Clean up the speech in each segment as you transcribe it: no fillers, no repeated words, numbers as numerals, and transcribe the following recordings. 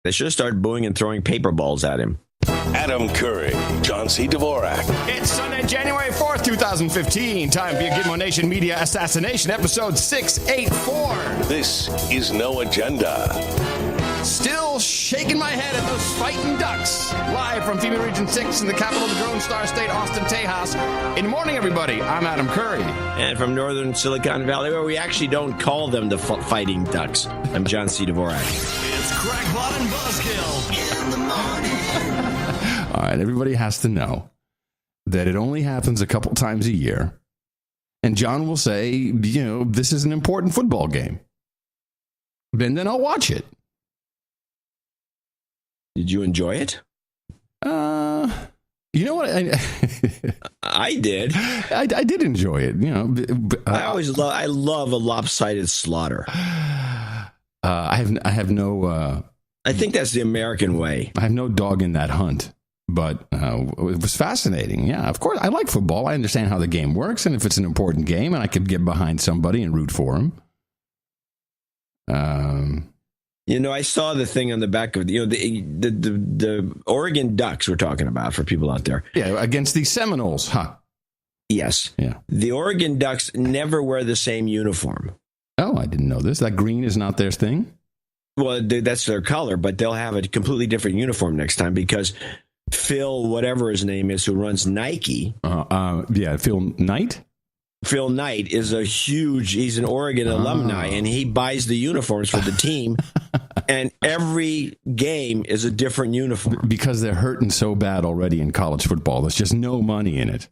They should have started booing and throwing paper balls at him. Adam Curry, John C. Dvorak. It's Sunday, January 4th, 2015. Time for your Gitmo Nation Media Assassination, episode 684. This is No Agenda. Still shaking my head at those fighting ducks. Live from FEMA Region 6 in the capital of the Drone Star State, Austin, Tejas. In the morning, everybody, I'm Adam Curry. And from northern Silicon Valley, where we actually don't call them the fighting ducks, I'm John C. Dvorak. It's Crackpot and Buzzkill in the morning. All right, everybody has to know that it only happens a couple times a year. And John will say, this is an important football game. And then I'll watch it. Did you enjoy it? You know what? I did. I did enjoy it. I love a lopsided slaughter. I have no. I think that's the American way. I have no dog in that hunt, but it was fascinating. Yeah, of course, I like football. I understand how the game works, and if it's an important game, and I could get behind somebody and root for them. I saw the thing on the back of the Oregon Ducks we're talking about for people out there. Yeah, against the Seminoles, huh? Yes. Yeah. The Oregon Ducks never wear the same uniform. Oh, I didn't know this. That green is not their thing? Well, that's their color, but they'll have a completely different uniform next time because Phil, whatever his name is, who runs Nike. Phil Knight? Phil Knight is he's an Oregon alumni, and he buys the uniforms for the team, and every game is a different uniform. Because they're hurting so bad already in college football. There's just no money in it.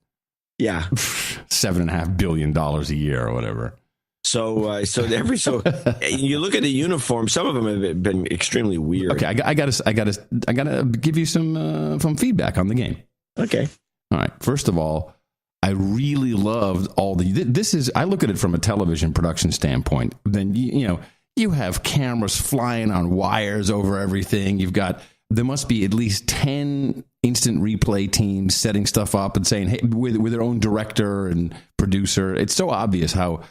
Yeah. $7.5 billion a year or whatever. So you look at the uniform, some of them have been extremely weird. Okay, I gotta give you some feedback on the game. Okay. All right. First of all, I really loved I look at it from a television production standpoint. Then, you have cameras flying on wires over everything. There must be at least 10 instant replay teams setting stuff up and saying, hey, with their own director and producer. It's so obvious how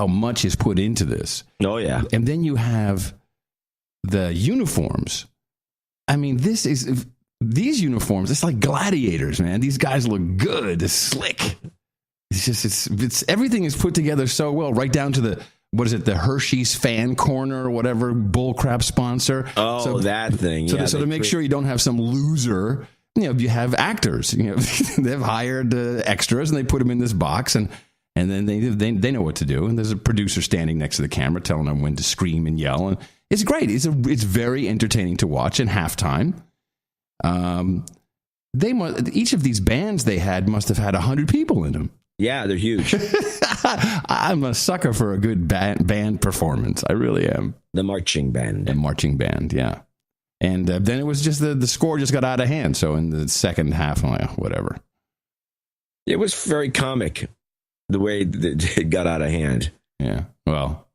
much is put into this. Oh, yeah. And then you have the uniforms. I mean, these uniforms, it's like gladiators, man. These guys look good. It's slick. It's everything is put together so well, right down to the Hershey's fan corner or whatever bullcrap sponsor. Oh, so, that thing. So, to make sure you don't have some loser, you have actors. They've hired extras and they put them in this box and then they know what to do. And there's a producer standing next to the camera telling them when to scream and yell. And it's great. It's very entertaining to watch. And halftime. Each of these bands they had must have had 100 people in them. Yeah, they're huge. I'm a sucker for a good band performance. I really am. The marching band. Yeah. And then it was just the score just got out of hand. So in the second half, I'm like, whatever. It was very comic, the way that it got out of hand. Yeah. Well.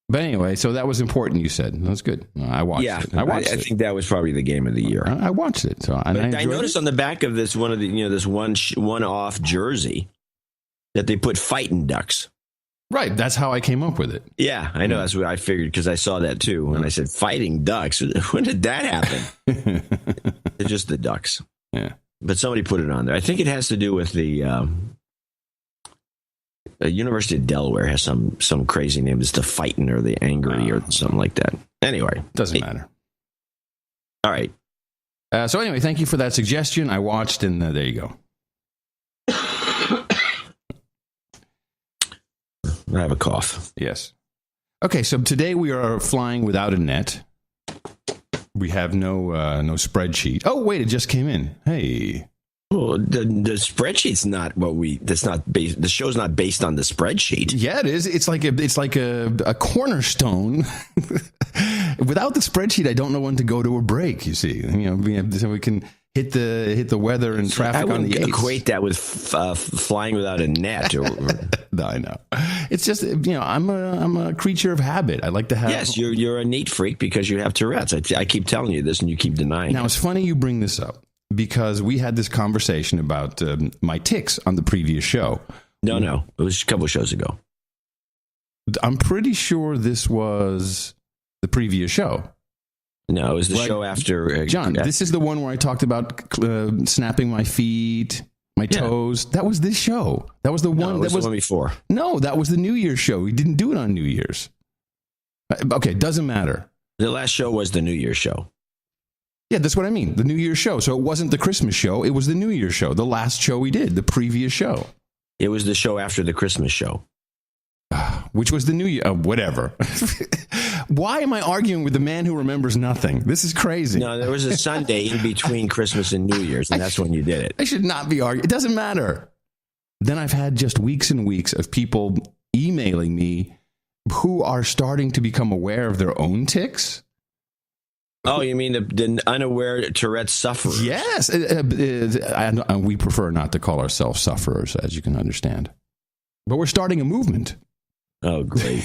But anyway, so that was important, you said. That's good. I watched it. I think that was probably the game of the year. I watched it. So I noticed on the back of this this one-off jersey that they put fighting ducks. Right. That's how I came up with it. Yeah, I know. That's what I figured because I saw that too. And I said, fighting ducks? When did that happen? They're just the ducks. Yeah. But somebody put it on there. I think it has to do with the University of Delaware has some crazy name. It's the Fightin' or the Angry or something like that. Anyway. Doesn't matter. All right. So anyway, thank you for that suggestion. I watched and there you go. I have a cough. Yes. Okay, so today we are flying without a net. We have no spreadsheet. Oh, wait, it just came in. Hey. Well, the spreadsheet's not the show's not based on the spreadsheet. Yeah, it is. It's like a cornerstone. Without the spreadsheet, I don't know when to go to a break. You see, so we can hit the weather and traffic on the 8s. Equate that with flying without a net. No, I know. It's just I'm a creature of habit. I like to have. Yes, you're a neat freak because you have Tourette's. I keep telling you this, and you keep denying. Now it's funny you bring this up. Because we had this conversation about my tics on the previous show. No. It was a couple of shows ago. I'm pretty sure this was the previous show. No, it was the show after. John, this is the one where I talked about snapping my feet, my toes. That was this show. That was the one. That was the one before. No, that was the New Year's show. We didn't do it on New Year's. Okay, doesn't matter. The last show was the New Year's show. Yeah, that's what I mean. The New Year's show. So it wasn't the Christmas show. It was the New Year's show. The last show we did, the previous show. It was the show after the Christmas show. Which was the New Year. Whatever. Why am I arguing with the man who remembers nothing? This is crazy. No, there was a Sunday in between Christmas and New Year's, and that's when you did it. I should not be arguing. It doesn't matter. Then I've had just weeks and weeks of people emailing me who are starting to become aware of their own tics. Oh, you mean the unaware Tourette's sufferers? Yes. We prefer not to call ourselves sufferers, as you can understand. But we're starting a movement. Oh, great.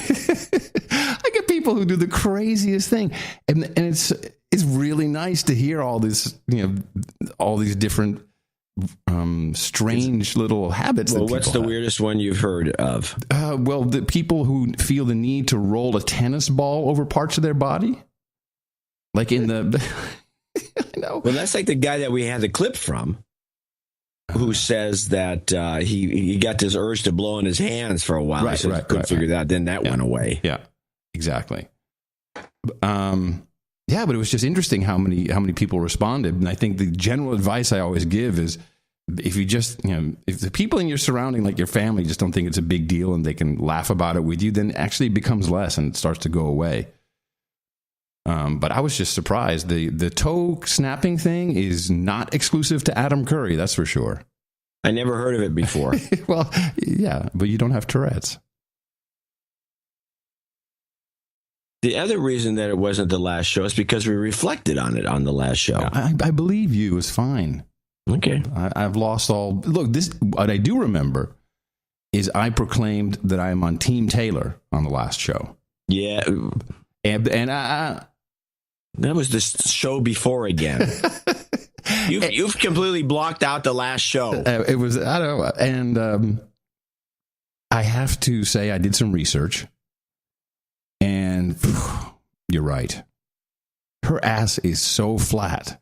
I get people who do the craziest thing. And it's really nice to hear all this, all these different strange little habits. Well, what's the weirdest one you've heard of? Well, the people who feel the need to roll a tennis ball over parts of their body. Like in the... I know. Well, that's like the guy that we had the clip from, who says that he got this urge to blow in his hands for a while. Right, so couldn't figure that. Then that went away. Yeah, exactly. Yeah, but it was just interesting how many people responded. And I think the general advice I always give is, if you just, if the people in your surrounding, like your family, just don't think it's a big deal and they can laugh about it with you, then actually it becomes less and it starts to go away. But I was just surprised. The toe snapping thing is not exclusive to Adam Curry, that's for sure. I never heard of it before. Well, yeah, but you don't have Tourette's. The other reason that it wasn't the last show is because we reflected on it on the last show. I believe you is fine. Okay. I've lost all... Look, what I do remember is I proclaimed that I am on Team Taylor on the last show. Yeah. And I that was the show before again. You've completely blocked out the last show. It was, I don't know. And I have to say I did some research. And you're right. Her ass is so flat.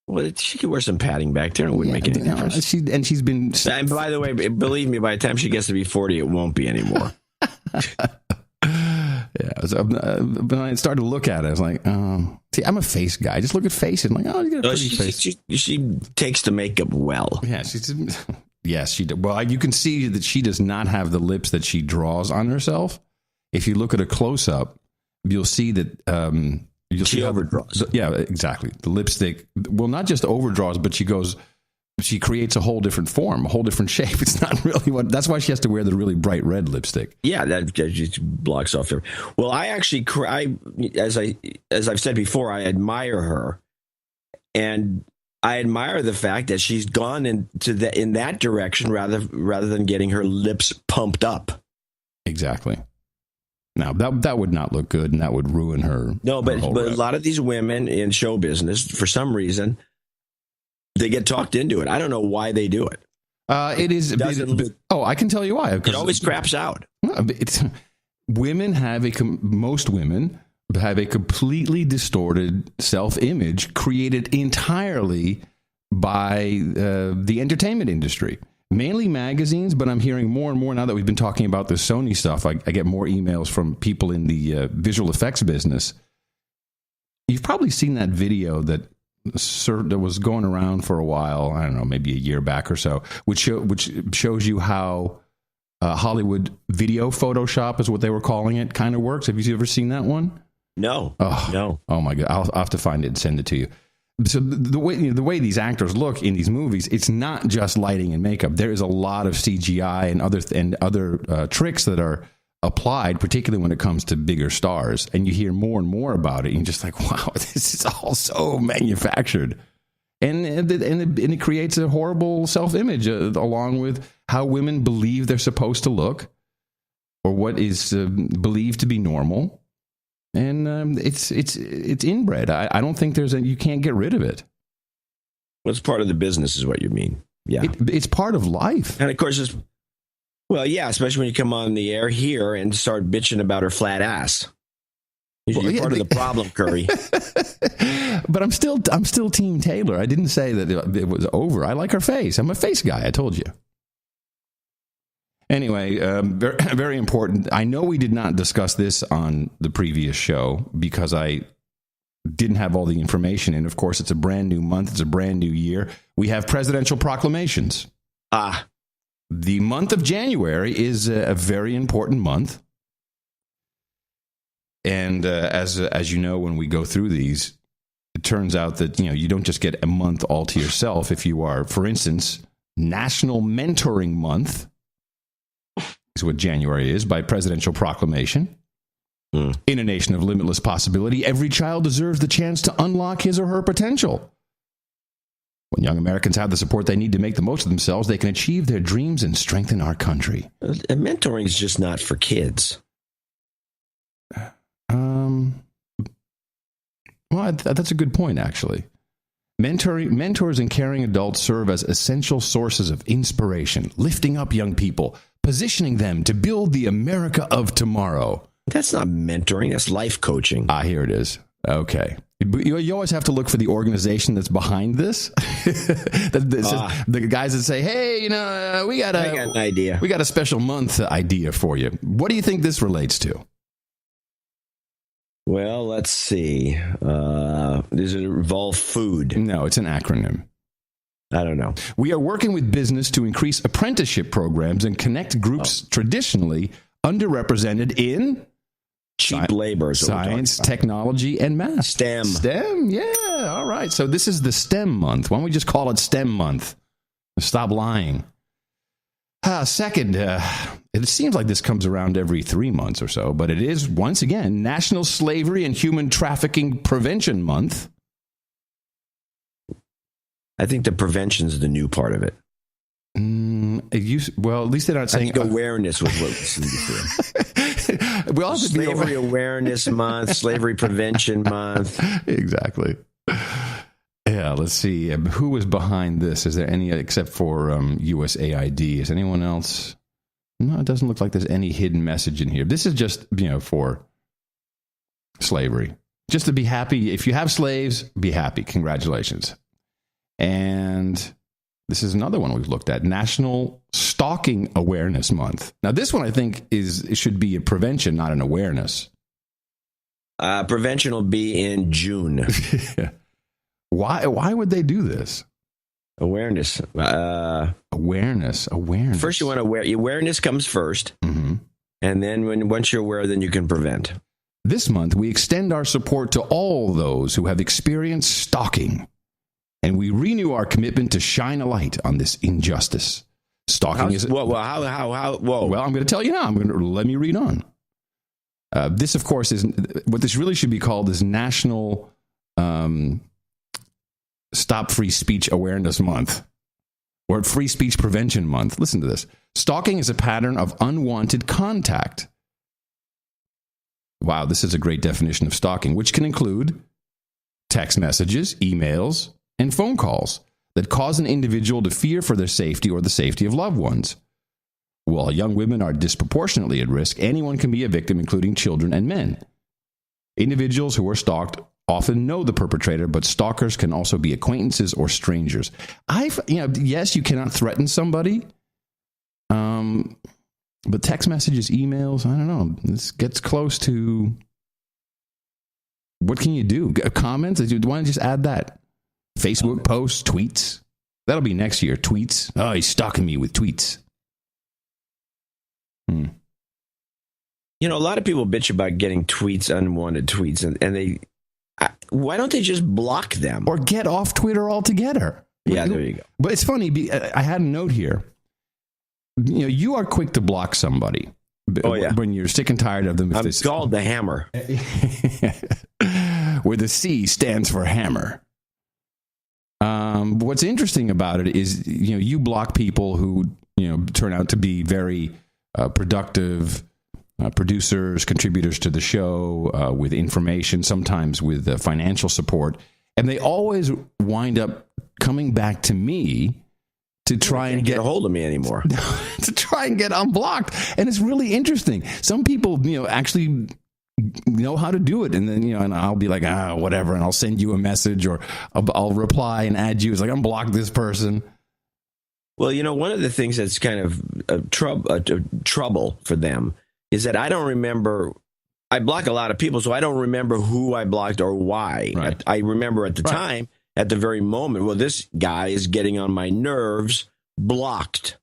Well, she could wear some padding back there. It wouldn't make any difference. She's been... And by the way, believe me, by the time she gets to be 40, it won't be anymore. Yeah. So, when I started to look at it, I was like, see, I'm a face guy. Just look at faces. I'm like, oh, you got a pretty face. She takes the makeup well. Yeah, yes, she does. Well, you can see that she does not have the lips that she draws on herself. If you look at a close-up, you'll see that... She overdraws. Yeah, exactly. The lipstick, well, not just overdraws, but she creates a whole different form, a whole different shape. It's not really that's why she has to wear the really bright red lipstick. Yeah, that just blocks off everything. Well, I actually, as I've said before, I admire her, and I admire the fact that she's gone in that direction rather than getting her lips pumped up. Exactly. Now, that would not look good, and that would ruin her. No, but a lot of these women in show business, for some reason, they get talked into it. I don't know why they do it. It is... I can tell you why. It always craps out. Most women have a completely distorted self-image created entirely by the entertainment industry. Mainly magazines, but I'm hearing more and more now that we've been talking about the Sony stuff. I get more emails from people in the visual effects business. You've probably seen that video that was going around for a while. I don't know, maybe a year back or so, which shows you how Hollywood video Photoshop is what they were calling it kind of works. Have you ever seen that one? No. No. Oh my God! I'll have to find it and send it to you. So the way these actors look in these movies, it's not just lighting and makeup. There is a lot of CGI and other tricks that are applied, particularly when it comes to bigger stars. And you hear more and more about it. And you're just like, wow, this is all so manufactured. And it creates a horrible self-image along with how women believe they're supposed to look or what is believed to be normal. And it's inbred. I don't think you can't get rid of it. Well, it's part of the business is what you mean. Yeah. It's part of life. And of course, especially when you come on the air here and start bitching about her flat ass. You're part of the problem, Curry. But I'm still Team Taylor. I didn't say that it was over. I like her face. I'm a face guy. I told you. Anyway, very, very important. I know we did not discuss this on the previous show because I didn't have all the information. And of course, it's a brand new month. It's a brand new year. We have presidential proclamations. The month of January is a very important month. And as you know, when we go through these, it turns out that, you don't just get a month all to yourself. If you are, for instance, National Mentoring Month, is what January is, by presidential proclamation. In a nation of limitless possibility, every child deserves the chance to unlock his or her potential. When young Americans have the support they need to make the most of themselves, they can achieve their dreams and strengthen our country. Mentoring is just not for kids. Well, that's a good point, actually. Mentors and caring adults serve as essential sources of inspiration, lifting up young people, positioning them to build the America of tomorrow. That's not mentoring. That's life coaching. Here it is. Okay. You always have to look for the organization that's behind this. The guys that say, hey, we got an idea. We got a special month idea for you. What do you think this relates to? Well, let's see. Does it involve food? No, it's an acronym. I don't know. We are working with business to increase apprenticeship programs and connect groups traditionally underrepresented in cheap labor. Science, technology, and math. STEM, yeah. All right. So this is the STEM month. Why don't we just call it STEM month? Stop lying. Second, it seems like this comes around every 3 months or so, but it is, once again, National Slavery and Human Trafficking Prevention Month. I think the prevention's the new part of it. Well, at least they're not saying... I think awareness was what was before. We all have to Slavery Awareness Month, Slavery Prevention Month. Exactly. Yeah, let's see. Who was behind this? Is there any, except for USAID? Is anyone else? No, it doesn't look like there's any hidden message in here. This is just, for slavery. Just to be happy. If you have slaves, be happy. Congratulations. And this is another one we've looked at. National Stalking Awareness Month. Now, this one I think should be a prevention, not an awareness. Prevention will be in June. Why would they do this? Awareness. Awareness. First, you want to awareness comes first, and then once you're aware, then you can prevent. This month, we extend our support to all those who have experienced stalking, and we renew our commitment to shine a light on this injustice. Stalking is... Whoa. Well, I'm going to tell you now. Let me read on. This, of course, is what this really should be called is National Stop Free Speech Awareness Month, or Free Speech Prevention Month. Listen to this. Stalking is a pattern of unwanted contact. Wow, this is a great definition of stalking, which can include text messages, emails, and phone calls that cause an individual to fear for their safety or the safety of loved ones. While young women are disproportionately at risk, anyone can be a victim, including children and men. Individuals who are stalked often know the perpetrator, but stalkers can also be acquaintances or strangers. Yes, you cannot threaten somebody, but text messages, emails, I don't know. This gets close to what can you do? Comments? Why don't you just add that? Facebook posts, tweets. That'll be next year. Tweets. Oh, he's stalking me with tweets. A lot of people bitch about getting tweets, unwanted tweets, and they... why don't they just block them? Or get off Twitter altogether? Yeah, there you go. But it's funny. I had a note here. You are quick to block somebody. Oh, yeah. When you're sick and tired of them. I'm called the hammer. Where the C stands for hammer. What's interesting about it is, you block people who, turn out to be very productive producers, contributors to the show, with information, sometimes with financial support. And they always wind up coming back to me to try and get a hold of me anymore. To try and get unblocked. And it's really interesting. Some people, actually know how to do it. And then, and I'll be like, whatever. And I'll send you a message, or I'll reply and add you. It's like, unblock this person. Well, one of the things that's kind of trouble for them is that I don't remember. I block a lot of people, so I don't remember who I blocked or why. Right. I remember at the time, at the very moment, well, this guy is getting on my nerves, blocked.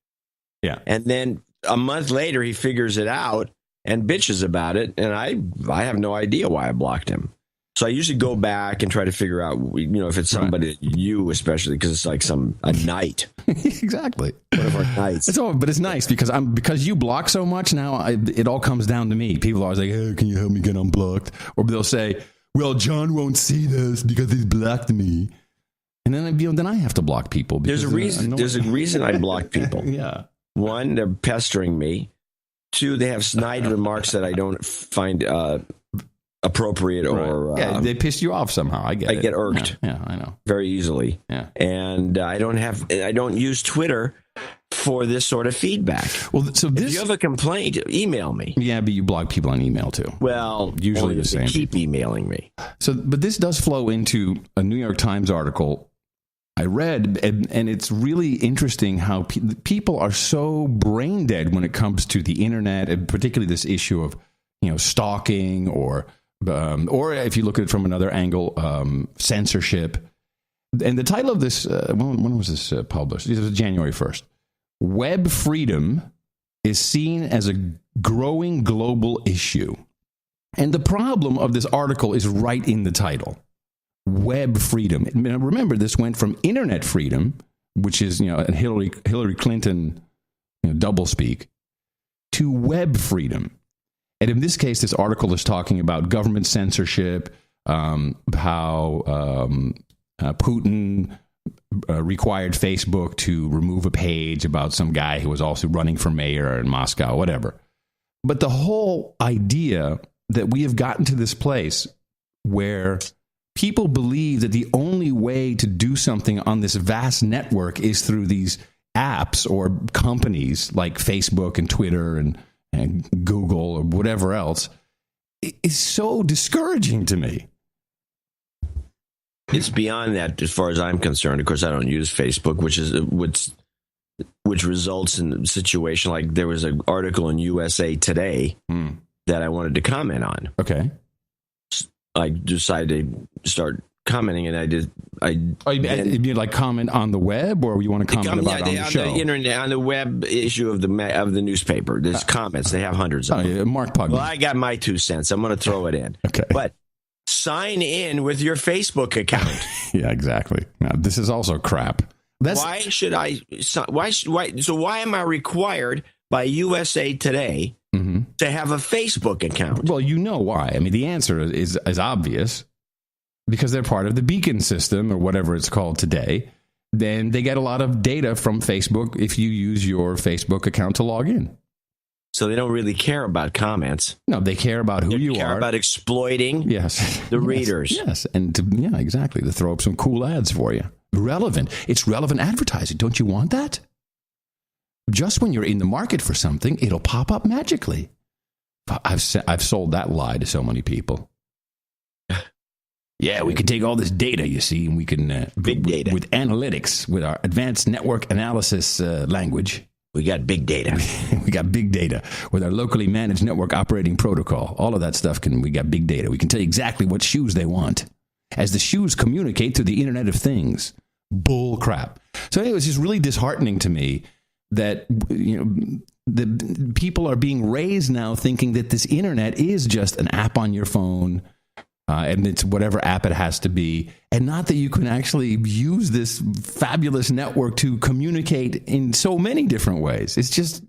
Yeah. And then a month later, he figures it out and bitches about it, and I have no idea why I blocked him. So I usually go back and try to figure out, if it's somebody, you especially, because it's like a knight. Exactly. One of our knights. But it's nice because you block so much now, it all comes down to me. People are always like, hey, can you help me get unblocked? Or they'll say, well, John won't see this because he's blocked me. And then I have to block people. There's a reason. There's a reason I block people. Yeah. One, they're pestering me. Two, they have snide remarks that I don't find appropriate or they piss you off somehow. I get irked. Yeah, I know, very easily. Yeah, and I don't use Twitter for this sort of feedback. Well, so if you have a complaint, email me. Yeah, but you block people on email too. Well, usually the same. Keep emailing me. So, but this does flow into a New York Times article I read, and it's really interesting how people are so brain dead when it comes to the internet, and particularly this issue of stalking or if you look at it from another angle, censorship. And the title of this, when was this published? It was January 1st. Web freedom is seen as a growing global issue. And the problem of this article is right in the title. Web freedom. Remember, this went from internet freedom, which is, Hillary Clinton doublespeak, to web freedom. And in this case, this article is talking about government censorship, how Putin required Facebook to remove a page about some guy who was also running for mayor in Moscow, whatever. But the whole idea that we have gotten to this place where people believe that the only way to do something on this vast network is through these apps or companies like Facebook and Twitter and Google or whatever else is so discouraging to me. It's beyond that, as far as I'm concerned. Of course, I don't use Facebook, which results in a situation like there was an article in USA Today that I wanted to comment on. Okay. I decided to start commenting, and I did. You like comment on the web, or you want to comment about on the show? The internet, on the web issue of the newspaper. There's comments. They have hundreds of them. Mark Pugman. Well, I got my 2 cents. I'm going to throw it in. Okay. But sign in with your Facebook account. Yeah, exactly. Now, this is also crap. Why should I? Why? So why am I required by USA Today to have a Facebook account? Well, you know why. I mean, the answer is obvious. Because they're part of the beacon system or whatever it's called today. Then they get a lot of data from Facebook if you use your Facebook account to log in. So they don't really care about comments. No, they care about who you are. They care about exploiting the readers. Yes, and exactly, to throw up some cool ads for you. Relevant. It's relevant advertising. Don't you want that? Just when you're in the market for something, it'll pop up magically. I've sold that lie to so many people. Yeah, we can take all this data, you see, and we can... big data. With analytics, with our advanced network analysis language. We got big data. We got big data. With our locally managed network operating protocol. All of that stuff, we got big data. We can tell you exactly what shoes they want. As the shoes communicate through the Internet of Things. Bull crap. So anyway, it's just really disheartening to me that, the people are being raised now thinking that this Internet is just an app on your phone, and it's whatever app it has to be, and not that you can actually use this fabulous network to communicate in so many different ways. It's just,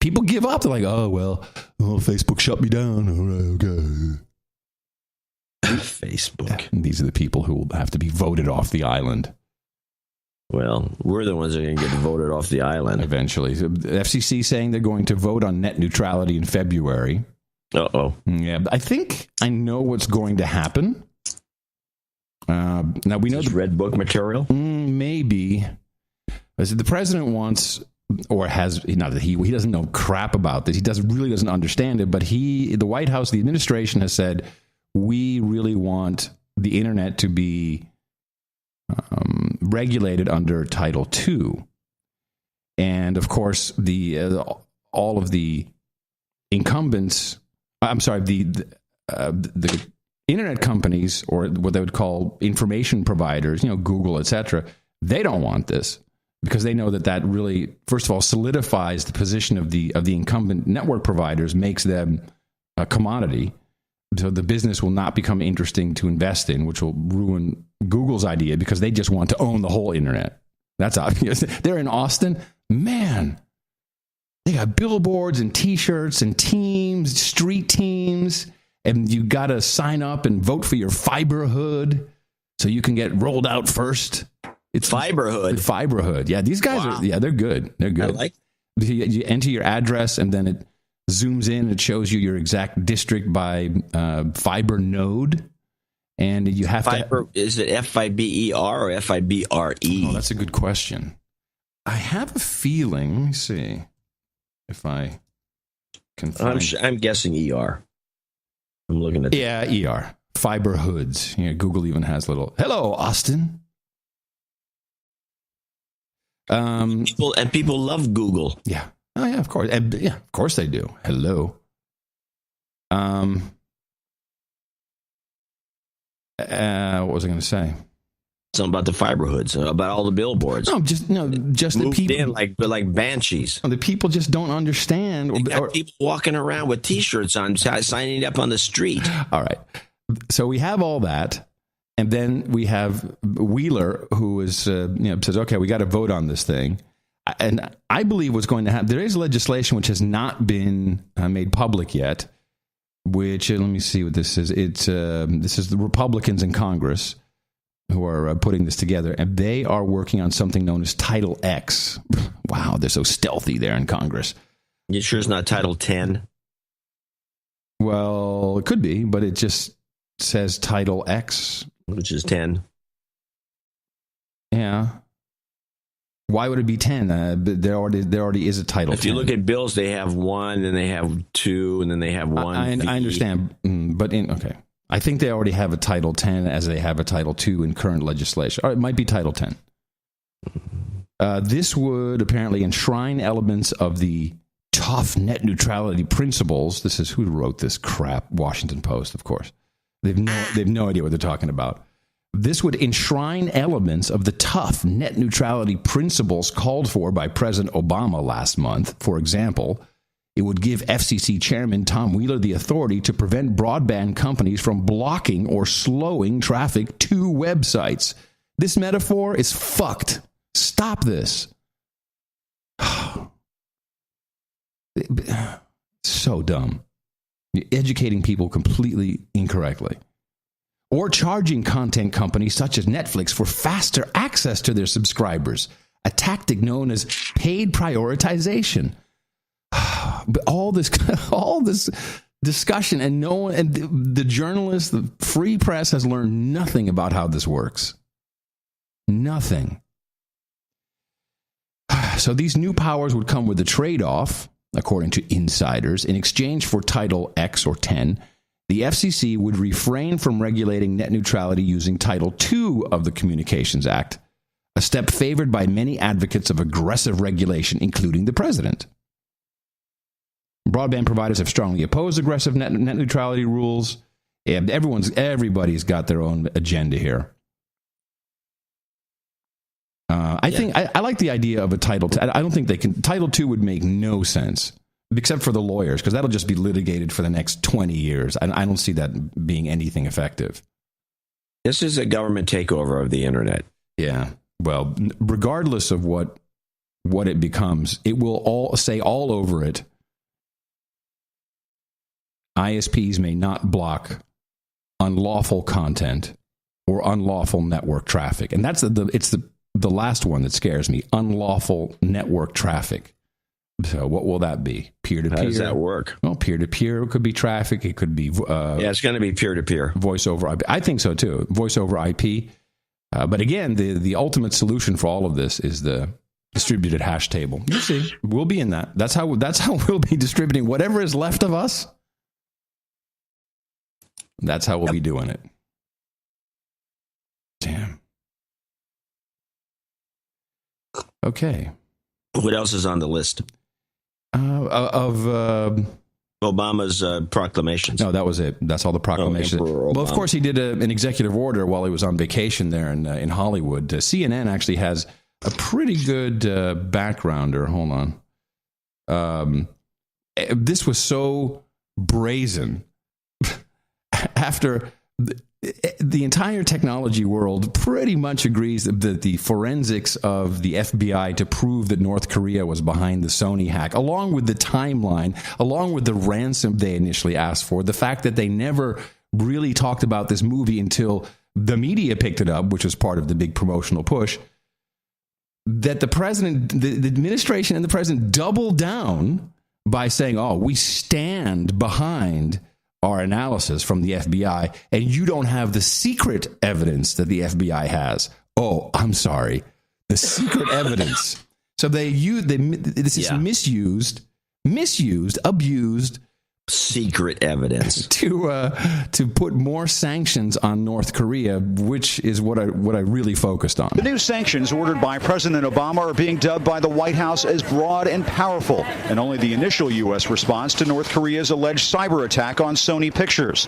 people give up. They're like, Facebook shut me down. All right, okay. Facebook. And these are the people who will have to be voted off the island. Well, we're the ones that are going to get voted off the island. Eventually. The FCC saying they're going to vote on net neutrality in February. Uh-oh. Yeah, I think I know what's going to happen. Now we know the red book material. Maybe. As the president wants or has, not that he doesn't know crap about this. He really doesn't understand it, but the White House, the administration has said, we really want the internet to be regulated under Title II. And of course, all of the incumbents, the internet companies, or what they would call information providers, Google, etc., they don't want this because they know that really, first of all, solidifies the position of the incumbent network providers, makes them a commodity. So the business will not become interesting to invest in, which will ruin Google's idea because they just want to own the whole internet. That's obvious. They're in Austin. Man, they got billboards and T-shirts and teams, street teams, and you got to sign up and vote for your fiberhood so you can get rolled out first. It's Fiberhood. Yeah, these guys they're good. They're good. I like. You enter your address and then it zooms in. It shows you your exact district by fiber node, and you have Is it FIBER or FIBRE? Oh, that's a good question. I have a feeling. Let me see if I can find. I'm guessing ER. I'm looking at. Yeah, ER. Fiber hoods. Google even has little. Hello, Austin. People love Google. Yeah. Oh yeah, of course. Of course they do. Hello. What was I going to say? Something about the fiber hoods, about all the billboards. Just the people in like banshees. The people just don't understand. Or people walking around with T-shirts on, signing up on the street. All right. So we have all that. And then we have Wheeler, who is, says, okay, we got to vote on this thing. And I believe what's going to happen, there is legislation which has not been made public yet, which, let me see what this is. This is the Republicans in Congress who are putting this together, and they are working on something known as Title X. Wow, they're so stealthy there in Congress. You sure it's not Title 10? Well, it could be, but it just says Title X. Which is 10. Yeah. Why would it be 10? There already is a Title 10. If you look at bills, they have 1, and they have 2, and then they have 1. I understand, but okay. I think they already have a Title 10 as they have a Title 2 in current legislation. Or it might be Title 10. This would apparently enshrine elements of the tough net neutrality principles. This is who wrote this crap? Washington Post, of course. They've no idea what they're talking about. This would enshrine elements of the tough net neutrality principles called for by President Obama last month. For example, it would give FCC Chairman Tom Wheeler the authority to prevent broadband companies from blocking or slowing traffic to websites. This metaphor is fucked. Stop this. So dumb. You're educating people completely incorrectly. Or charging content companies such as Netflix for faster access to their subscribers, a tactic known as paid prioritization. But all this discussion, and the journalists, the free press has learned nothing about how this works. Nothing. So these new powers would come with a trade-off, according to insiders. In exchange for Title X or 10, the FCC would refrain from regulating net neutrality using Title II of the Communications Act, a step favored by many advocates of aggressive regulation, including the president. Broadband providers have strongly opposed aggressive net neutrality rules. And everybody's got their own agenda here. I like the idea of a Title II. I don't think they can. Title II would make no sense, except for the lawyers, because that'll just be litigated for the next 20 years. I don't see that being anything effective. This is a government takeover of the internet. Yeah. Well, regardless of what it becomes, it will all say all over it, ISPs may not block unlawful content or unlawful network traffic. And that's the last one that scares me, unlawful network traffic. So what will that be? Peer-to-peer? How does that work? Well, peer-to-peer could be traffic. It could be... it's going to be peer-to-peer. Voice over IP. I think so, too. Voice over IP. But again, the ultimate solution for all of this is the Distributed hash table. You see, we'll be in that. That's how we'll be distributing whatever is left of us. That's how we'll be doing it. Damn. Okay. What else is on the list? Obama's proclamations. No, that was it. That's all the proclamations. Well, of course, he did an executive order while he was on vacation there in Hollywood. CNN actually has a pretty good backgrounder. Hold on. This was so brazen. After the entire technology world pretty much agrees that the forensics of the FBI to prove that North Korea was behind the Sony hack, along with the timeline, along with the ransom they initially asked for, the fact that they never really talked about this movie until the media picked it up, which was part of the big promotional push, that the president, the administration and the president doubled down by saying, oh, we stand behind our analysis from the FBI, and you don't have the secret evidence that the FBI has. Oh, I'm sorry. The secret evidence. So this is misused, abused. Secret evidence to put more sanctions on North Korea, which is what I really focused on. The new sanctions ordered by President Obama are being dubbed by the White House as broad and powerful, and only the initial U.S. response to North Korea's alleged cyber attack on Sony Pictures.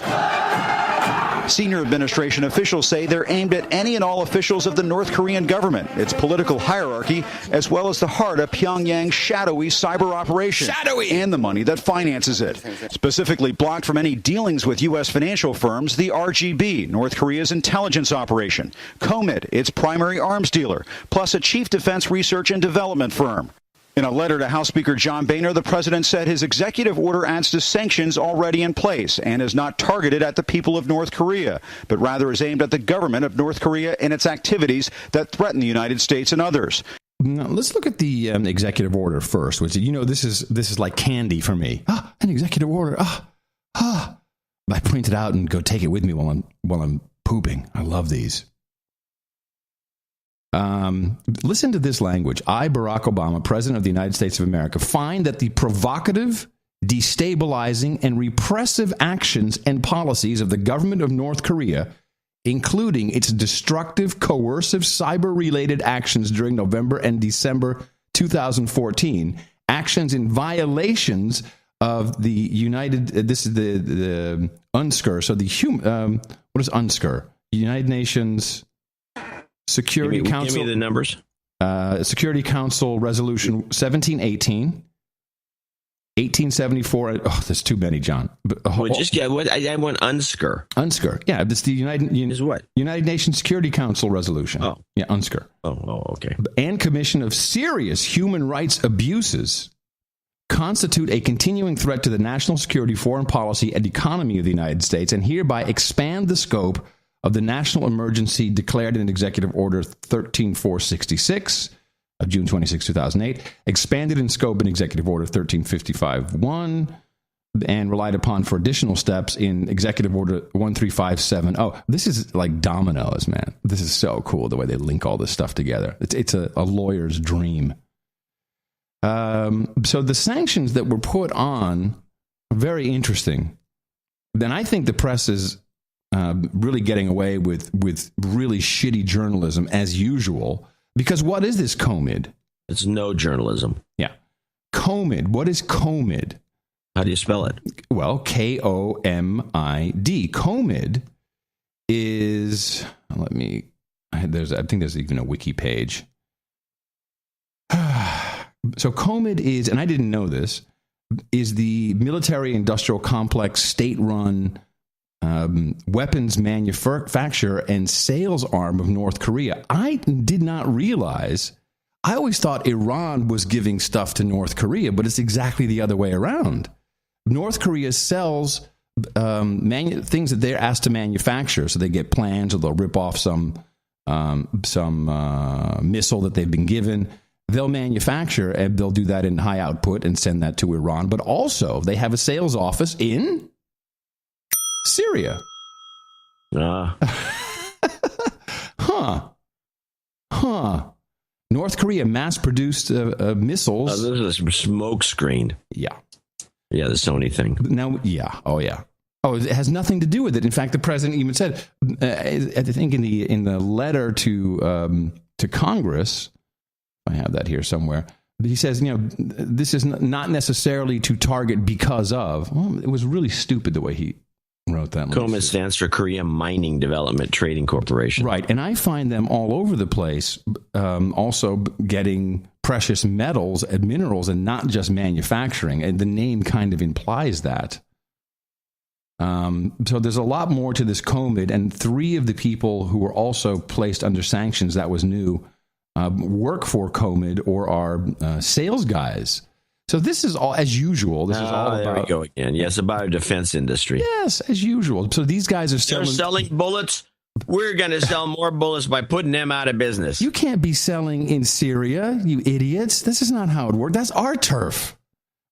Senior administration officials say they're aimed at any and all officials of the North Korean government, its political hierarchy, as well as the heart of Pyongyang's shadowy cyber operation and the money that finances it. Specifically blocked from any dealings with U.S. financial firms, the RGB, North Korea's intelligence operation, Comid, its primary arms dealer, plus a chief defense research and development firm. In a letter to House Speaker John Boehner, the president said his executive order adds to sanctions already in place and is not targeted at the people of North Korea, but rather is aimed at the government of North Korea and its activities that threaten the United States and others. Now, let's look at the executive order first, which, this is like candy for me. An executive order. I print it out and go take it with me while I'm pooping. I love these. Listen to this language. I, Barack Obama, President of the United States of America, find that the provocative, destabilizing, and repressive actions and policies of the government of North Korea, including its destructive, coercive, cyber-related actions during November and December 2014, actions in violations of the this is the UNSCR, so what is UNSCR? United Nations Security Council. Give me the numbers. Security Council Resolution 1718, 1874. Oh, there's too many, John. I want UNSCR. UNSCR. Yeah, this the United Nations Security Council Resolution. Oh, yeah, UNSCR. Oh, okay. And commission of serious human rights abuses constitute a continuing threat to the national security, foreign policy, and economy of the United States, and hereby expand the scope of the national emergency declared in Executive Order 13466 of June 26, 2008, expanded in scope in Executive Order 13551, and relied upon for additional steps in Executive Order 13570. This is like dominoes, man. This is so cool, the way they link all this stuff together. It's a lawyer's dream. So the sanctions that were put on, very interesting. Then I think the press is really getting away with really shitty journalism as usual. Because what is this Comid? It's no journalism. Yeah. Comid. What is Comid? How do you spell it? Well, Komid. Comid is, I think there's even a wiki page. So Comid is, and I didn't know this, is the military industrial complex state-run weapons manufacturer and sales arm of North Korea. I did not realize, I always thought Iran was giving stuff to North Korea, but it's exactly the other way around. North Korea sells things that they're asked to manufacture, so they get plans or they'll rip off some missile that they've been given. They'll manufacture and they'll do that in high output and send that to Iran, but also they have a sales office in Syria. Huh. North Korea mass-produced missiles. Oh, this is a smoke screen. Yeah. Yeah, the Sony thing. Now, yeah. Oh, yeah. Oh, it has nothing to do with it. In fact, the president even said, I think in the letter to Congress, I have that here somewhere. He says, this is not necessarily to target because of. Well, it was really stupid the way he wrote that. COMID stands for Korea Mining Development Trading Corporation. Right, and I find them all over the place, also getting precious metals and minerals and not just manufacturing. And the name kind of implies that. So there's a lot more to this COMID, and 3 of the people who were also placed under sanctions, that was new, work for COMID or are sales guys. So this is all as usual. This is all there about. we go again. Yes, about our defense industry. Yes, as usual. So these guys are They're selling bullets. We're going to sell more bullets by putting them out of business. You can't be selling in Syria, you idiots. This is not how it works. That's our turf.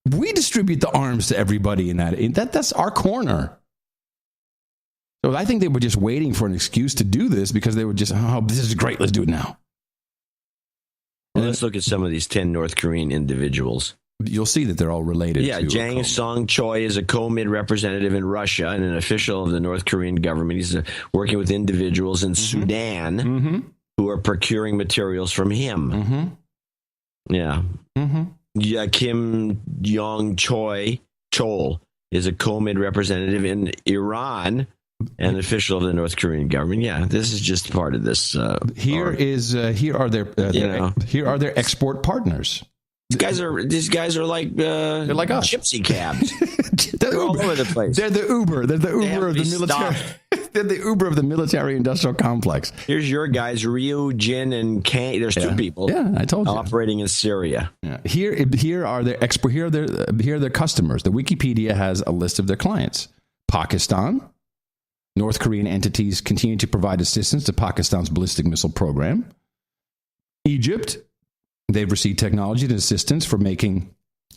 We distribute the arms to everybody in that. That's our corner. So I think they were just waiting for an excuse to do this because they were just, oh, this is great. Let's do it now. Well, let's look at some of these 10 North Korean individuals. You'll see that they're all related. Yeah, to Jang Song Choi is a COMID representative in Russia and an official of the North Korean government. He's working with individuals in Sudan who are procuring materials from him. Yeah. Yeah, Kim Yong Chol is a COMID representative in Iran and an official of the North Korean government. Yeah, this is just part of this. Here are their export partners. These guys are like they're like us. Gypsy cabs. They're all over the place. They're the Uber. They're the Uber of the military. They're the Uber of the military-industrial complex. Here's your guys, Ryu, Jin, and Kang. There's 2 people. Yeah, I told you. Operating in Syria. Yeah. Here are their export. Here are their customers. The Wikipedia has a list of their clients. Pakistan. North Korean entities continue to provide assistance to Pakistan's ballistic missile program. Egypt. They've received technology and assistance for making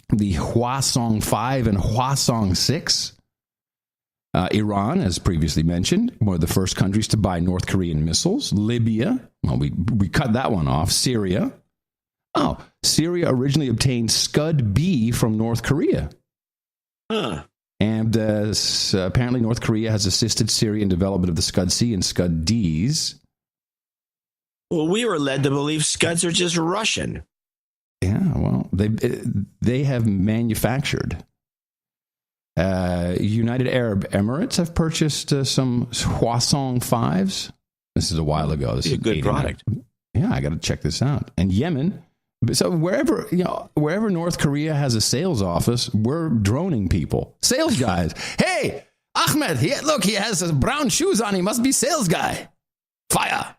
the Hwasong 5 and Hwasong 6. Iran, as previously mentioned, one of the first countries to buy North Korean missiles. Libya, well, we cut that one off. Syria. Oh, Syria originally obtained Scud-B from North Korea. Huh. And apparently North Korea has assisted Syria in development of the Scud-C and Scud-Ds. Well, we were led to believe Scuds are just Russian. Yeah, well, they have manufactured. United Arab Emirates have purchased some Hwasong 5s. This is a while ago. This is a good product. Yeah, I got to check this out. And Yemen. So wherever North Korea has a sales office, we're droning people. Sales guys. Hey, Ahmed, look, he has brown shoes on. He must be sales guy. Fire.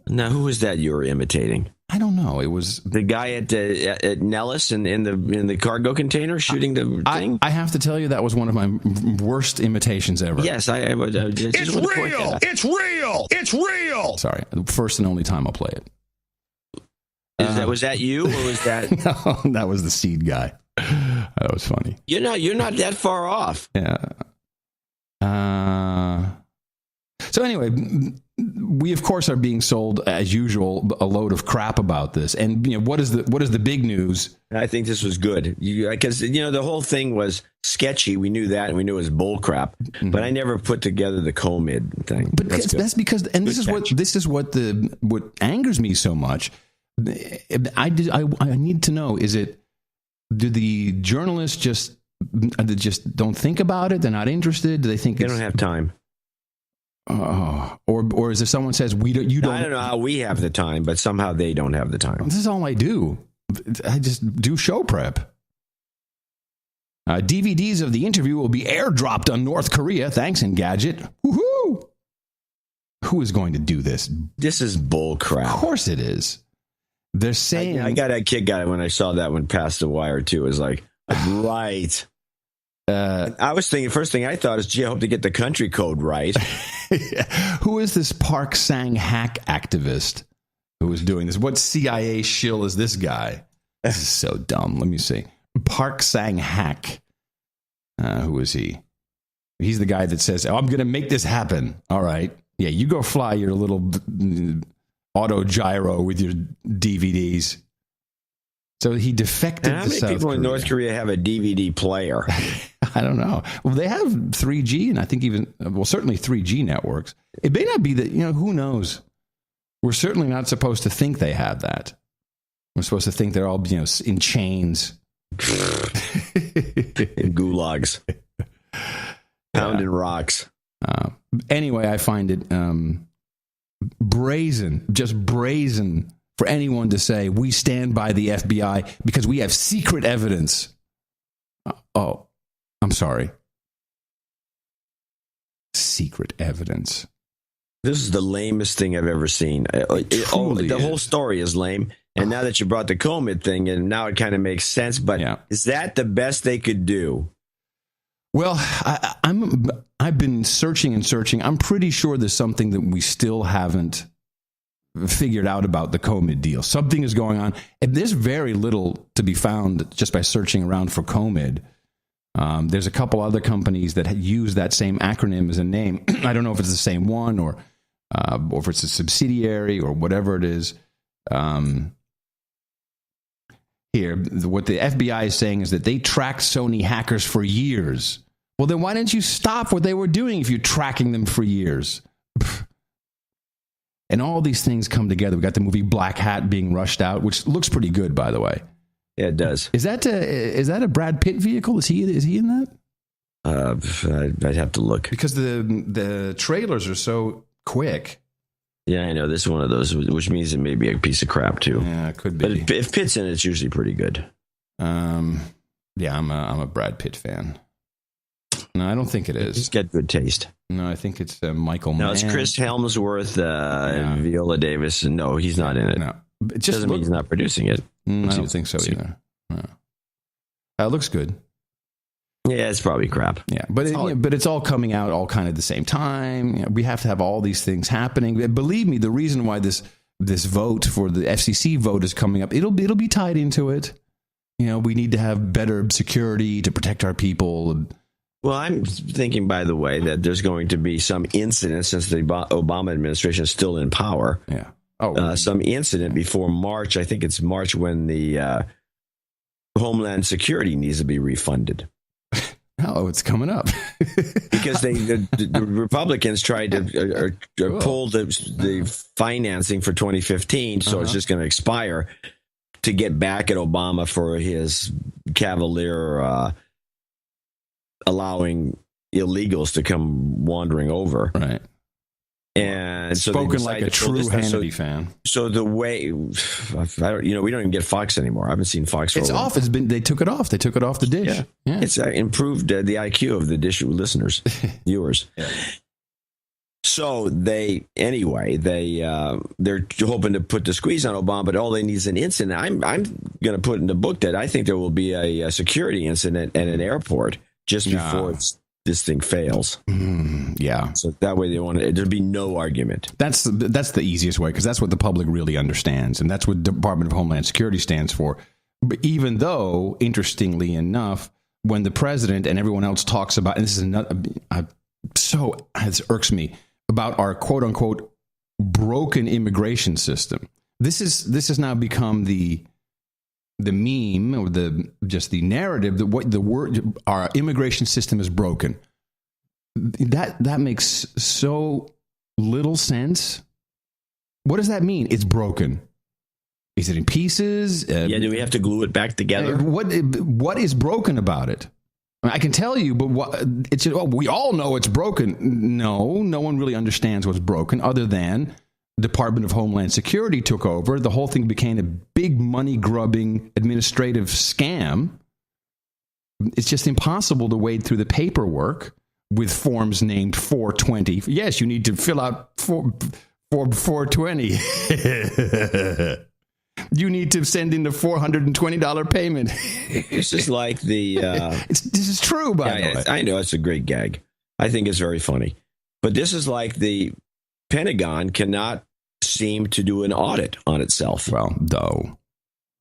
Now, who was that you were imitating? I don't know. It was the guy at Nellis in the cargo container shooting the thing. I have to tell you that was one of my worst imitations ever. Yes, I would. It's real. It's real. It's real. Sorry, first and only time I'll play it. Was that you or was that? No, that was the seed guy. That was funny. You're not that far off. Yeah. So anyway, we of course are being sold as usual a load of crap about this. And what is the big news? I think this was good because the whole thing was sketchy. We knew that, and we knew it was bull crap. But I never put together the COMID thing. But that's because, and this is what angers me so much. I need to know: do the journalists just don't think about it? They're not interested. Do they think they don't have time? Or is there someone says you don't? I don't know how we have the time, but somehow they don't have the time. This is all I do. I just do show prep. DVDs of the interview will be airdropped on North Korea. Thanks, Engadget. Woohoo! Who is going to do this? This is bull crap. Of course it is. They're saying I got a kick out when I saw that one pass the wire too. It was like, right. I was thinking, first thing I thought is, gee, I hope to get the country code right. Who is this Park Sang-hak activist who is doing this? What CIA shill is this guy? This is so dumb. Let me see. Park Sang-hak. Who is he? He's the guy that says, I'm going to make this happen. All right. Yeah, you go fly your little auto gyro with your DVDs. So he defected And how to many South people in Korea. North Korea have a DVD player? I don't know. Well, they have 3G, and I think certainly 3G networks. It may not be that, who knows? We're certainly not supposed to think they have that. We're supposed to think they're all, in chains. In gulags. Pounding rocks. Anyway, I find it just brazen for anyone to say we stand by the FBI because we have secret evidence. Oh, I'm sorry. Secret evidence. This is the lamest thing I've ever seen. The whole story is lame. And now that you brought the Comey thing, and now it kind of makes sense. But is that the best they could do? Well, I've been searching and searching. I'm pretty sure there's something that we still haven't figured out about the Comey deal. Something is going on. And there's very little to be found just by searching around for Comey. There's a couple other companies that use that same acronym as a name. I don't know if it's the same one or if it's a subsidiary or whatever it is. Here, what the FBI is saying is that they tracked Sony hackers for years. Well, then why didn't you stop what they were doing if you're tracking them for years? And all these things come together. We got the movie Black Hat being rushed out, which looks pretty good, by the way. Yeah, it does. Is that a Brad Pitt vehicle? Is he in that? I'd have to look. Because the trailers are so quick. Yeah, I know. This is one of those, which means it may be a piece of crap, too. Yeah, it could be. But if Pitt's in it, it's usually pretty good. Yeah, I'm a Brad Pitt fan. No, I don't think it is. He's got good taste. No, I think it's Michael Mann. No, it's Chris Helmsworth, and Viola Davis. And no, he's not in it. No. It just doesn't mean he's not producing it. I don't think so either. No. It looks good. Yeah, it's probably crap. Yeah, but it's all coming out all kind of the same time. We have to have all these things happening. Believe me, the reason why this vote for the FCC vote is coming up, it'll be tied into it. We need to have better security to protect our people. Well, I'm thinking, by the way, that there's going to be some incident since the Obama administration is still in power. Yeah. Some incident before March. I think it's March when the Homeland Security needs to be refunded. Oh, it's coming up. Because the Republicans tried to pull the financing for 2015, so it's just going to expire to get back at Obama for his cavalier allowing illegals to come wandering over. Right. And so spoken like a true Hannity fan. So the way, we don't even get Fox anymore. I haven't seen Fox for it's a while. off. They took it off. They took it off the dish. Yeah. It's improved the IQ of the dish listeners, viewers. Yeah. So they're hoping to put the squeeze on Obama, but all they need is an incident. I'm going to put in the book that I think there will be a security incident at an airport just before this thing fails. Yeah. So that way there'd be no argument. That's the easiest way, because that's what the public really understands, and that's what Department of Homeland Security stands for. But even though, interestingly enough, when the president and everyone else talks about, and this is another, this irks me, about our quote unquote broken immigration system. This has now become the meme, or the narrative that what the word, our immigration system is broken. That makes so little sense. What does that mean? It's broken. Is it in pieces? Do we have to glue it back together? What is broken about it? I can tell you, but we all know it's broken. No one really understands what's broken, other than Department of Homeland Security took over. The whole thing became a big money-grubbing administrative scam. It's just impossible to wade through the paperwork with forms named 420. Yes, you need to fill out form 420. You need to send in the $420 payment. This is like this is true, by the way. I know, it's a great gag. I think it's very funny. But this is like the Pentagon cannot seem to do an audit on itself. Well, though.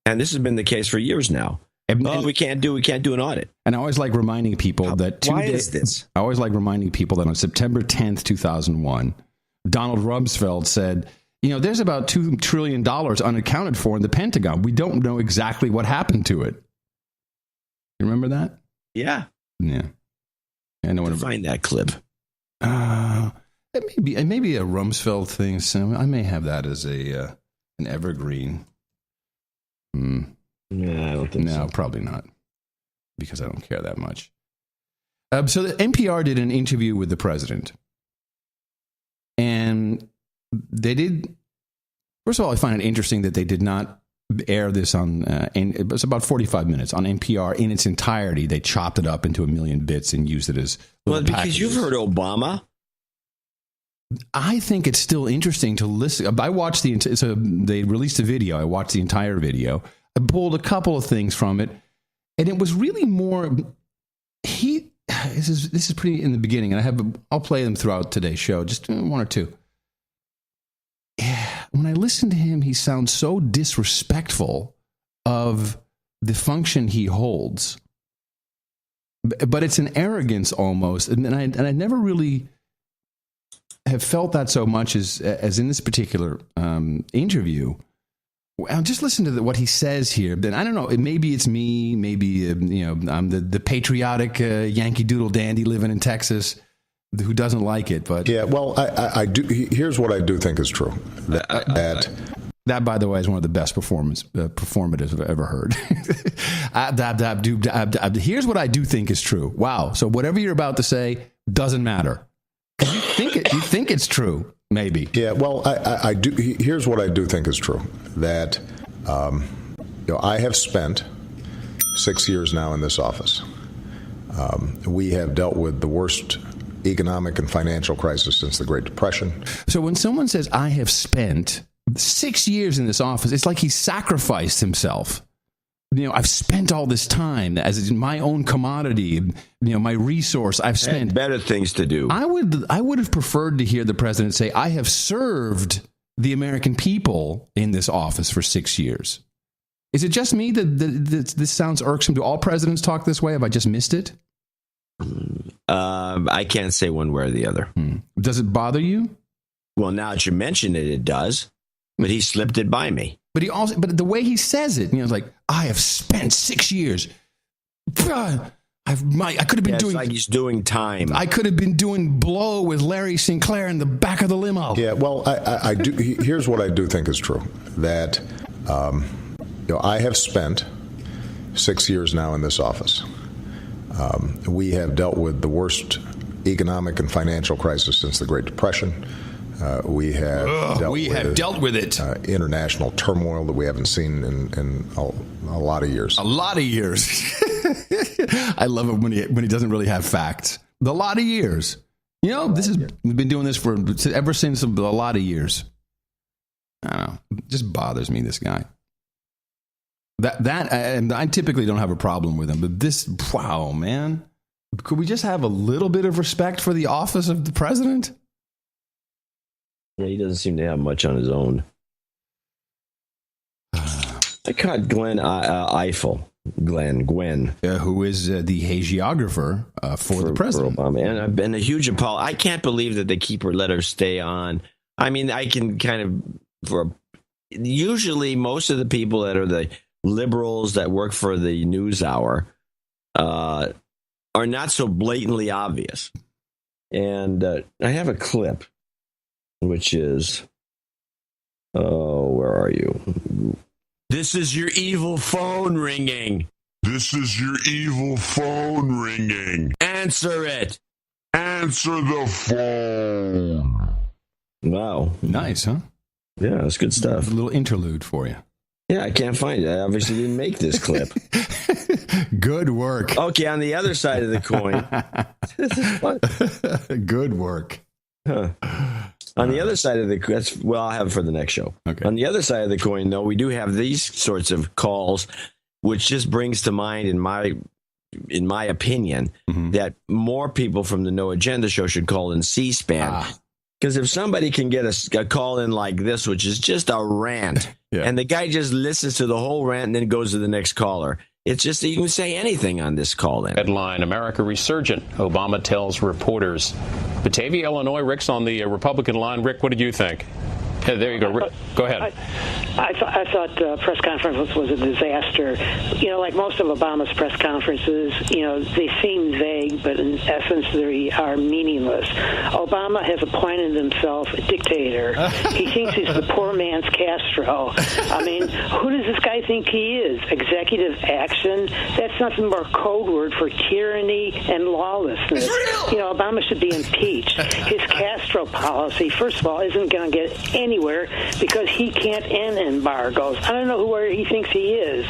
And this has been the case for years now. We can't do an audit. And I always like reminding people that I always like reminding people that on September 10th, 2001, Donald Rumsfeld said, there's about $2 trillion unaccounted for in the Pentagon. We don't know exactly what happened to it. You remember that? Yeah. Yeah. I know. Find that clip. It may be a Rumsfeld thing. So I may have that as an evergreen. Yeah, I don't think so. No, probably not, because I don't care that much. So the NPR did an interview with the president, and they did. First of all, I find it interesting that they did not air this on. It was about 45 minutes on NPR in its entirety. They chopped it up into a million bits and used it as because packages. You've heard Obama. I think it's still interesting to listen. I watched they released a video. I watched the entire video. I pulled a couple of things from it, and it was really more. This is pretty in the beginning, and I'll play them throughout today's show, just one or two. Yeah, when I listen to him, he sounds so disrespectful of the function he holds, but it's an arrogance almost, and I never really have felt that so much as in this particular interview. I'll just listen to what he says here. Then I don't know. Maybe it's me. Maybe I'm the patriotic Yankee Doodle dandy living in Texas who doesn't like it. But yeah, well, I do. Here's what I do think is true. That, by the way, is one of the best performatives I've ever heard. Here's what I do think is true. Wow. So whatever you're about to say doesn't matter. You think it's true, maybe. Yeah, well, I do. Here's what I do think is true. That I have spent 6 years now in this office. We have dealt with the worst economic and financial crisis since the Great Depression. So when someone says, I have spent 6 years in this office, it's like he sacrificed himself. I've spent all this time as my own commodity, my resource. I've spent better things to do. I would have preferred to hear the president say, I have served the American people in this office for 6 years. Is it just me that this sounds irksome? Do all presidents talk this way? Have I just missed it? I can't say one way or the other. Does it bother you? Well, now that you mention it, it does. But he slipped it by me. But the way he says it, it's like, I have spent 6 years. I could have been doing. Like he's doing time. I could have been doing blow with Larry Sinclair in the back of the limo. Yeah, well, I do. Here's what I do think is true. That I have spent 6 years now in this office. We have dealt with the worst economic and financial crisis since the Great Depression. We have dealt with it. International turmoil that we haven't seen in a lot of years. A lot of years. I love it when he doesn't really have facts. A lot of years. We've been doing this ever since a lot of years. I don't know. It just bothers me, this guy. And I typically don't have a problem with him, but this, wow, man. Could we just have a little bit of respect for the office of the president? Yeah, he doesn't seem to have much on his own. I caught Gwen Eiffel. Gwen. Who is the hagiographer for the president. For Obama. And I've been a huge apologist. I can't believe that they let her stay on. I mean, I can kind of... Usually, most of the people that are the liberals that work for the news hour are not so blatantly obvious. And I have a clip, which is... Oh, where are you? This is your evil phone ringing. This is your evil phone ringing. Answer it. Answer the phone. Wow. Nice, huh? Yeah, that's good stuff. A little interlude for you. Yeah, I can't find it. I obviously didn't make this clip. Good work. Okay, on the other side of the coin. This is fun. Good work. Huh. On the other side of the I'll have it for the next show. Okay. On the other side of the coin, though, we do have these sorts of calls, which just brings to mind, in my opinion, that more people from the No Agenda show should call in C-SPAN. Because if somebody can get a call in like this, which is just a rant, and the guy just listens to the whole rant and then goes to the next caller, it's just that you can say anything on this call in. Headline, America resurgent, Obama tells reporters. Batavia, Illinois, Rick's on the Republican line. Rick, what did you think? There you go. Go ahead. I thought the press conference was a disaster. You know, like most of Obama's press conferences, you know, they seem vague, but in essence they are meaningless. Obama has appointed himself a dictator. He thinks he's the poor man's Castro. I mean, who does this guy think he is? Executive action? That's nothing but a code word for tyranny and lawlessness. You know, Obama should be impeached. His Castro policy, first of all, isn't going to get anywhere because he can't end embargoes. I don't know where he thinks he is.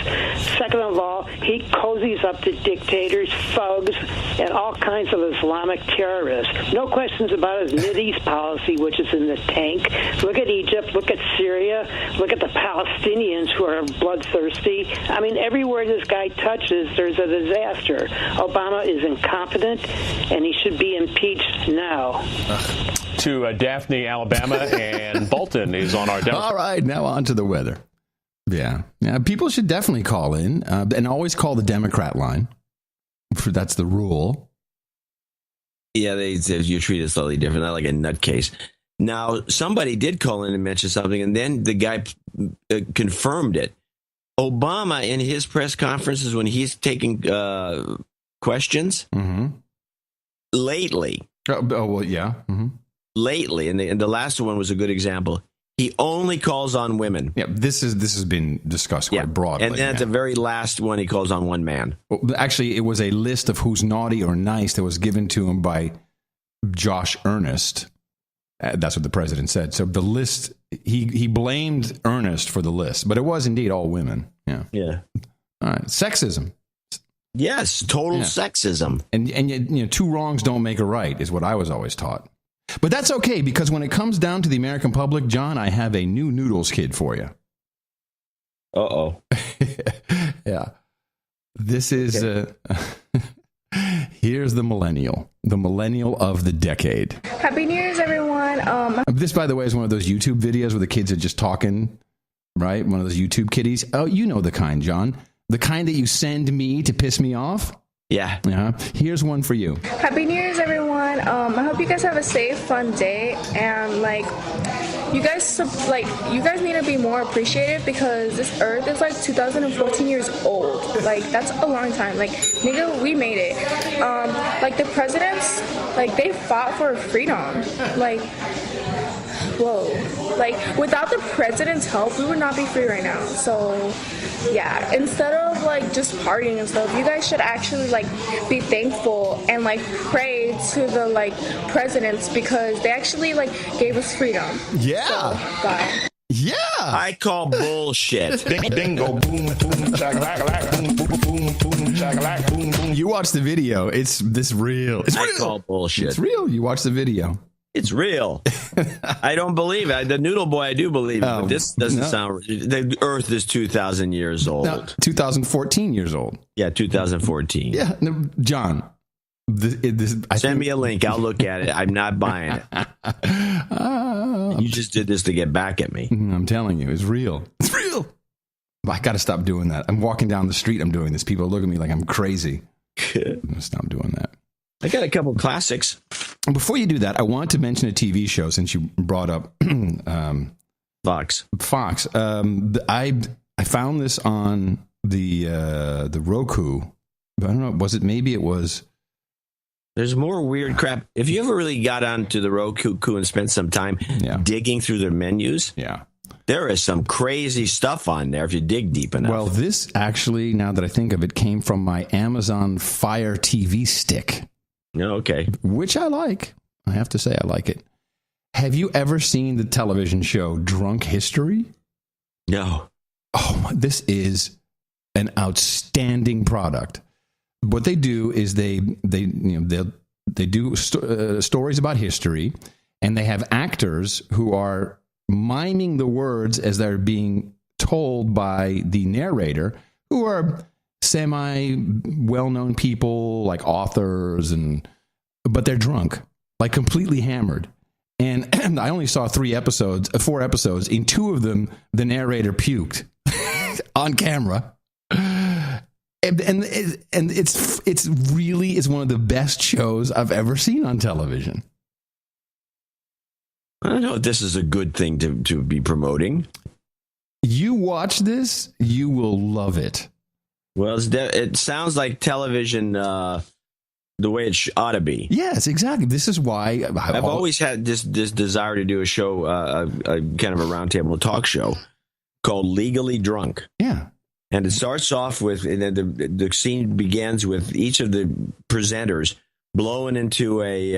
Second of all, he cozies up to dictators, thugs, and all kinds of Islamic terrorists. No questions about his Mideast policy, which is in the tank. Look at Egypt. Look at Syria. Look at the Palestinians who are bloodthirsty. I mean, everywhere this guy touches, there's a disaster. Obama is incompetent, and he should be impeached now. To Daphne, Alabama, and Bolton is on our Democrat. All right, now on to the weather. Yeah, people should definitely call in and always call the Democrat line. That's the rule. Yeah, they say you treat it slightly different, not like a nutcase. Now, somebody did call in and mention something, and then the guy confirmed it. Obama, in his press conferences, when he's taking questions, lately. Well, yeah. Lately, and the last one was a good example. He only calls on women. Yeah, this has been discussed quite broadly. And then at the very last one, he calls on one man. Well, actually, it was a list of who's naughty or nice that was given to him by Josh Earnest. That's what the president said. So the list, he blamed Earnest for the list, but it was indeed all women. Yeah. Yeah. All right. Sexism. Yes, total sexism. And you know, two wrongs don't make a right is what I was always taught. But that's okay, because when it comes down to the American public, John, I have a new noodles kid for you. Uh-oh. Yeah. This is, here's the millennial of the decade. Happy New Year's, everyone. This, by the way, is one of those YouTube videos where the kids are just talking, right? One of those YouTube kiddies. Oh, you know the kind, John. The kind that you send me to piss me off. Yeah. Here's one for you. Happy New Year's, everyone. I hope you guys have a safe, fun day, and you guys need to be more appreciative because this Earth is 2014 years old. That's a long time. Nigga, we made it. The presidents, they fought for freedom. Whoa. Without the president's help, we would not be free right now. So, yeah, instead of just partying and stuff, you guys should actually be thankful and pray to the presidents because they actually gave us freedom. Yeah. So, bye. Yeah. I call bullshit. Bingo, boom, boom, shakalaka, boom, boom, boom, shakalaka, boom, boom. You watch the video. It's real. It's real. I call bullshit. It's real. You watch the video. It's real. I don't believe it. The noodle boy, I do believe it. But this doesn't sound. The Earth is 2,000 years old. No, 2014 years old. Yeah, 2014. Yeah, no, John. Send me a link. I'll look at it. I'm not buying it. You just did this to get back at me. I'm telling you, it's real. It's real. I got to stop doing that. I'm walking down the street. I'm doing this. People look at me like I'm crazy. I'm gonna stop doing that. I got a couple classics. Before you do that, I want to mention a TV show since you brought up Fox. I found this on the Roku. I don't know. Maybe it was. There's more weird crap. If you ever really got onto the Roku and spent some time digging through their menus, there is some crazy stuff on there if you dig deep enough. Well, this actually, now that I think of it, came from my Amazon Fire TV stick. Okay. Which I like. I have to say I like it. Have you ever seen the television show Drunk History? No. Oh, this is an outstanding product. What they do is they do stories about history, and they have actors who are miming the words as they're being told by the narrator, who are semi-well-known people like authors, but they're drunk, completely hammered. And I only saw 4 episodes. In 2 of them, the narrator puked on camera. And it's really is one of the best shows I've ever seen on television. I don't know if this is a good thing to be promoting. You watch this, you will love it. Well, it sounds like television the way it ought to be. Yes, exactly. This is why I've always had this desire to do a show, a kind of a roundtable talk show called Legally Drunk. Yeah. And it starts off with, and then the scene begins with each of the presenters blowing into a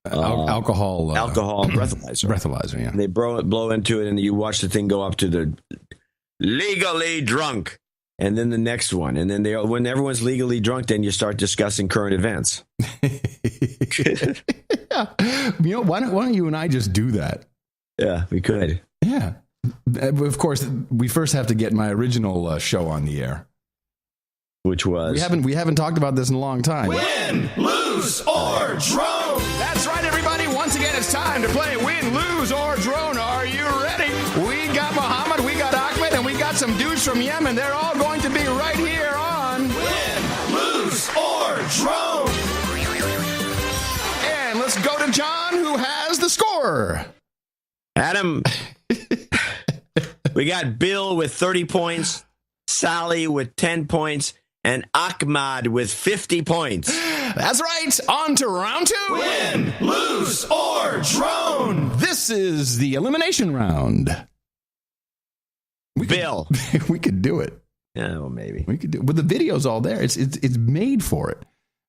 alcohol breathalyzer. Breathalyzer, yeah. And they blow into it, and you watch the thing go up to the legally drunk, and then the next one, and then when everyone's legally drunk, then you start discussing current events. Yeah. Why don't you and I just do that? Yeah, we could. Yeah. Of course, we first have to get my original show on the air, which was we haven't talked about this in a long time. Win, lose, or drone. That's right, everybody. Once again, it's time to play Win, Lose, or Drone. Are you ready? We got Muhammad, we got Ahmed, and we got some dudes from Yemen. They're all going to be right here on Win, Lose, or Drone. And let's go to John, who has the score. Adam. We got Bill with 30 points, Sally with 10 points, and Ahmad with 50 points. That's right. On to round 2. Win, lose, or drone. This is the elimination round. Bill. We could do it. Yeah, well, maybe. We could do it. But the video's all there. It's made for it.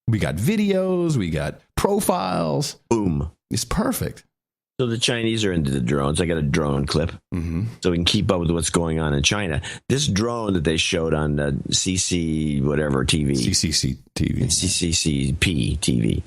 We got videos. We got profiles. Boom. It's perfect. So the Chinese are into the drones. I got a drone clip, so we can keep up with what's going on in China. This drone that they showed on CC whatever TV, CCC TV, CCCP TV.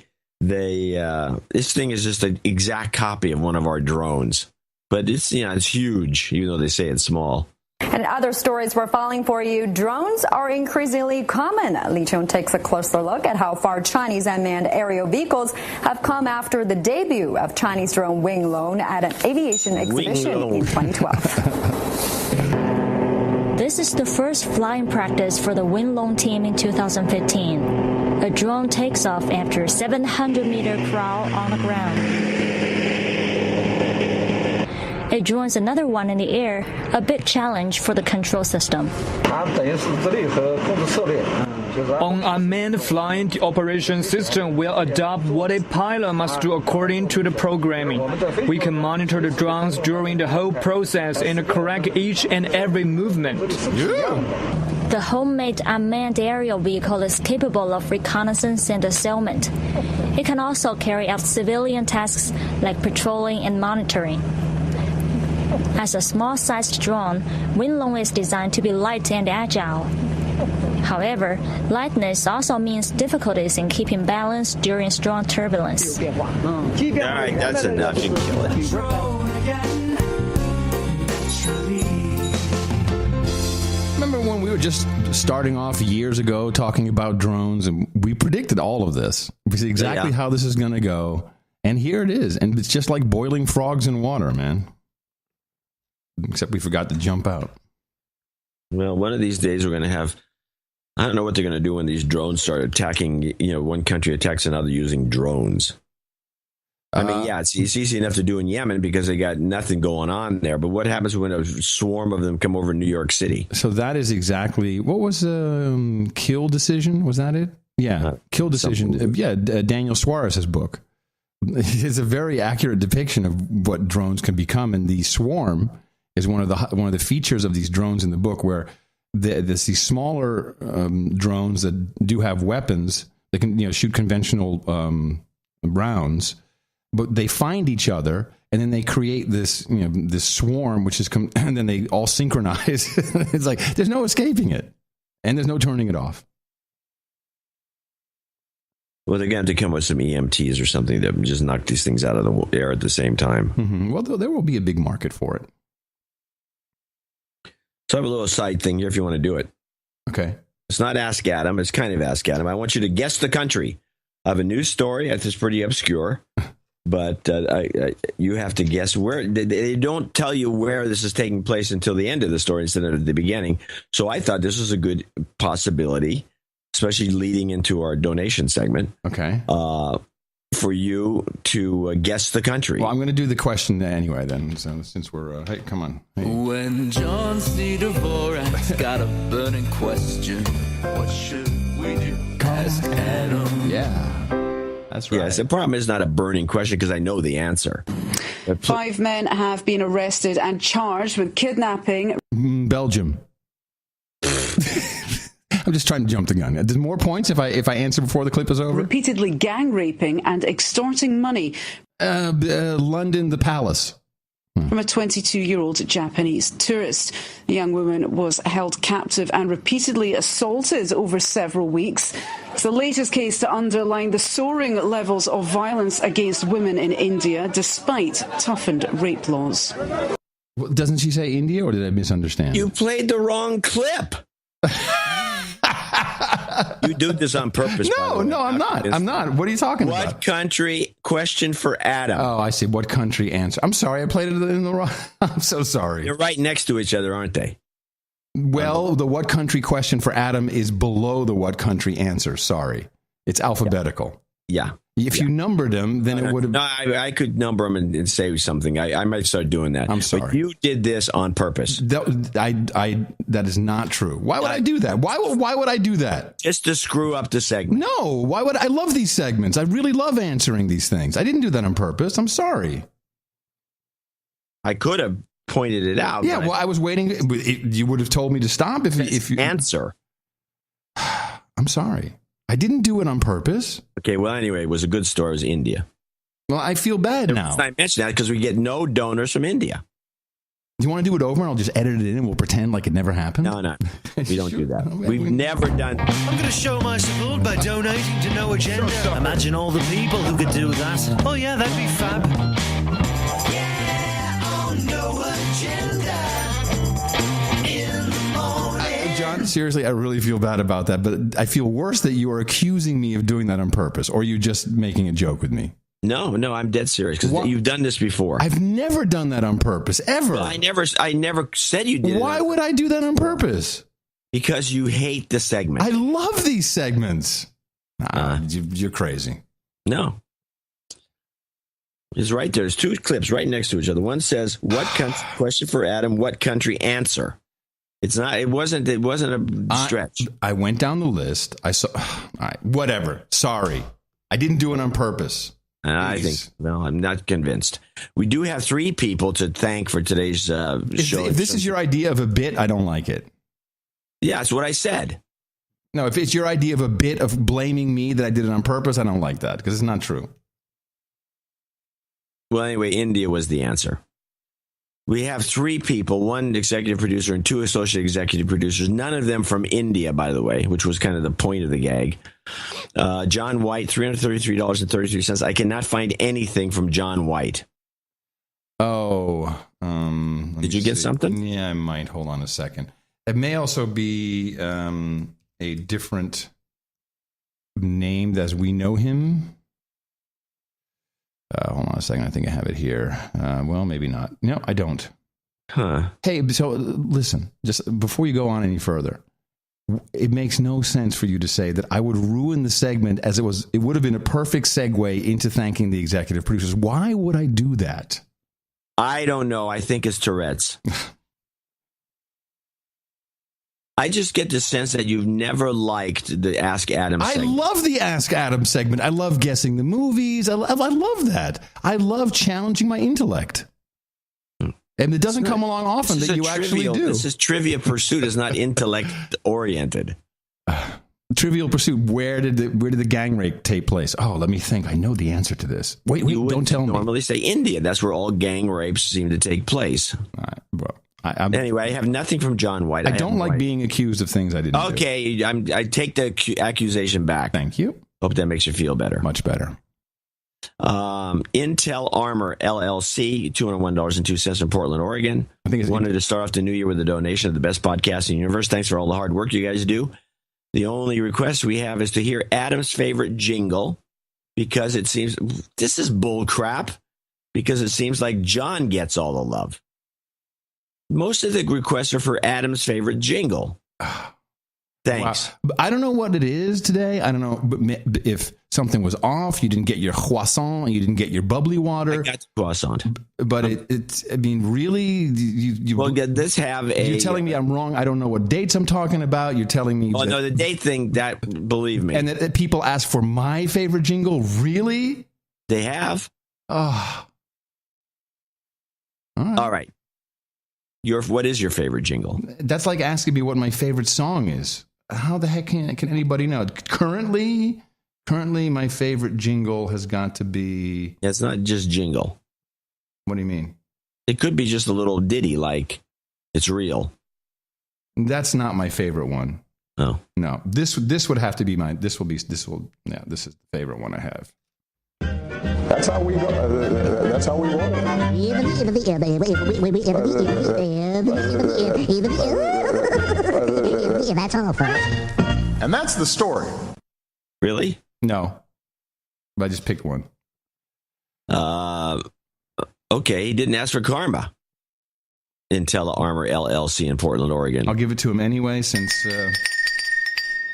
This thing is just an exact copy of one of our drones, but it's huge, even though they say it's small. And other stories we're following for you. Drones are increasingly common. Li Chung takes a closer look at how far Chinese unmanned aerial vehicles have come after the debut of Chinese drone Wing Lone at an aviation exhibition in 2012. This is the first flying practice for the Wing Lone team in 2015. A drone takes off after a 700-meter crawl on the ground. It joins another one in the air, a big challenge for the control system. On unmanned flying, the operation system will adopt what a pilot must do according to the programming. We can monitor the drones during the whole process and correct each and every movement. The homemade unmanned aerial vehicle is capable of reconnaissance and assailment. It can also carry out civilian tasks like patrolling and monitoring. As a small-sized drone, Wing Lone is designed to be light and agile. However, lightness also means difficulties in keeping balance during strong turbulence. All right, that's enough. You can kill it. Remember when we were just starting off years ago talking about drones, and we predicted all of this. We see exactly how this is going to go, and here it is. And it's just like boiling frogs in water, man. Except we forgot to jump out. Well, one of these days we're going to have, I don't know what they're going to do when these drones start attacking, one country attacks another using drones. I mean, it's easy enough to do in Yemen because they got nothing going on there. But what happens when a swarm of them come over New York City? So that is exactly, what was Kill Decision? Was that it? Yeah, Kill Decision. Daniel Suarez's book. It's a very accurate depiction of what drones can become, and the swarm is one of the features of these drones in the book, where there's these smaller drones that do have weapons. They can shoot conventional rounds, but they find each other, and then they create this this swarm, which is and then they all synchronize. It's like there's no escaping it, and there's no turning it off. Well, they're going to have to come with some EMTs or something that just knock these things out of the air at the same time. Mm-hmm. Well, there will be a big market for it. So I have a little side thing here if you want to do it. Okay. It's not Ask Adam. It's kind of Ask Adam. I want you to guess the country. I have a news story. It's pretty obscure, but you have to guess where. They don't tell you where this is taking place until the end of the story instead of at the beginning. So I thought this was a good possibility, especially leading into our donation segment. Okay. for you to guess the country. Well, I'm going to do the question anyway then, so, since we're... hey, come on. Hey. When John C. Dvorak's got a burning question, what should we do? Ask Adam. Yeah, that's right. Yes, the problem is not a burning question because I know the answer. 5 men have been arrested and charged with kidnapping. Belgium. I'm just trying to jump the gun. There's more points if I answer before the clip is over. Repeatedly gang raping and extorting money. London, the Palace. From a 22-year-old Japanese tourist. The young woman was held captive and repeatedly assaulted over several weeks. It's the latest case to underline the soaring levels of violence against women in India, despite toughened rape laws. Well, doesn't she say India, or did I misunderstand? You played the wrong clip. You do this on purpose. No, I'm not. I'm not. What are you talking about? What country? Question for Adam. Oh, I see. What country answer? I'm sorry. I played it in the wrong. I'm so sorry. They're right next to each other, aren't they? Well, the what country question for Adam is below the what country answer. Sorry. It's alphabetical. Yeah. If you numbered them, then it would have... No, I could number them and say something. I might start doing that. I'm sorry. But you did this on purpose. That is not true. Why would I do that? Why would I do that? Just to screw up the segment. No. Why would I love these segments? I really love answering these things. I didn't do that on purpose. I'm sorry. I could have pointed it out. Yeah, well, I was waiting. You would have told me to stop if you... Answer. I'm sorry. I didn't do it on purpose. Okay, well, anyway, it was a good story. It was India. Well, I feel bad now. I mentioned that because we get no donors from India. Do you want to do it over and I'll just edit it in and we'll pretend like it never happened? No. We don't do that. We've never done... I'm going to show my support by donating to No Agenda. Imagine all the people who could do that. Oh, yeah, that'd be fab. Yeah, on No Agenda. John, seriously, I really feel bad about that, but I feel worse that you are accusing me of doing that on purpose, or you just making a joke with me. No, I'm dead serious because you've done this before. I've never done that on purpose, ever. Well, I never said you did. Why would I do that on purpose? Because you hate the segment. I love these segments. You're crazy. No. It's right there. There's two clips right next to each other. One says, "What country?" Question for Adam. What country? Answer. It's not. It wasn't a stretch. I went down the list. I saw. All right, whatever. Sorry, I didn't do it on purpose. I think. Well, I'm not convinced. We do have 3 people to thank for today's show. If this is your idea of a bit, I don't like it. Yeah, that's what I said. No, if it's your idea of a bit of blaming me that I did it on purpose, I don't like that because it's not true. Well, anyway, India was the answer. We have 3 people, 1 executive producer and 2 associate executive producers, none of them from India, by the way, which was kind of the point of the gag. John White, $333.33. I cannot find anything from John White. Oh. Did you get something? Yeah, I might. Hold on a second. It may also be a different name as we know him. Hold on a second. I think I have it here. Well, maybe not. No, I don't. Huh. Hey, so listen, just before you go on any further, it makes no sense for you to say that I would ruin the segment as it would have been a perfect segue into thanking the executive producers. Why would I do that? I don't know. I think it's Tourette's. I just get the sense that you've never liked the Ask Adam segment. I love the Ask Adam segment. I love guessing the movies. I love that. I love challenging my intellect. And it doesn't come along often that you actually do. This is Trivia Pursuit. It's not intellect-oriented. Trivial Pursuit. Where did the gang rape take place? Oh, let me think. I know the answer to this. Wait, don't tell me. You normally say India. That's where all gang rapes seem to take place. All right, well. Anyway, I have nothing from John White. I don't like being accused of things I didn't do. Okay, I take the accusation back. Thank you. Hope that makes you feel better. Much better. Intel Armor LLC, $201.02 in Portland, Oregon. I think wanted to start off the new year with a donation of the best podcast in the universe. Thanks for all the hard work you guys do. The only request we have is to hear Adam's favorite jingle because it seems this is bull crap because it seems like John gets all the love. Most of the requests are for Adam's favorite jingle. Thanks. Wow. I don't know what it is today. I don't know but if something was off. You didn't get your croissant. You didn't get your bubbly water. I got the croissant. But it's. I mean, really? Well, this have a... You're telling me I'm wrong. I don't know what dates I'm talking about. You're telling me... Oh, no, the date thing, that, believe me. And that people ask for my favorite jingle? Really? They have? Oh. All right. What is your favorite jingle? That's like asking me what my favorite song is. How the heck can anybody know? Currently, my favorite jingle has got to be... It's not just jingle. What do you mean? It could be just a little ditty like It's Real. That's not my favorite one. Oh. No. This would have to be mine. This is the favorite one I have. That's how we go. That's how we roll. That's all, folks. And that's the story. Really? No. I just picked one. Okay, he didn't ask for karma. IntelliArmor LLC in Portland, Oregon. I'll give it to him anyway since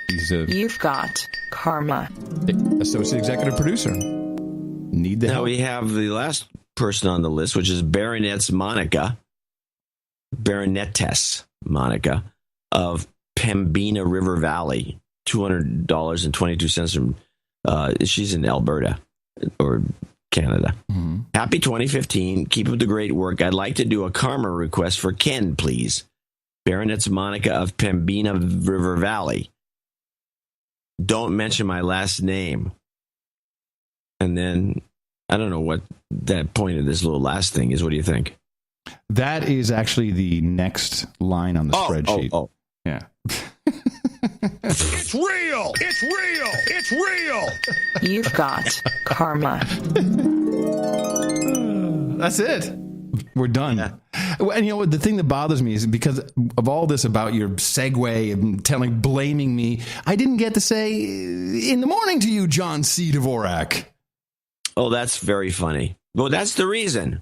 he's You've got karma. Associate executive producer. Need the help. Now we have the last person on the list, which is Baronetess Monica of Pembina River Valley, $200.22 from. She's in Alberta or Canada. Mm-hmm. Happy 2015. Keep up the great work. I'd like to do a karma request for Ken, please. Baronetess Monica of Pembina River Valley. Don't mention my last name. And then, I don't know what that point of this little last thing is. What do you think? That is actually the next line on the spreadsheet. Oh. Yeah. It's real! It's real! It's real! You've got karma. That's it. We're done. Yeah. And you know what? The thing that bothers me is because of all this about your segue and blaming me, I didn't get to say in the morning to you, John C. Dvorak. Oh, that's very funny. Well, that's the reason.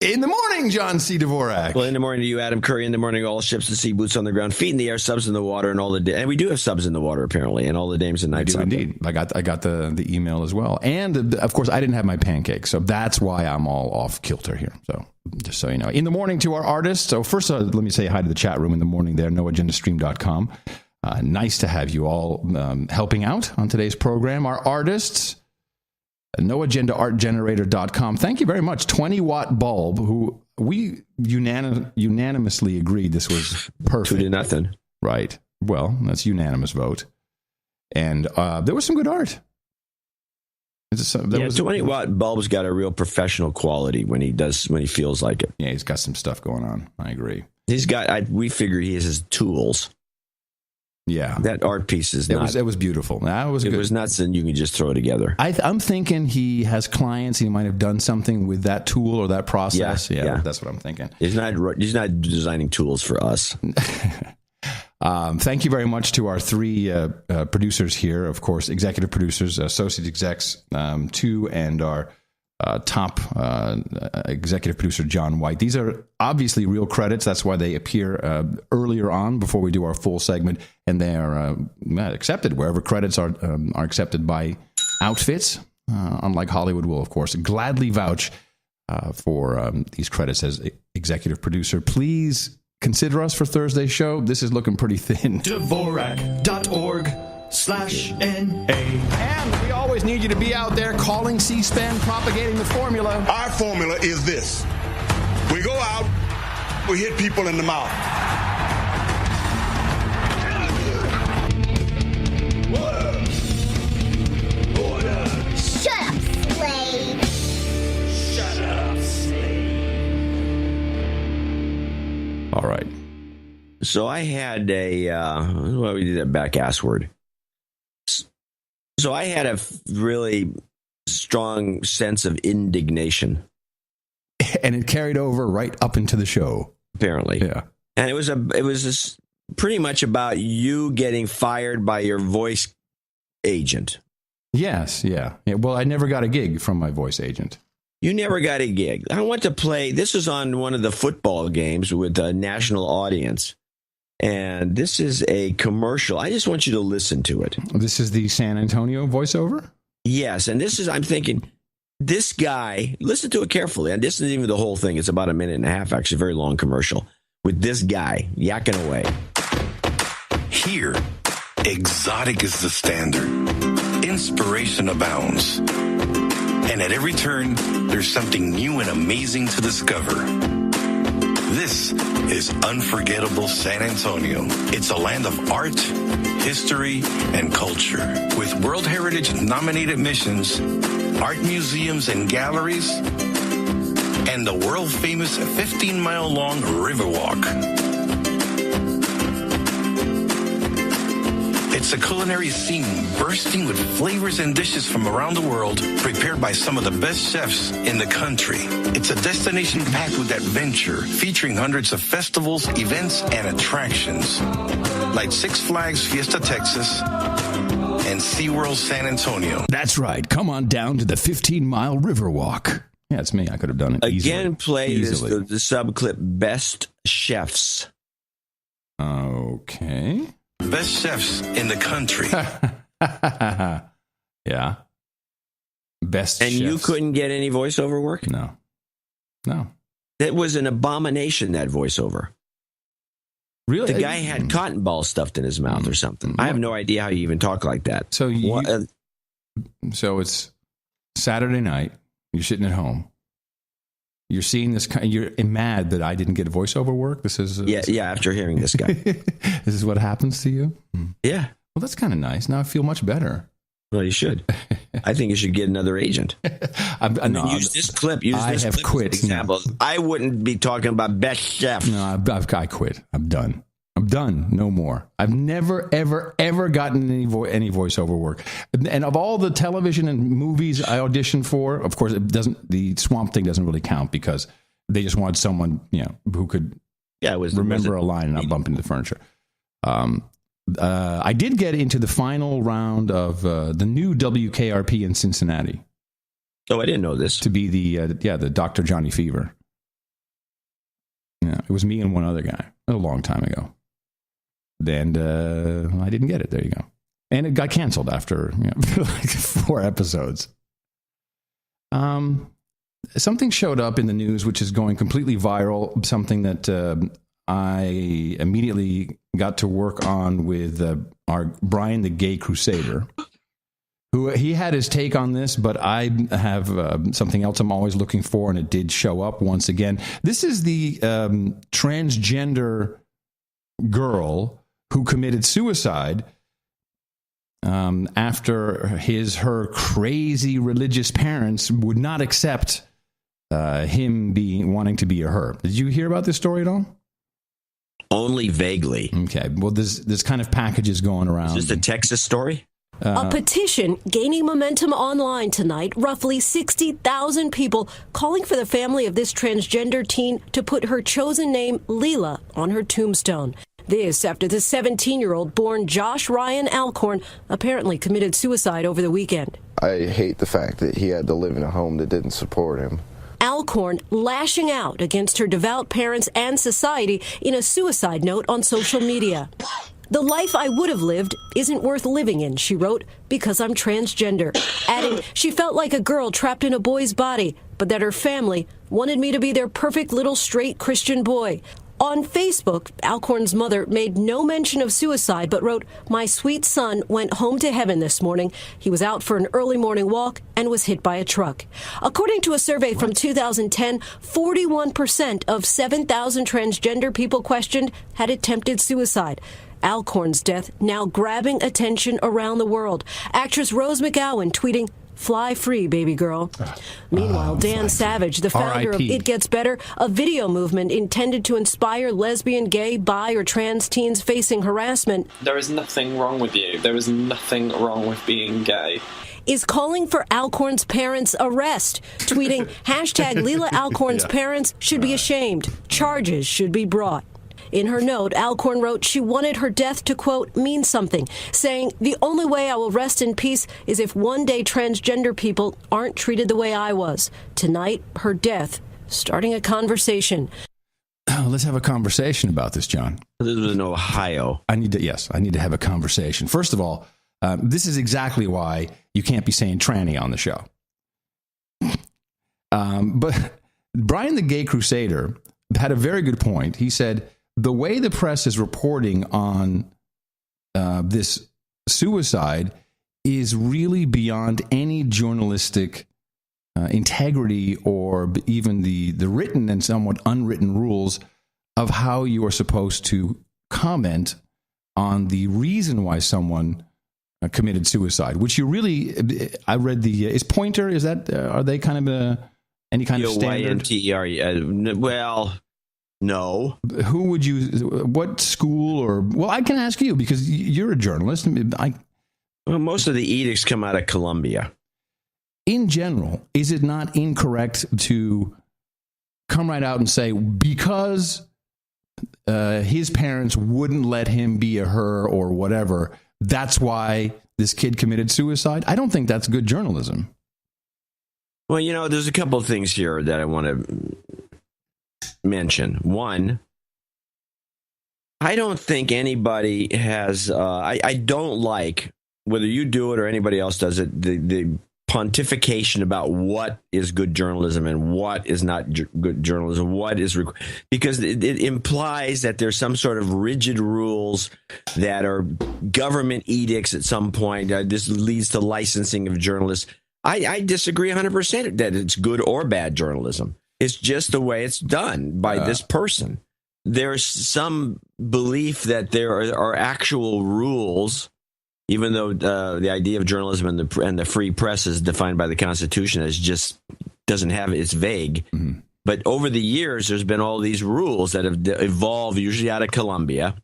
In the morning, John C. Dvorak. Well, in the morning to you, Adam Curry. In the morning, all ships at sea, boots on the ground, feet in the air, subs in the water, and all the and we do have subs in the water apparently, and all the dames and nights. I do indeed. I got the email as well, and of course, I didn't have my pancakes, so that's why I'm all off kilter here. So just so you know, in the morning to our artists. So first, let me say hi to the chat room in the morning there, noagendastream.com. Nice to have you all helping out on today's program. Our artists. NoAgendaArtGenerator.com. Thank you very much. 20-watt bulb, who we unanimously agreed this was perfect. 2-0. Right. Well, that's unanimous vote. And there was some good art. 20-watt bulb's got a real professional quality when he feels like it. Yeah, he's got some stuff going on. I agree. We figure he has his tools. Yeah, that art piece is it was beautiful. That was good. It was nuts, and you can just throw it together. I'm thinking he has clients. He might have done something with that tool or that process. Yeah, that's what I'm thinking. He's not designing tools for us. Thank you very much to our three producers here. Of course, executive producers, associate execs, 2, and our top executive producer, John White. These are obviously real credits. That's why they appear earlier on before we do our full segment, and they are accepted wherever credits are accepted by outfits. Unlike Hollywood will, of course, gladly vouch for these credits as executive producer. Please consider us for Thursday's show. This is looking pretty thin. Dvorak.org/NA. And we always need you to be out there calling C-SPAN, propagating the formula. Our formula is this. We go out, we hit people in the mouth. Shut up, slave. Shut up, slave. All right. So I had we did that back ass word. So I had a really strong sense of indignation. And it carried over right up into the show. Apparently. Yeah. And it was pretty much about you getting fired by your voice agent. Yes, yeah. Well, I never got a gig from my voice agent. You never got a gig. I went to play. This was on one of the football games with a national audience. And this is a commercial. I just want you to listen to it. This is the San Antonio voiceover? Yes, and this is, I'm thinking, this guy, listen to it carefully, and this isn't even the whole thing. It's about a minute and a half, actually, very long commercial, with this guy yakking away. Here, exotic is the standard. Inspiration abounds. And at every turn, there's something new and amazing to discover. This is unforgettable San Antonio. It's a land of art, history, and culture. With World Heritage nominated missions, art museums and galleries, and the world-famous 15-mile-long Riverwalk. It's a culinary scene bursting with flavors and dishes from around the world, prepared by some of the best chefs in the country. It's a destination packed with adventure, featuring hundreds of festivals, events, and attractions, like Six Flags Fiesta Texas and SeaWorld San Antonio. That's right. Come on down to the 15-mile Riverwalk. Yeah, it's me. I could have done it Again, play the sub-clip, Best Chefs. Okay. Best chefs in the country. Yeah. Best and chefs. You couldn't get any voiceover work? No. That was an abomination, that voiceover. Really? The guy had cotton balls stuffed in his mouth or something. I have no idea how you even talk like that. So so it's Saturday night. You're sitting at home. You're seeing this. You're mad that I didn't get voiceover work. This is yeah. After hearing this guy, this is what happens to you. Yeah. Well, that's kind of nice. Now I feel much better. Well, you should. I think you should get another agent. Use this clip. I have quit. Example. I wouldn't be talking about Best Chef. No, I quit. I'm done. No more. I've never, ever, ever gotten any voiceover work. And of all the television and movies I auditioned for, of course, the Swamp Thing doesn't really count because they just wanted someone, who could remember a line and not bump into the furniture. I did get into the final round of the new WKRP in Cincinnati. Oh, I didn't know this. To be the Dr. Johnny Fever. Yeah, it was me and one other guy a long time ago. And I didn't get it. There you go. And it got canceled after like 4 episodes. Something showed up in the news which is going completely viral, something that I immediately got to work on with our Brian the Gay Crusader, who he had his take on this, but I have something else I'm always looking for, and it did show up once again. This is the transgender girl who committed suicide after her crazy religious parents would not accept him wanting to be a her. Did you hear about this story at all? Only vaguely. Okay. Well, there's kind of packages going around. Is this a Texas story? A petition gaining momentum online tonight. Roughly 60,000 people calling for the family of this transgender teen to put her chosen name, Leela, on her tombstone. This after the 17-year-old born Josh Ryan Alcorn apparently committed suicide over the weekend. I hate the fact that he had to live in a home that didn't support him. Alcorn lashing out against her devout parents and society in a suicide note on social media. The life I would have lived isn't worth living in, she wrote, because I'm transgender. Adding, she felt like a girl trapped in a boy's body, but that her family wanted me to be their perfect little straight Christian boy. On Facebook, Alcorn's mother made no mention of suicide, but wrote, "My sweet son went home to heaven this morning. He was out for an early morning walk and was hit by a truck." According to a survey from 2010, 41% of 7,000 transgender people questioned had attempted suicide. Alcorn's death now grabbing attention around the world. Actress Rose McGowan tweeting, "Fly free, baby girl." Meanwhile, Dan Savage, the founder of It Gets Better, a video movement intended to inspire lesbian, gay, bi, or trans teens facing harassment. There is nothing wrong with you. There is nothing wrong with being gay. Is calling for Alcorn's parents' arrest, tweeting, hashtag Leela Alcorn's parents should be ashamed. Charges should be brought. In her note, Alcorn wrote she wanted her death to, quote, mean something, saying, "The only way I will rest in peace is if one day transgender people aren't treated the way I was." Tonight, her death, starting a conversation. Let's have a conversation about this, John. This was in Ohio. I need to have a conversation. First of all, this is exactly why you can't be saying tranny on the show. But Brian the Gay Crusader had a very good point. He said, the way the press is reporting on this suicide is really beyond any journalistic integrity or even the written and somewhat unwritten rules of how you are supposed to comment on the reason why someone committed suicide, which you really, I read is Pointer, is that, are they kind of any kind of standard? YNTER, well, no. Who would you, what school or, well, I can ask you because you're a journalist. Well, most of the edicts come out of Columbia. In general, is it not incorrect to come right out and say, because his parents wouldn't let him be a her or whatever, that's why this kid committed suicide? I don't think that's good journalism. Well, there's a couple of things here that I want to mention. One, I don't think anybody has, I don't like, whether you do it or anybody else does it, the pontification about what is good journalism and what is not good journalism, because it implies that there's some sort of rigid rules that are government edicts at some point. This leads to licensing of journalists. I disagree 100% that it's good or bad journalism. It's just the way it's done by this person. There's some belief that there are actual rules, even though the idea of journalism and the free press is defined by the Constitution as just doesn't have it's vague. Mm-hmm. But over the years, there's been all these rules that have evolved, usually out of Columbia,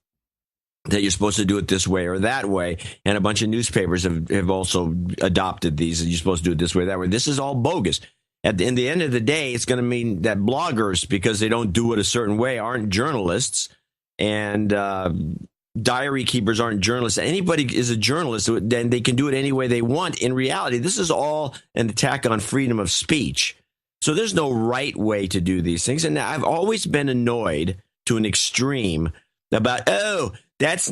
that you're supposed to do it this way or that way. And a bunch of newspapers have also adopted these, and you're supposed to do it this way or that way. This is all bogus. In the end of the day, it's going to mean that bloggers, because they don't do it a certain way, aren't journalists. And diary keepers aren't journalists. Anybody is a journalist, then they can do it any way they want. In reality, this is all an attack on freedom of speech. So there's no right way to do these things. And I've always been annoyed to an extreme about, that's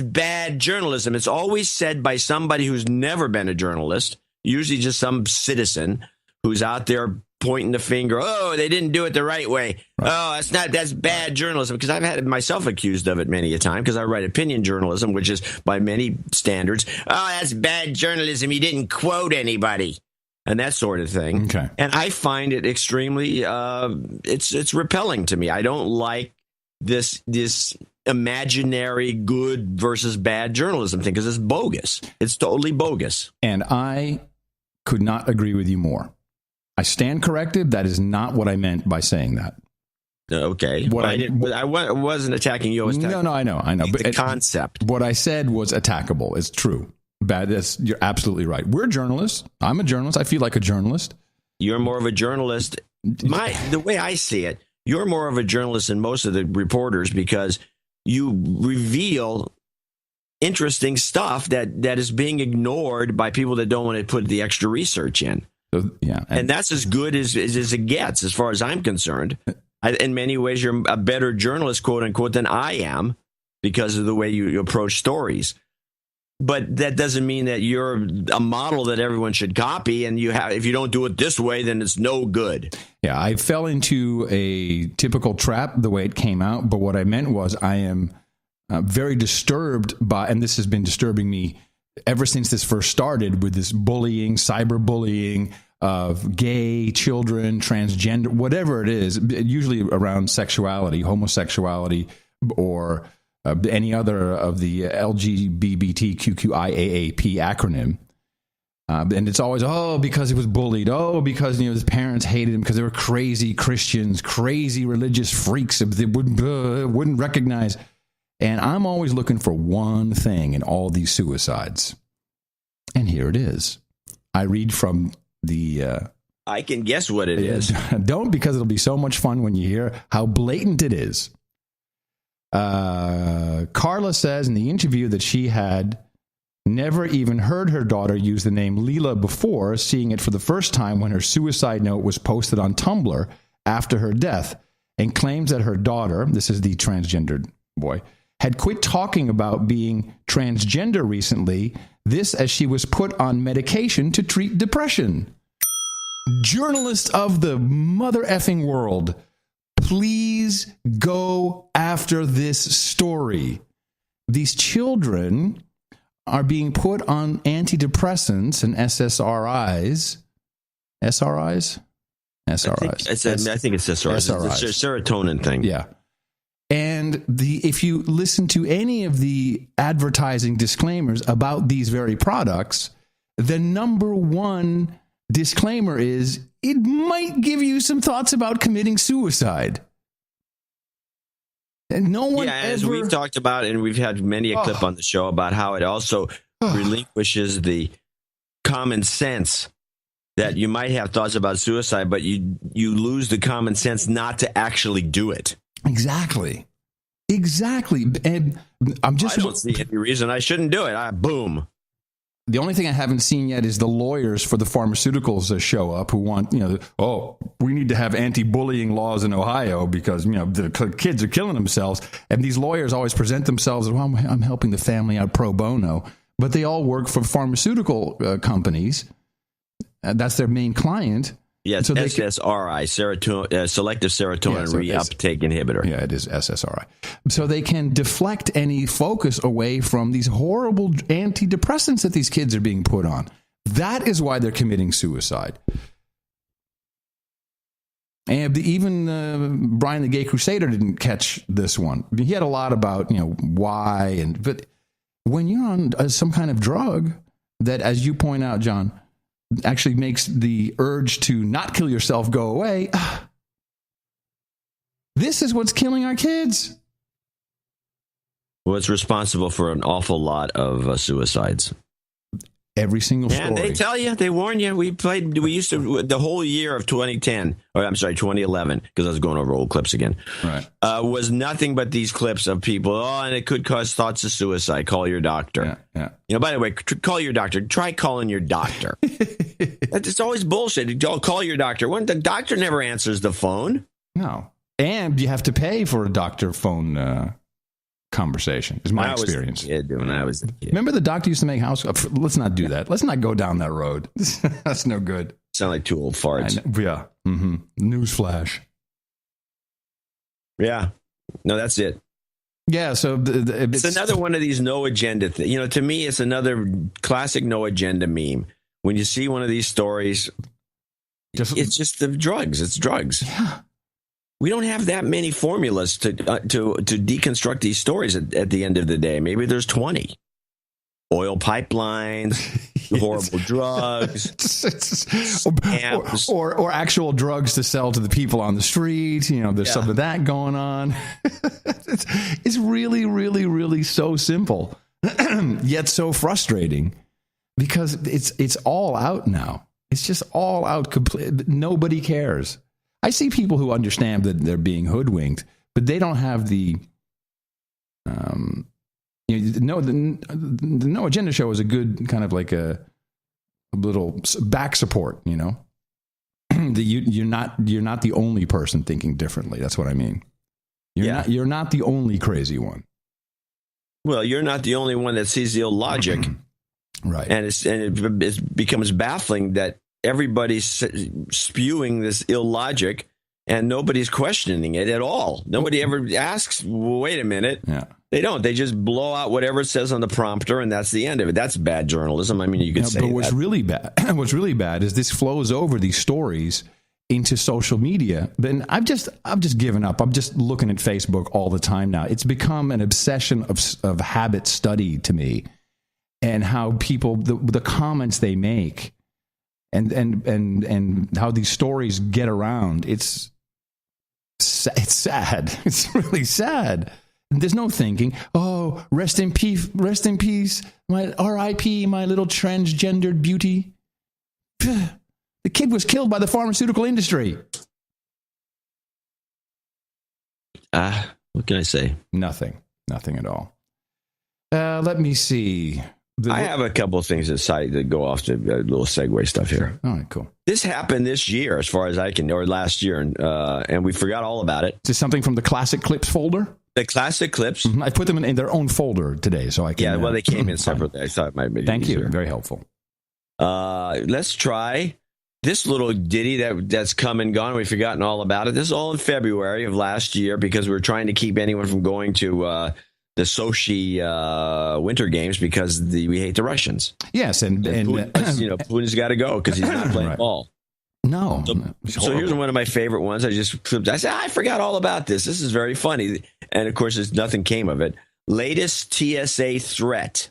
bad journalism. It's always said by somebody who's never been a journalist, usually just some citizen who's out there pointing the finger. Oh, they didn't do it the right way. Right. Oh, that's bad journalism. Because I've had myself accused of it many a time, because I write opinion journalism, which is by many standards. Oh, that's bad journalism. You didn't quote anybody. And that sort of thing. Okay. And I find it extremely, it's repelling to me. I don't like this imaginary good versus bad journalism thing, because it's bogus. It's totally bogus. And I could not agree with you more. I stand corrected. That is not what I meant by saying that. Okay. I wasn't attacking you. I was attacking I know. But the concept. What I said was attackable. It's true. Bad. You're absolutely right. We're journalists. I'm a journalist. I feel like a journalist. You're more of a journalist. The way I see it, you're more of a journalist than most of the reporters, because you reveal interesting stuff that is being ignored by people that don't want to put the extra research in. Yeah, and that's as good as it gets, as far as I'm concerned. In many ways, you're a better journalist, quote unquote, than I am, because of the way you approach stories. But that doesn't mean that you're a model that everyone should copy. And if you don't do it this way, then it's no good. Yeah, I fell into a typical trap the way it came out. But what I meant was I am very disturbed by, and this has been disturbing me ever since this first started, with this bullying, cyberbullying of gay children, transgender, whatever it is, usually around sexuality, homosexuality, or any other of the LGBTQIAAP acronym. And it's always, because he was bullied. Because his parents hated him because they were crazy Christians, crazy religious freaks that wouldn't recognize. And I'm always looking for one thing in all these suicides. And here it is. I read from the... I can guess what it is. Don't, because it'll be so much fun when you hear how blatant it is. Carla says in the interview that she had never even heard her daughter use the name Leela before, seeing it for the first time when her suicide note was posted on Tumblr after her death. and claims that her daughter, this is the transgendered boy, had quit talking about being transgender recently, this as she was put on medication to treat depression. Journalists of the mother effing world, please go after this story. These children are being put on antidepressants and SSRIs. SRIs? SRIs. I think it's SRIs. It's a serotonin thing. Yeah. And if you listen to any of the advertising disclaimers about these very products, the number one disclaimer is it might give you some thoughts about committing suicide. And no one as we've talked about, and we've had many a clip on the show about how it also relinquishes the common sense that you might have thoughts about suicide, but you lose the common sense not to actually do it. Exactly. And I don't see any reason I shouldn't do it. Boom. The only thing I haven't seen yet is the lawyers for the pharmaceuticals show up who want, we need to have anti-bullying laws in Ohio because, the kids are killing themselves. And these lawyers always present themselves as, well, I'm helping the family out pro bono. But they all work for pharmaceutical companies. That's their main client. Yes, so SSRI, selective serotonin reuptake inhibitor. Yeah, it is SSRI. So they can deflect any focus away from these horrible antidepressants that these kids are being put on. That is why they're committing suicide. And even Brian the Gay Crusader didn't catch this one. He had a lot about, why. But when you're on some kind of drug that, as you point out, John, actually makes the urge to not kill yourself go away. This is what's killing our kids. Well, it's responsible for an awful lot of suicides. Every single story. And they tell you, they warn you. We used to, the whole year of 2011, because I was going over old clips again, right? Was nothing but these clips of people, and it could cause thoughts of suicide. Call your doctor. Yeah. By the way, call your doctor. Try calling your doctor. It's always bullshit. Call your doctor. When the doctor never answers the phone. No. And you have to pay for a doctor phone conversation, is my experience. When I was a kid. Remember the doctor used to make house? Let's not do that. Let's not go down that road. That's no good. Sound like two old farts. Yeah. Mm-hmm. Newsflash. Yeah. No, that's it. Yeah, so it's another one of these no agenda things. To me, it's another classic no agenda meme. When you see one of these stories, it's just the drugs. It's drugs. Yeah. We don't have that many formulas to deconstruct these stories at the end of the day. Maybe there's 20. Oil pipelines, horrible drugs, or actual drugs to sell to the people on the street. There's some of that going on. It's really, really, really so simple, yet so frustrating because it's all out now. It's just all out. Nobody cares. I see people who understand that they're being hoodwinked, but they don't have the No Agenda show is a good kind of like a little back support, that you're not the only person thinking differently. That's what I mean. You're not the only crazy one. Well, you're not the only one that sees the illogic, right? And it becomes baffling that everybody's spewing this illogic and nobody's questioning it at all. Nobody ever asks, wait a minute. Yeah. They don't. They just blow out whatever it says on the prompter, and that's the end of it. That's bad journalism. I mean, you could say but what's really bad is this flows over these stories into social media. Then I've just given up. I'm just looking at Facebook all the time now. It's become an obsession of habit study to me, and how people the comments they make. And how these stories get around, it's sad. It's really sad. There's no thinking. Oh, rest in peace, my R.I.P. my little transgendered beauty. The kid was killed by the pharmaceutical industry. What can I say? Nothing at all. Let me see. I have a couple of things that go off to a little segue stuff here. All right, cool. This happened this year, as far as I can, or last year, and we forgot all about it. Is this something from the Classic Clips folder? The Classic Clips. Mm-hmm. I put them in their own folder today, so I can. Yeah, well, they came in separately. I thought it might be Thank easier. you. Very helpful. Let's try this little ditty that's come and gone. We've forgotten all about it. This is all in February of last year because we were trying to keep anyone from going to the Sochi Winter Games because we hate the Russians. Yes, and Putin's got to go because he's not playing Right. ball. No. So here's one of my favorite ones. I said, I forgot all about this. This is very funny. And of course, nothing came of it. Latest TSA threat.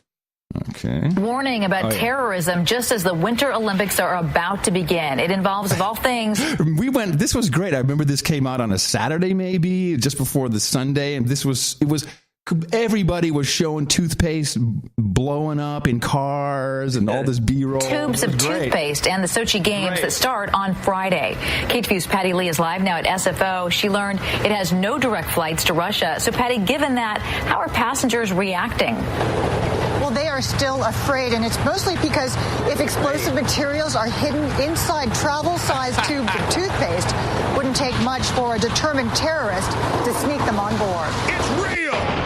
Okay. Warning about terrorism just as the Winter Olympics are about to begin. It involves, of all things... This was great. I remember this came out on a Saturday, maybe, just before the Sunday. And everybody was showing toothpaste blowing up in cars and all this B-roll. Tubes of toothpaste and the Sochi Games that start on Friday. KTVU's Patty Lee is live now at SFO. She learned it has no direct flights to Russia. So, Patty, given that, how are passengers reacting? Well, they are still afraid, and it's mostly because if explosive materials are hidden inside travel-sized tubes of toothpaste, wouldn't take much for a determined terrorist to sneak them on board. It's real!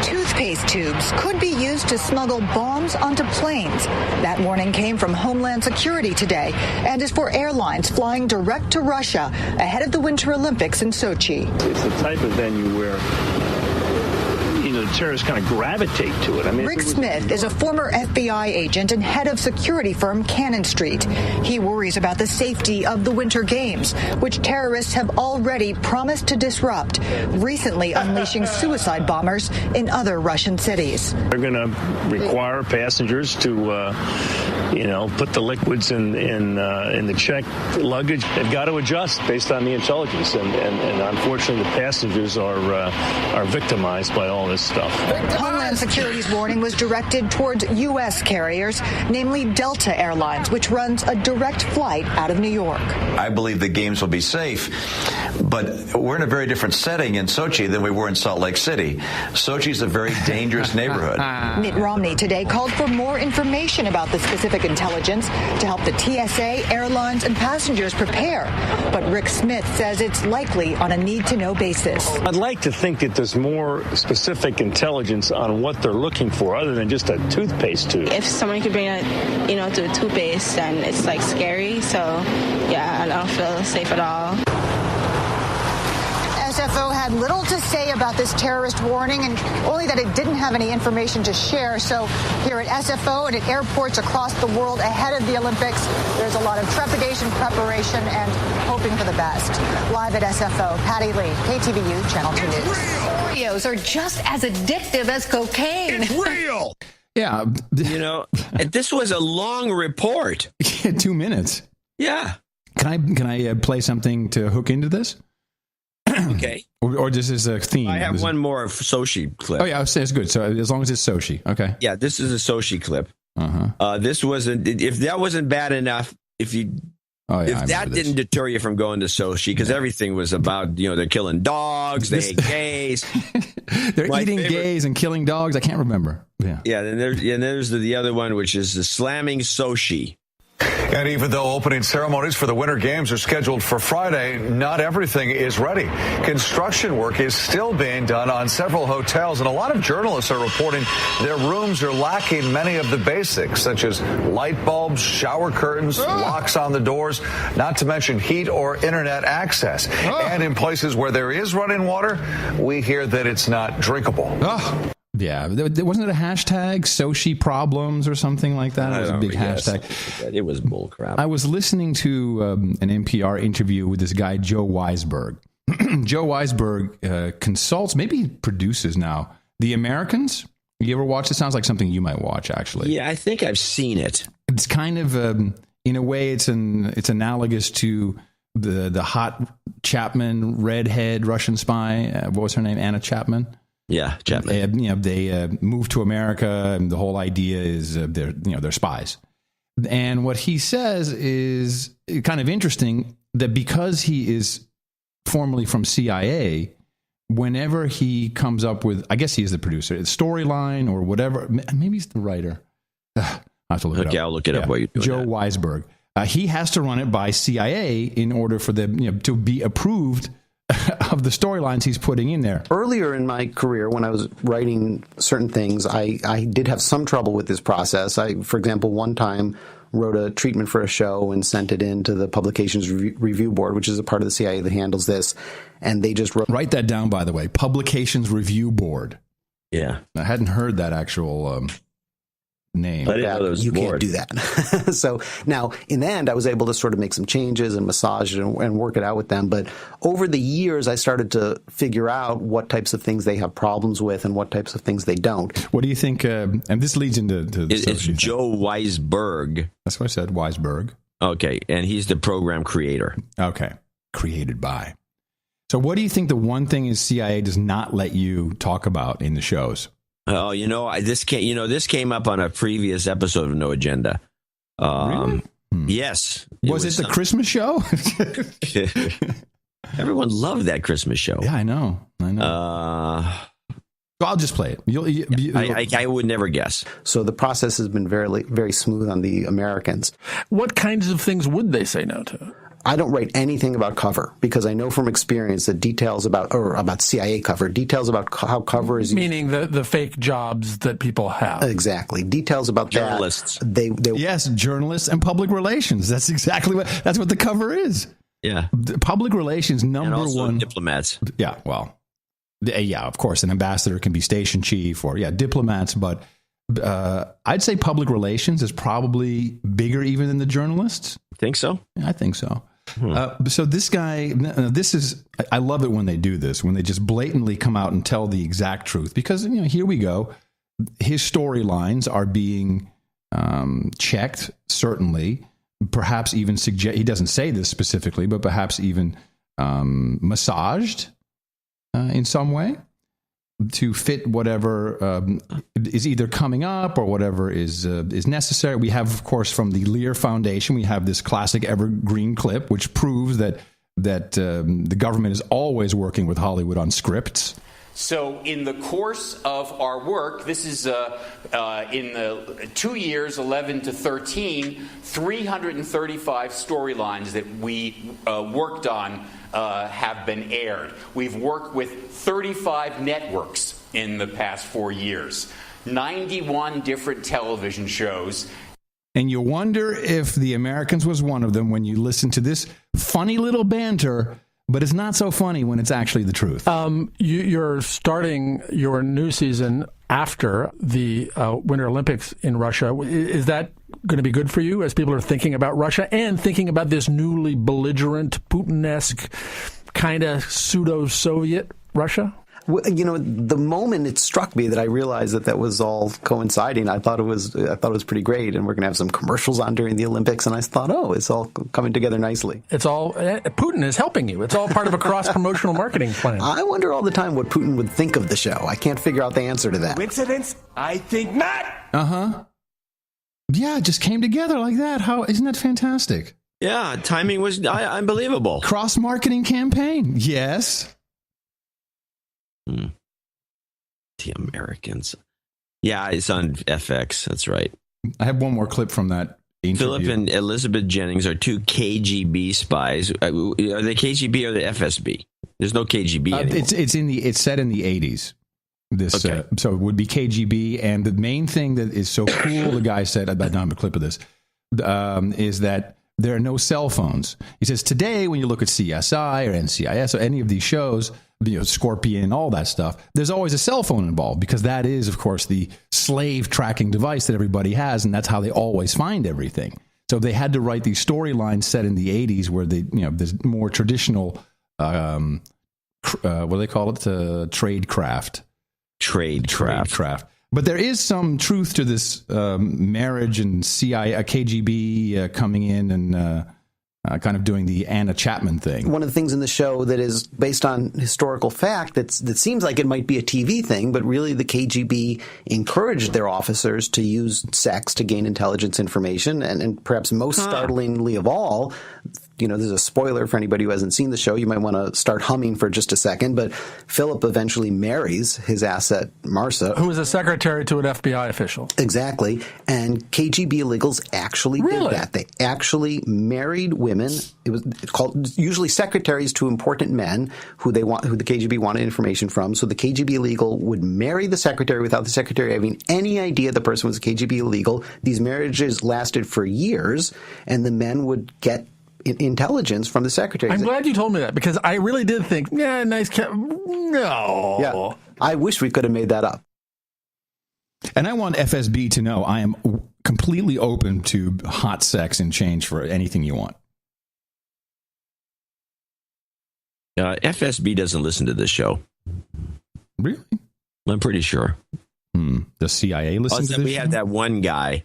Toothpaste tubes could be used to smuggle bombs onto planes. That warning came from Homeland Security today and is for airlines flying direct to Russia ahead of the Winter Olympics in Sochi. It's the type of venue where the terrorists kind of gravitate to it. Rick Smith is a former FBI agent and head of security firm Cannon Street. He worries about the safety of the Winter Games, which terrorists have already promised to disrupt, recently unleashing suicide bombers in other Russian cities. They're going to require passengers to, put the liquids in the checked luggage. They've got to adjust based on the intelligence, and unfortunately, the passengers are victimized by all this stuff. Homeland Security's warning was directed towards U.S. carriers, namely Delta Airlines, which runs a direct flight out of New York. I believe the games will be safe, but we're in a very different setting in Sochi than we were in Salt Lake City. Sochi's a very dangerous neighborhood. Mitt Romney today called for more information about the specific intelligence to help the TSA, airlines, and passengers prepare. But Rick Smith says it's likely on a need-to-know basis. I'd like to think that there's more specific intelligence on what they're looking for other than just a toothpaste tube. If someone could bring to a toothpaste, then it's scary. So yeah, I don't feel safe at all. SFO had little to say about this terrorist warning, and only that it didn't have any information to share. So here at SFO and at airports across the world ahead of the Olympics, there's a lot of trepidation, preparation, and hoping for the best. Live at SFO, Patty Lee, KTVU, Channel 2 News. Oreos are just as addictive as cocaine. It's real! Yeah. This was a long report. 2 minutes. Yeah. Can I play something to hook into this? Okay. Or this is a theme. I have one more Sochi clip. Oh, yeah, it's good. So as long as it's Sochi. Okay. Yeah, this is a Sochi clip. Uh-huh. This wasn't, if that wasn't bad enough, if that didn't deter you from going to Sochi, because everything was about, they're killing dogs, they hate gays. They're eating gays and killing dogs. I can't remember. Yeah. Yeah, and there's the other one, which is the slamming Sochi. And even though opening ceremonies for the Winter Games are scheduled for Friday, not everything is ready. Construction work is still being done on several hotels, and a lot of journalists are reporting their rooms are lacking many of the basics, such as light bulbs, shower curtains, locks on the doors, not to mention heat or internet access. And in places where there is running water, we hear that it's not drinkable. Yeah, wasn't it a hashtag Sochi problems or something like that? It was a big hashtag. It was bullcrap. I was listening to an NPR interview with this guy Joe Weisberg. Joe Weisberg consults, maybe produces now, The Americans. You ever watch it? Sounds like something you might watch, actually. Yeah, I think I've seen it. It's kind of in a way, it's analogous to the hot Chapman redhead Russian spy. What was her name? Anna Chapman. Yeah, Chapman. They moved to America, and the whole idea is they're spies. And what he says is kind of interesting, that because he is formerly from CIA, whenever he comes up with, I guess he is the producer, storyline or whatever, maybe he's the writer. I have to look it up. Okay, I'll look it up while you're doing Joe that. Weisberg. He has to run it by CIA in order for them to be approved of the storylines he's putting in there. Earlier in my career, when I was writing certain things, I did have some trouble with this process. For example, one time wrote a treatment for a show and sent it in to the Publications Review Board, which is a part of the CIA that handles this, and they just write that down, by the way. Publications Review Board. Yeah, I hadn't heard that actual name. I didn't know there was you a board. can't do that. So now, in the end, I was able to sort of make some changes and massage it and work it out with them. But over the years, I started to figure out what types of things they have problems with and what types of things they don't. What do you think? And this leads into it's Joe Weisberg. That's what I said, Weisberg. Okay, and he's the program creator. Okay, created by. So what do you think the one thing is CIA does not let you talk about in the shows? Oh, this came up on a previous episode of No Agenda. Really? Yes. Was it the Christmas show? Everyone loved that Christmas show. Yeah, I know. I'll just play it. I would never guess. So the process has been very, very smooth on the Americans. What kinds of things would they say no to? I don't write anything about cover because I know from experience that details about CIA cover, details about how cover is used. Meaning the fake jobs that people have. Exactly. Details about journalists. Yes, journalists and public relations. That's exactly what the cover is. Yeah. Public relations, number and also one. Diplomats. Yeah, well, yeah, of course, an ambassador can be station chief or diplomats, but I'd say public relations is probably bigger even than the journalists. Think so? Yeah, I think so. So this guy, I love it when they do this, when they just blatantly come out and tell the exact truth, because here we go. His storylines are being checked, certainly, perhaps even he doesn't say this specifically, but perhaps even massaged in some way to fit whatever is either coming up or whatever is necessary. We have, of course, from the Lear Foundation, we have this classic evergreen clip, which proves that the government is always working with Hollywood on scripts. So in the course of our work, this is in the 2 years, 11 to 13, 335 storylines that we worked on have been aired. We've worked with 35 networks in the past 4 years, 91 different television shows. And you wonder if The Americans was one of them when you listen to this funny little banter, but it's not so funny when it's actually the truth. You're starting your new season after the Winter Olympics in Russia. Is that going to be good for you as people are thinking about Russia and thinking about this newly belligerent, Putin-esque, kind of pseudo-Soviet Russia? Well, the moment it struck me that I realized that was all coinciding, I thought it was pretty great, and we're going to have some commercials on during the Olympics, and I thought, it's all coming together nicely. It's all Putin is helping you. It's all part of a cross-promotional marketing plan. I wonder all the time what Putin would think of the show. I can't figure out the answer to that. Coincidence? I think not. Yeah, it just came together like that. Isn't that fantastic? Yeah, timing was unbelievable. Cross-marketing campaign. Yes. The Americans. Yeah, it's on FX. That's right. I have one more clip from that interview. Philip and Elizabeth Jennings are two KGB spies. Are they KGB or the FSB? There's no KGB anymore. It's set in the 80s. So it would be KGB, and the main thing that is so cool, the guy said, I don't have a clip of this, is that there are no cell phones. He says today, when you look at CSI or NCIS or any of these shows, Scorpion, all that stuff, there's always a cell phone involved because that is, of course, the slave tracking device that everybody has, and that's how they always find everything. So they had to write these storylines set in the 80s where there's more traditional, what do they call it? Tradecraft. But there is some truth to this marriage and CIA, KGB coming in and kind of doing the Anna Chapman thing. One of the things in the show that is based on historical fact that seems like it might be a TV thing, but really the KGB encouraged their officers to use sex to gain intelligence information, and perhaps most startlingly of all, this is a spoiler for anybody who hasn't seen the show. You might want to start humming for just a second. But Philip eventually marries his asset, Marcia. Who is a secretary to an FBI official. Exactly. And KGB illegals actually did that. They actually married women. It was called usually secretaries to important men who the KGB wanted information from. So the KGB illegal would marry the secretary without the secretary having any idea the person was a KGB illegal. These marriages lasted for years, and the men would get intelligence from the secretary. I'm glad you told me that, because I really did think, nice cat. No. Yeah. I wish we could have made that up. And I want FSB to know I am completely open to hot sex in change for anything you want. FSB doesn't listen to this show. Really? I'm pretty sure. The CIA listens to this we show? have that one guy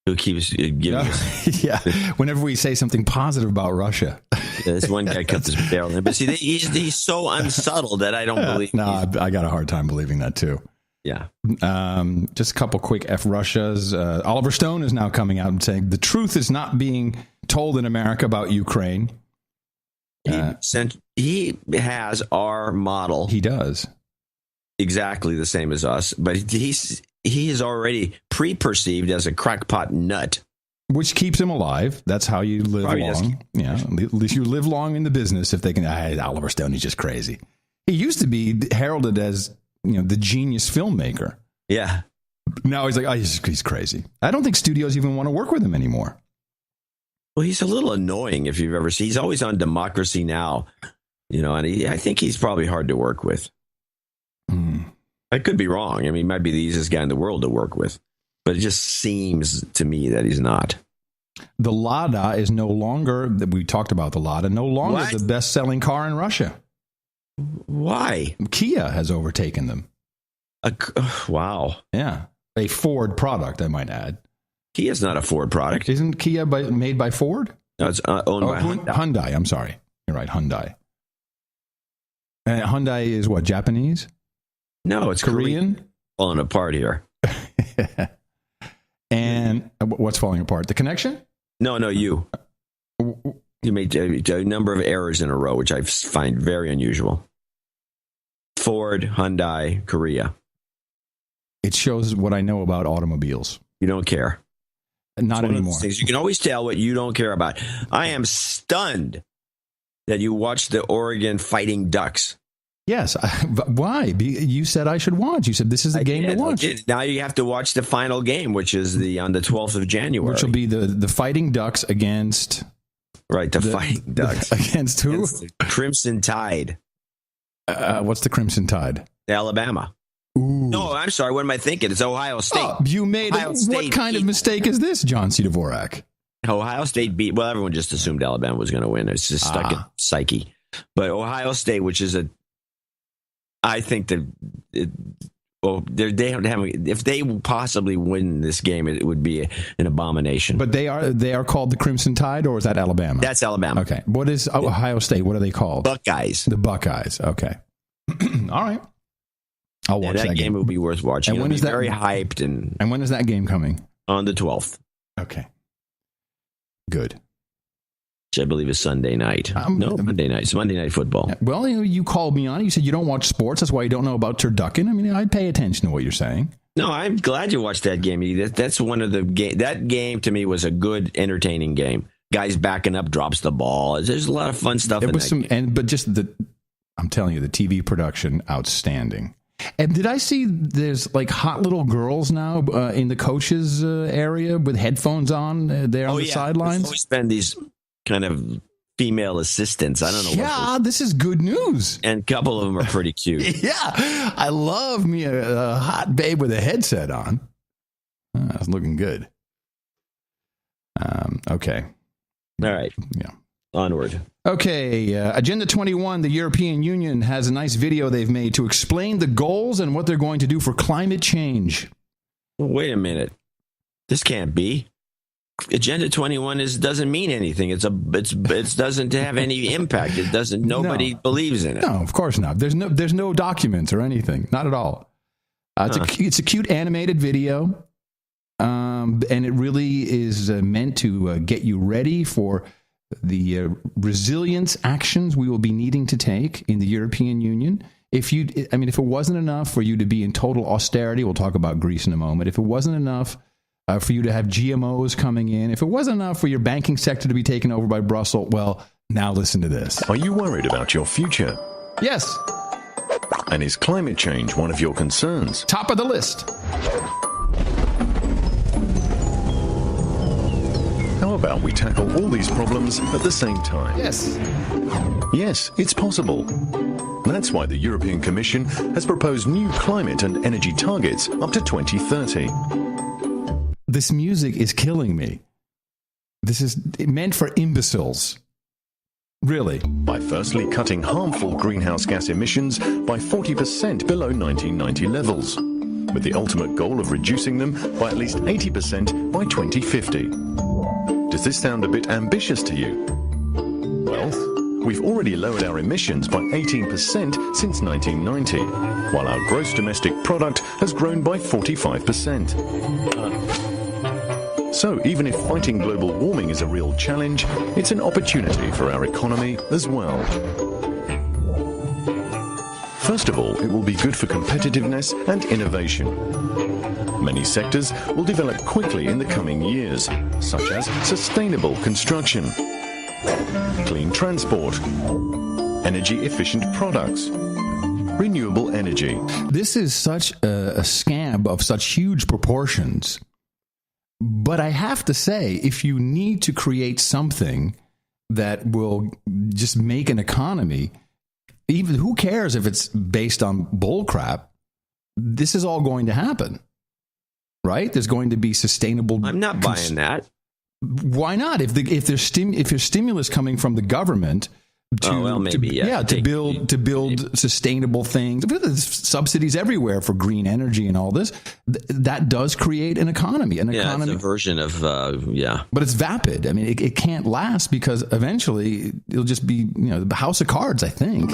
who keeps giving us... Yeah, whenever we say something positive about Russia. This one guy cuts his barrel in. But see, he's so unsubtle that I don't believe... No, I got a hard time believing that, too. Yeah. Just a couple quick F Russias. Oliver Stone is now coming out and saying the truth is not being told in America about Ukraine. He has our model. He does. Exactly the same as us, but he is already pre-perceived as a crackpot nut. Which keeps him alive. That's how you live long. Yeah, at least you live long in the business if they can. Oliver Stone, he's just crazy. He used to be heralded as, the genius filmmaker. Yeah. Now he's like, he's crazy. I don't think studios even want to work with him anymore. Well, he's a little annoying if you've ever seen. He's always on Democracy Now, and I think he's probably hard to work with. I could be wrong. I mean, he might be the easiest guy in the world to work with, but it just seems to me that he's not. The Lada is no longer, we talked about the Lada, no longer the best-selling car in Russia. Why? Kia has overtaken them. Wow. Yeah. A Ford product, I might add. Kia's not a Ford product. Isn't Kia made by Ford? No, it's owned by Hyundai. Hyundai, I'm sorry. You're right, Hyundai. And Hyundai is what, Japanese? No, it's Korean. Falling apart here. And what's falling apart? The connection? No, you. You made a number of errors in a row, which I find very unusual. Ford, Hyundai, Korea. It shows what I know about automobiles. You don't care. Not anymore. You can always tell what you don't care about. I am stunned that you watched the Oregon Fighting Ducks. Yes. Why? You said I should watch. You said this is the game to watch. Now you have to watch the final game, which is on the 12th of January. Which will be the Fighting Ducks against... Right, the Fighting Ducks. Against who? Against the Crimson Tide. What's the Crimson Tide? Alabama. Ooh. No, I'm sorry. What am I thinking? It's Ohio State. Oh, you made it. What kind of mistake is this, John C. Dvorak? Ohio State beat... Well, everyone just assumed Alabama was going to win. It's just stuck in psyche. But Ohio State, which is I think that if they possibly win this game, it would be an abomination. But they are called the Crimson Tide, or is that Alabama? That's Alabama. Okay. What is Ohio State? What are they called? Buckeyes. The Buckeyes. Okay. All right. I'll watch that game. That game will be worth watching. And when is that? Very hyped. And when is that game coming? On the 12th. Okay. Good. Which I believe is Sunday night. Monday night. It's Monday Night Football. Well, you called me on it. You said you don't watch sports. That's why you don't know about turducken. I mean, I'd pay attention to what you're saying. No, I'm glad you watched that game. That's one of the game. That game to me was a good, entertaining game. Guys backing up, drops the ball. There's a lot of fun stuff. I'm telling you, the TV production, outstanding. And did I see there's like hot little girls now in the coaches area with headphones on there on the sidelines? There's always been these kind of female assistants. I don't know. Yeah, this is good news. And a couple of them are pretty cute. Yeah, I love me a hot babe with a headset on. That's looking good. Okay. All right. Yeah. Onward. Okay, Agenda 21, the European Union has a nice video they've made to explain the goals and what they're going to do for climate change. Well, wait a minute. This can't be. Agenda 21 doesn't mean anything. It doesn't have any impact. It doesn't. Nobody believes in it. No, of course not. There's no documents or anything. Not at all. It's a cute animated video, and it really is meant to get you ready for resilience actions we will be needing to take in the European Union. If it wasn't enough for you to be in total austerity, we'll talk about Greece in a moment. If it wasn't enough for you to have GMOs coming in, if it wasn't enough for your banking sector to be taken over by Brussels, well, now listen to this. Are you worried about your future? Yes. And is climate change one of your concerns? Top of the list. How about we tackle all these problems at the same time? Yes. Yes, it's possible. That's why the European Commission has proposed new climate and energy targets up to 2030. This music is killing me. This is meant for imbeciles. Really? By firstly cutting harmful greenhouse gas emissions by 40% below 1990 levels, with the ultimate goal of reducing them by at least 80% by 2050. Does this sound a bit ambitious to you? Well, we've already lowered our emissions by 18% since 1990, while our gross domestic product has grown by 45%. So even if fighting global warming is a real challenge, it's an opportunity for our economy as well. First of all, it will be good for competitiveness and innovation. Many sectors will develop quickly in the coming years, such as sustainable construction, clean transport, energy-efficient products, renewable energy. This is such a scam of such huge proportions. But I have to say, if you need to create something that will just make an economy, even who cares if it's based on bull crap, this is all going to happen, right? There's going to be sustainable. I'm not buying that. Why not? If there's stimulus coming from the government to build sustainable things, there's subsidies everywhere for green energy and all this, that does create an economy. It's a version of but it's vapid. I mean, it can't last because eventually it'll just be the house of cards, I think.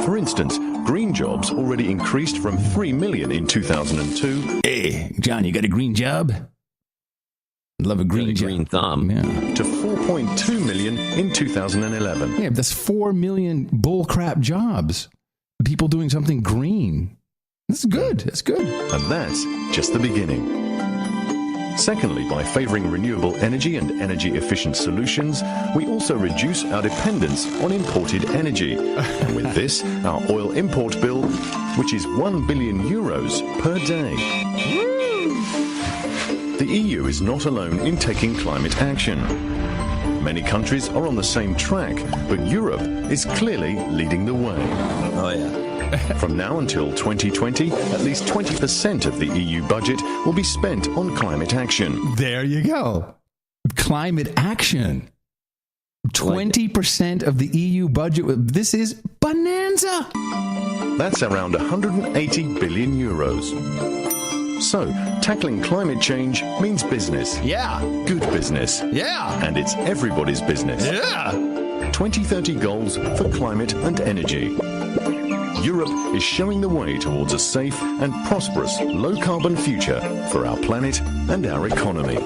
For instance, green jobs already increased from 3 million in 2002. Hey, John, you got a green job? Love a green thumb. Yeah. To 4.2 million in 2011. Yeah, that's 4 million bullcrap jobs. People doing something green. That's good. That's good. And that's just the beginning. Secondly, by favoring renewable energy and energy-efficient solutions, we also reduce our dependence on imported energy. And with this, our oil import bill, which is 1 billion euros per day. The EU is not alone in taking climate action. Many countries are on the same track, but Europe is clearly leading the way. Oh, yeah. From now until 2020, at least 20% of the EU budget will be spent on climate action. There you go. Climate action. 20% of the EU budget. This is bonanza. That's around 180 billion euros. So, tackling climate change means business. Yeah. Good business. Yeah. And it's everybody's business. Yeah. 2030 goals for climate and energy. Europe is showing the way towards a safe and prosperous low-carbon future for our planet and our economy.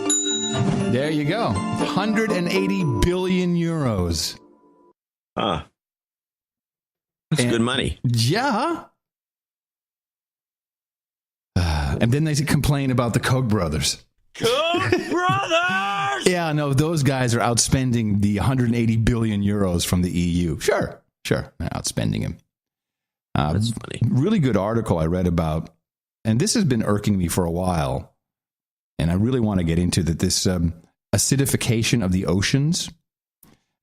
There you go. 180 billion euros. That's good money. Yeah. And then they complain about the Koch brothers. Koch brothers! Yeah, no, those guys are outspending the 180 billion euros from the EU. Sure. They're outspending him. That's funny. Really good article I read about, and this has been irking me for a while, and I really want to get into that. This acidification of the oceans.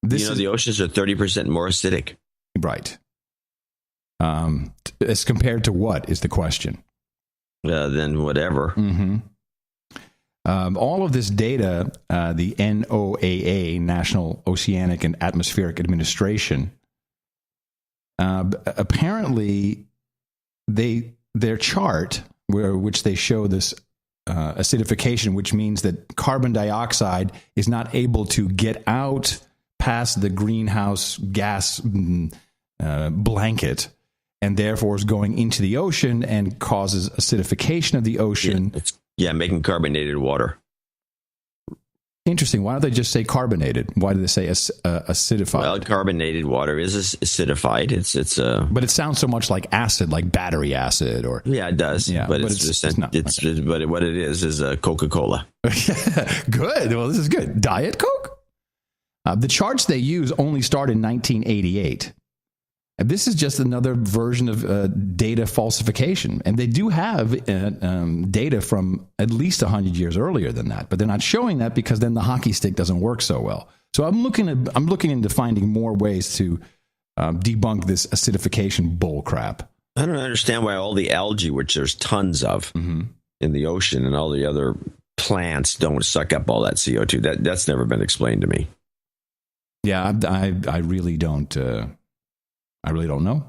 The oceans are 30% more acidic. Right. As compared to what is the question? Then whatever. Mm-hmm. All of this data, the NOAA, National Oceanic and Atmospheric Administration, apparently their chart, which they show this acidification, which means that carbon dioxide is not able to get out past the greenhouse gas blanket, and therefore is going into the ocean and causes acidification of the ocean. Making carbonated water. Interesting. Why don't they just say carbonated? Why do they say acidified? Well, carbonated water is acidified. But it sounds so much like acid, like battery acid, or yeah, it does. Yeah, but it's not. But what it is Coca-Cola. Good. Well, this is good. Diet Coke. The charts they use only start in 1988. And this is just another version of data falsification. And they do have data from at least 100 years earlier than that. But they're not showing that because then the hockey stick doesn't work so well. So I'm looking into finding more ways to debunk this acidification bull crap. I don't understand why all the algae, which there's tons of in the ocean, and all the other plants don't suck up all that CO2. That's never been explained to me. Yeah, I really don't. I really don't know.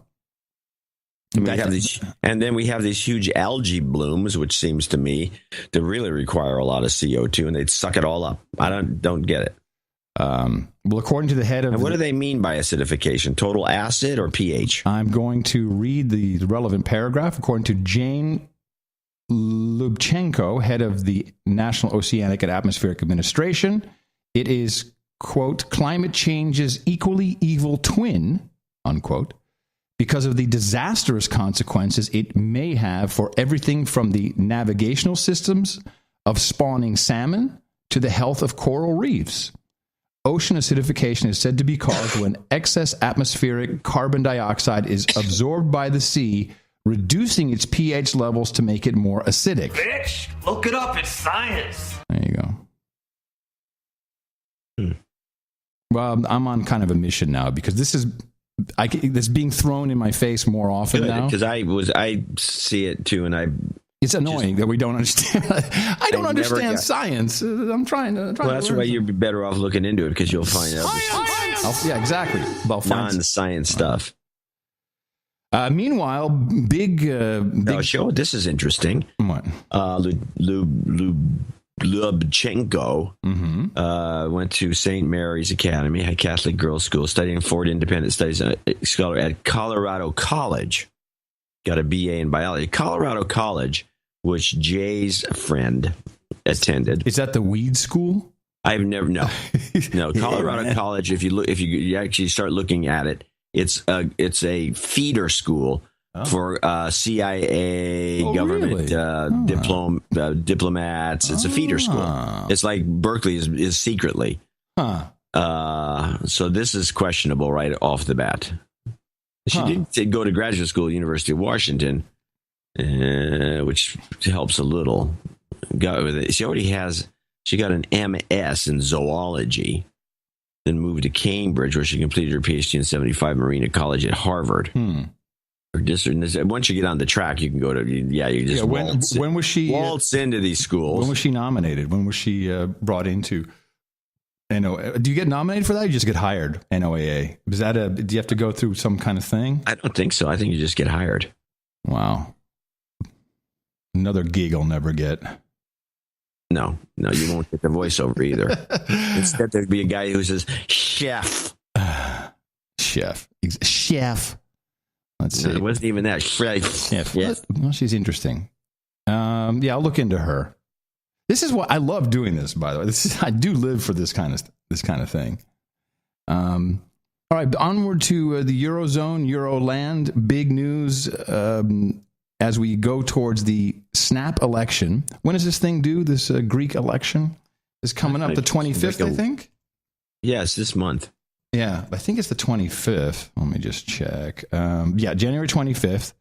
And then we have these huge algae blooms, which seems to me to really require a lot of CO2, and they'd suck it all up. I don't get it. Well, according to the head of... And what do they mean by acidification? Total acid or pH? I'm going to read the relevant paragraph. According to Jane Lubchenco, head of the National Oceanic and Atmospheric Administration, it is, quote, climate change's equally evil twin, unquote, because of the disastrous consequences it may have for everything from the navigational systems of spawning salmon to the health of coral reefs. Ocean acidification is said to be caused when excess atmospheric carbon dioxide is absorbed by the sea, reducing its pH levels to make it more acidic. Bitch, look it up. It's science. There you go. Well, I'm on kind of a mission now because this is being thrown in my face more often now. Because I see it too, and it's annoying that we don't understand. I don't understand science. I'm trying to. Well, that's why you'd be better off looking into it because you'll find out. Yeah, exactly. Non-science stuff. Meanwhile, big show. This is interesting. What? Lubchenco went to St. Mary's Academy, a Catholic girls' school, studying Ford Independent Studies scholar at Colorado College. Got a BA in biology. Colorado College, which Jay's friend attended. Is that the weed school? I've never no Colorado College. If you actually start looking at it, it's a feeder school. For CIA, government diplomats. It's a feeder school. It's like Berkeley is secretly. So this is questionable right off the bat. She did go to graduate school at University of Washington, which helps a little. She got an MS in zoology, then moved to Cambridge, where she completed her PhD in 75 Marina College at Harvard. Once you get on the track, you can go to when was she waltz into these schools? When was she nominated? When was she brought into NOAA? Do you get nominated for that? Or you just get hired? NOAA do you have to go through some kind of thing? I don't think so. I think you just get hired. Wow, another gig I'll never get. No, you won't get the voiceover either. Instead, there'd be a guy who says chef. Let's see. It wasn't even that. Yeah. Well, she's interesting. I'll look into her. This is what I love doing. This, by the way, I do live for this kind of thing. All right, onward to the Eurozone, Euroland. Big news as we go towards the snap election. When is this thing due? This Greek election is coming up the 25th, I think. Yes, this month. Yeah, I think it's the 25th. Let me just check. January 25th.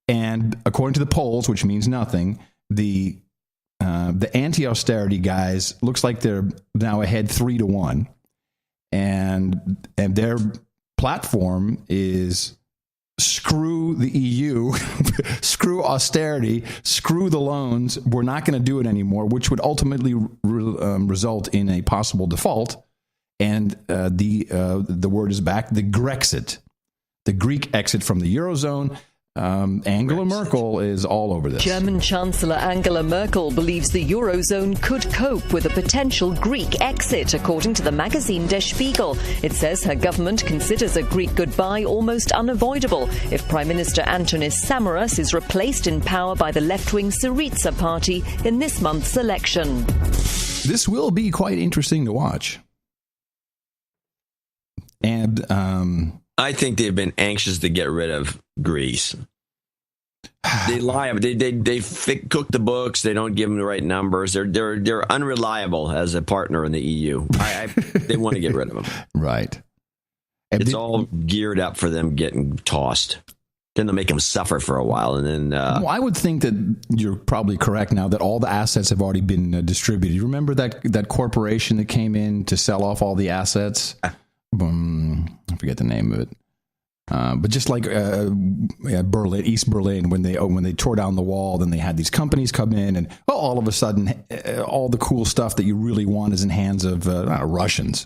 And according to the polls, which means nothing, the anti-austerity guys looks like they're now ahead 3-1. And their platform is screw the EU, screw austerity, screw the loans. We're not going to do it anymore, which would ultimately result in a possible default. And the word is back, the Grexit, the Greek exit from the Eurozone. Angela Merkel is all over this. German Chancellor Angela Merkel believes the Eurozone could cope with a potential Greek exit, according to the magazine Der Spiegel. It says her government considers a Greek goodbye almost unavoidable if Prime Minister Antonis Samaras is replaced in power by the left-wing Syriza party in this month's election. This will be quite interesting to watch. And I think they've been anxious to get rid of Greece. They lie. They cook the books. They don't give them the right numbers. They're unreliable as a partner in the EU. They want to get rid of them. Right. It's all geared up for them getting tossed. Then they'll make them suffer for a while, and then. Well, I would think that you're probably correct now that all the assets have already been distributed. You remember that corporation that came in to sell off all the assets? I forget the name of it. But just like Berlin, East Berlin, when they tore down the wall, then they had these companies come in, and all of a sudden, all the cool stuff that you really want is in hands of Russians,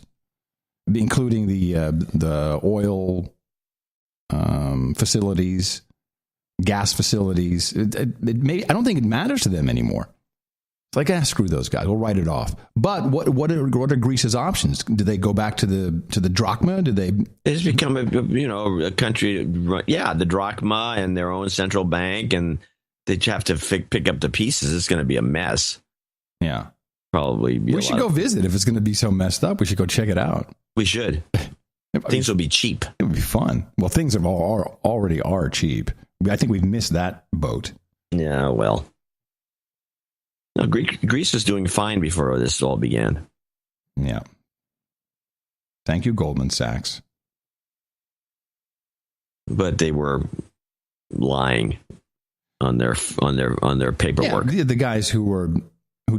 including the oil facilities, gas facilities. I don't think it matters to them anymore. It's like, screw those guys. We'll write it off. But what are Greece's options? Do they go back to the drachma? Do they? It's become a country. Yeah, the drachma and their own central bank, and they have to pick up the pieces. It's going to be a mess. Yeah, probably. We should go visit if it's going to be so messed up. We should go check it out. We should. Things will be cheap. It would be fun. Well, things already are cheap. I think we've missed that boat. Yeah. Well. No, Greece was doing fine before this all began. Yeah. Thank you, Goldman Sachs. But they were lying on their paperwork. Yeah, the guys who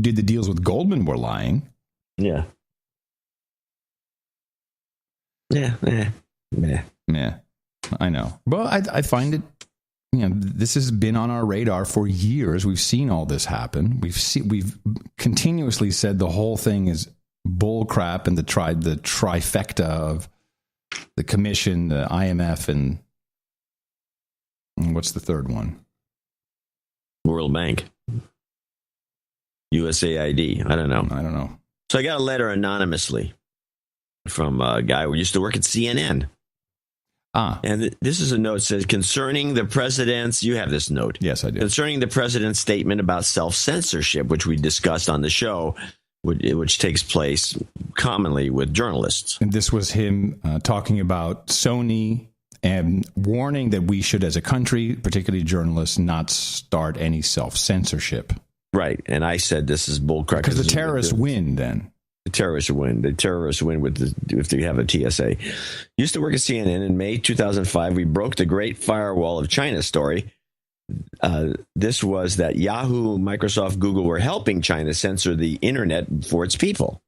did the deals with Goldman were lying. Yeah. Yeah. I know. But I find it. This has been on our radar for years. We've seen all this happen. We've continuously said the whole thing is bull crap, and the trifecta of the Commission, the IMF, and what's the third one? World Bank, USAID. I don't know. So I got a letter anonymously from a guy who used to work at CNN. And this is a note that says, concerning the president's, you have this note. Yes, I do. Concerning the president's statement about self-censorship, which we discussed on the show, which takes place commonly with journalists. And this was him talking about Sony and warning that we should, as a country, particularly journalists, not start any self-censorship. Right. And I said this is bullcrap. Because the terrorists win then. The terrorists win. The terrorists win if they have a TSA. Used to work at CNN. In May 2005, we broke the Great Firewall of China story. This was that Yahoo, Microsoft, Google were helping China censor the internet for its people.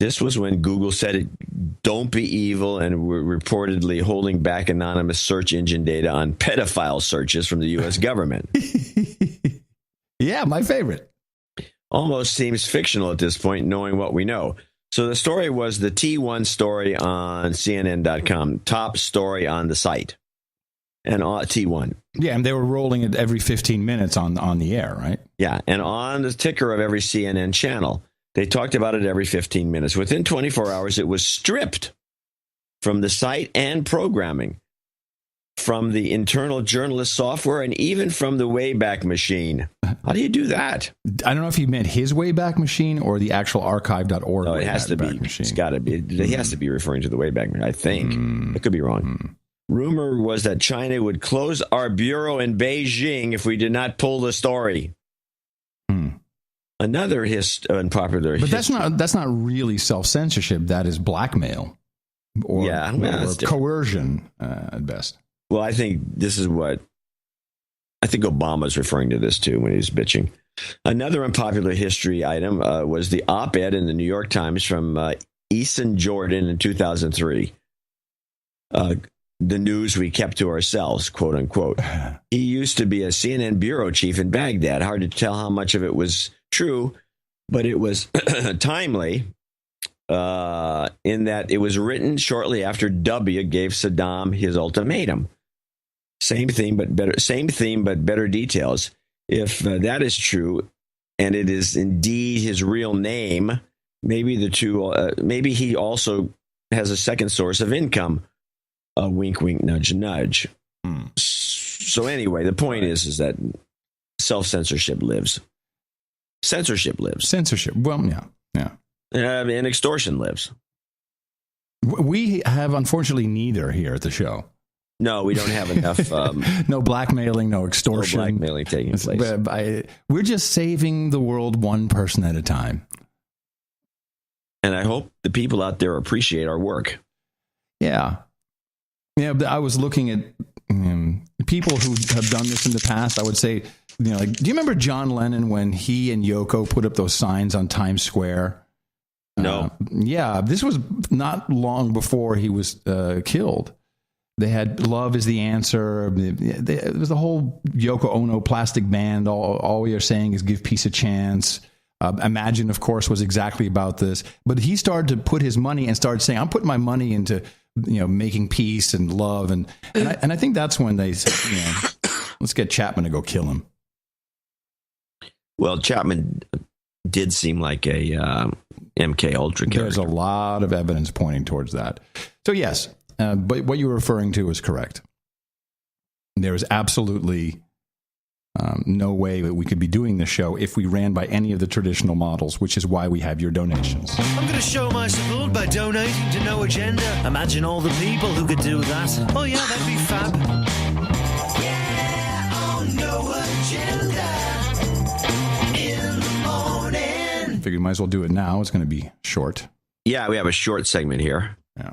This was when Google said, don't be evil, and were reportedly holding back anonymous search engine data on pedophile searches from the U.S. government. Yeah, my favorite. Almost seems fictional at this point, knowing what we know. So the story was the T1 story on CNN.com, top story on the site, and on T1. Yeah, and they were rolling it every 15 minutes on the air, right? Yeah, and on the ticker of every CNN channel, they talked about it every 15 minutes. Within 24 hours, it was stripped from the site and programming, from the internal journalist software, and even from the Wayback Machine. How do you do that? I don't know if he meant his Wayback Machine or the actual archive.org. No, it has to be. Machine. It's got to be. He has to be referring to the Wayback Machine, I think. I could be wrong. Rumor was that China would close our bureau in Beijing if we did not pull the story. Another unpopular. But that's not really self-censorship. That is blackmail or coercion at best. Well, I think this is what I think Obama's referring to this too when he's bitching. Another unpopular history item was the op-ed in the New York Times from Eason Jordan in 2003. The news we kept to ourselves, quote unquote. He used to be a CNN bureau chief in Baghdad. Hard to tell how much of it was true, but it was timely in that it was written shortly after W gave Saddam his ultimatum. Same theme, but better details. If that is true, and it is indeed his real name, maybe the two. Maybe he also has a second source of income. Wink, wink, nudge, nudge. So anyway, the point is that self-censorship lives. Censorship lives. Censorship. Well, yeah. And extortion lives. We have, unfortunately, neither here at the show. No, we don't have enough. No blackmailing, no extortion. No blackmailing taking place. We're just saving the world one person at a time. And I hope the people out there appreciate our work. Yeah. Yeah, I was looking at people who have done this in the past. I would say, do you remember John Lennon when he and Yoko put up those signs on Times Square? No. Yeah, this was not long before he was killed. They had "Love is the Answer." It was the whole Yoko Ono plastic band. All we are saying is give peace a chance. Imagine, of course, was exactly about this. But he started to put his money and started saying, I'm putting my money into making peace and love. And I think that's when they said, let's get Chapman to go kill him. Well, Chapman did seem like a MK Ultra character. There's a lot of evidence pointing towards that. So, yes. But what you were referring to is correct. There is absolutely no way that we could be doing this show if we ran by any of the traditional models, which is why we have your donations. I'm going to show my support by donating to No Agenda. Imagine all the people who could do that. Oh, yeah, that'd be fab. Yeah, on No Agenda in the morning. Figured we might as well do it now. It's going to be short. Yeah, we have a short segment here. Yeah.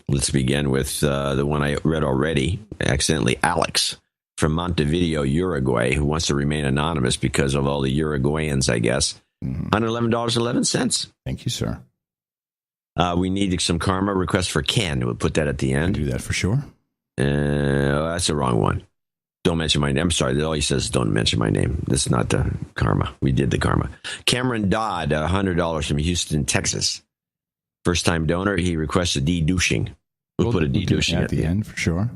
Let's begin with the one I read already, accidentally. Alex from Montevideo, Uruguay, who wants to remain anonymous because of all the Uruguayans, I guess. $111.11. Thank you, sir. We need some karma request for Ken. We'll put that at the end. Do that for sure. That's the wrong one. Don't mention my name. I'm sorry. All he says is don't mention my name. This is not the karma. We did the karma. Cameron Dodd, $100 from Houston, Texas. First-time donor. He requests a de-douching. We'll put a de-douching at the end for sure.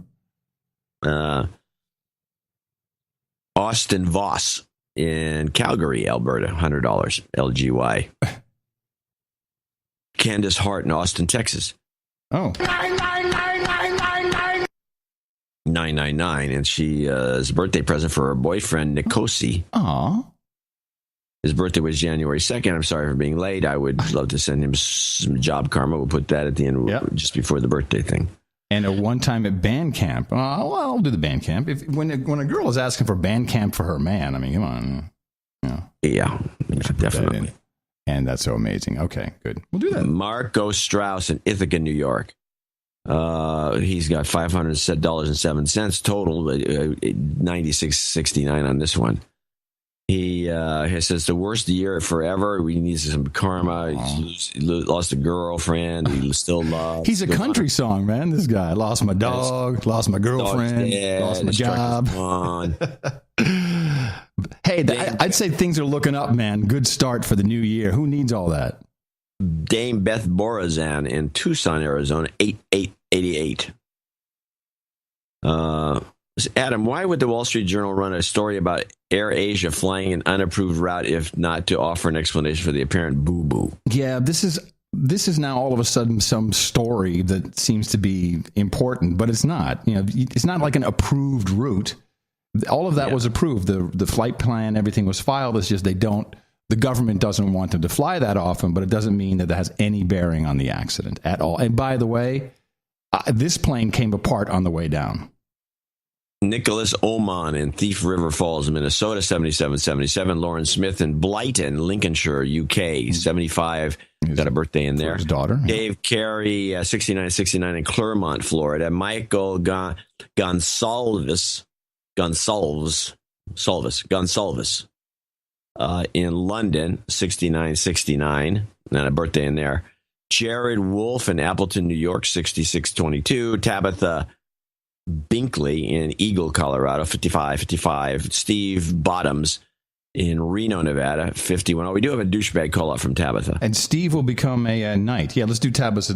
Austin Voss in Calgary, Alberta, $100. LGY. Candace Hart in Austin, Texas. Oh. 999, and she is a birthday present for her boyfriend Nikosi. Aw. His birthday was January 2nd. I'm sorry for being late. I would love to send him some job karma. We'll put that at the end, just before the birthday thing. And a one time at band camp. Well, I'll do the band camp. When a girl is asking for band camp for her man, I mean, come on. Yeah, definitely. And that's so amazing. Okay, good. We'll do that. Marco Strauss in Ithaca, New York. He's got $500.07 total, $96.69 on this one. He says the worst year forever. We need some karma. He lost a girlfriend. He still loves. He's a country song, man. This guy lost my dog, lost my girlfriend, lost my job. Hey, I'd say things are looking up, man. Good start for the new year. Who needs all that? Dame Beth Borazan in Tucson, Arizona, 8888. Adam, why would the Wall Street Journal run a story about Air Asia flying an unapproved route if not to offer an explanation for the apparent boo-boo? Yeah, this is now all of a sudden some story that seems to be important, but it's not. It's not like an approved route. All of that was approved. The flight plan, everything was filed. It's just the government doesn't want them to fly that often, but it doesn't mean that has any bearing on the accident at all. And by the way, this plane came apart on the way down. Nicholas Oman in Thief River Falls, Minnesota, 7777. Lauren Smith in Blyton, Lincolnshire, UK, 75. Got a birthday in there. His daughter. Dave Carey, 6969 in Clermont, Florida. Michael Gonsalves in London, 6969. Not a birthday in there. Jared Wolf in Appleton, New York, 6622. Tabitha Binkley in Eagle, Colorado, 5555. Steve Bottoms in Reno, Nevada, 51. Oh, we do have a douchebag call out from Tabitha. And Steve will become a knight. Yeah, let's do Tabitha's.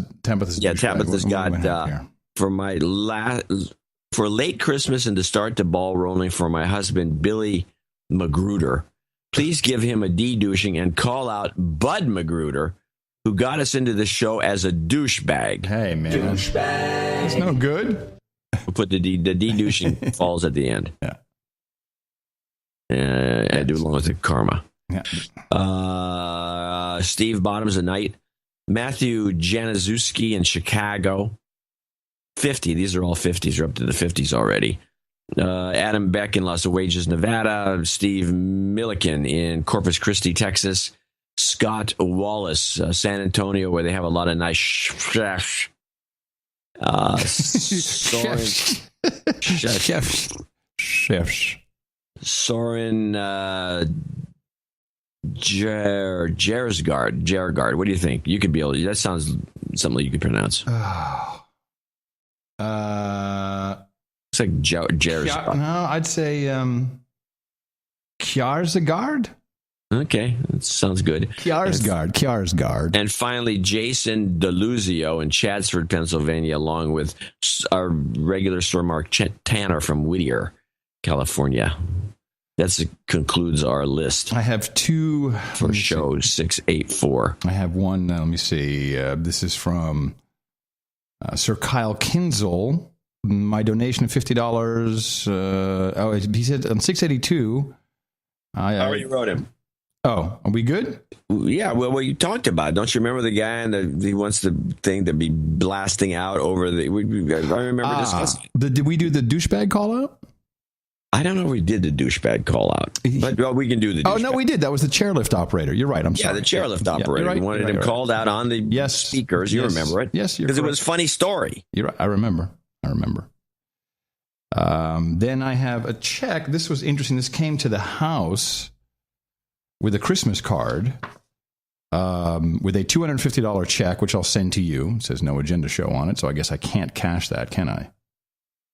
Yeah, Tabitha's got, for my For late Christmas and to start the ball rolling for my husband, Billy Magruder, please give him a de-douching and call out Bud Magruder, who got us into the show as a douchebag. Hey, man. Douchebag. It's no good. We'll put the de-douching falls at the end. Yeah. I do along with the karma. Yeah. Steve Bottoms a night. Matthew Januszewski in Chicago. 50. These are all 50s. You're up to the 50s already. Adam Beck in Las Oasis, Nevada. Steve Milliken in Corpus Christi, Texas. Scott Wallace, San Antonio, where they have a lot of nice chefs. Chefs. Soren Jergard. What do you think? You could be able to, that sounds something you could pronounce. It's like Jergard. No, I'd say Kjaersgaard. Okay, that sounds good. Kjaersgaard. And finally, Jason DeLuzio in Chadsford, Pennsylvania, along with our regular store Mark Tanner from Whittier, California. That concludes our list. I have two for show 684. I have one. Let me see. This is from Sir Kyle Kinzel. My donation of $50. He said on 682. I already wrote him. Oh, are we good? Yeah, well, you talked about it. Don't you remember the guy and he wants the thing to be blasting out over the... I remember discussing it. Did we do the douchebag call out? I don't know if we did the douchebag call out, but we can do the douchebag. Oh, no, we did. That was the chairlift operator. You're right. I'm sorry. Yeah, the chairlift operator. Right. We wanted him called out on the speakers. You remember it? Yes, because it was a funny story. You're right. I remember. Then I have a check. This was interesting. This came to the house with a Christmas card with a $250 check, which I'll send to you. It says no agenda show on it, so I guess I can't cash that, can I?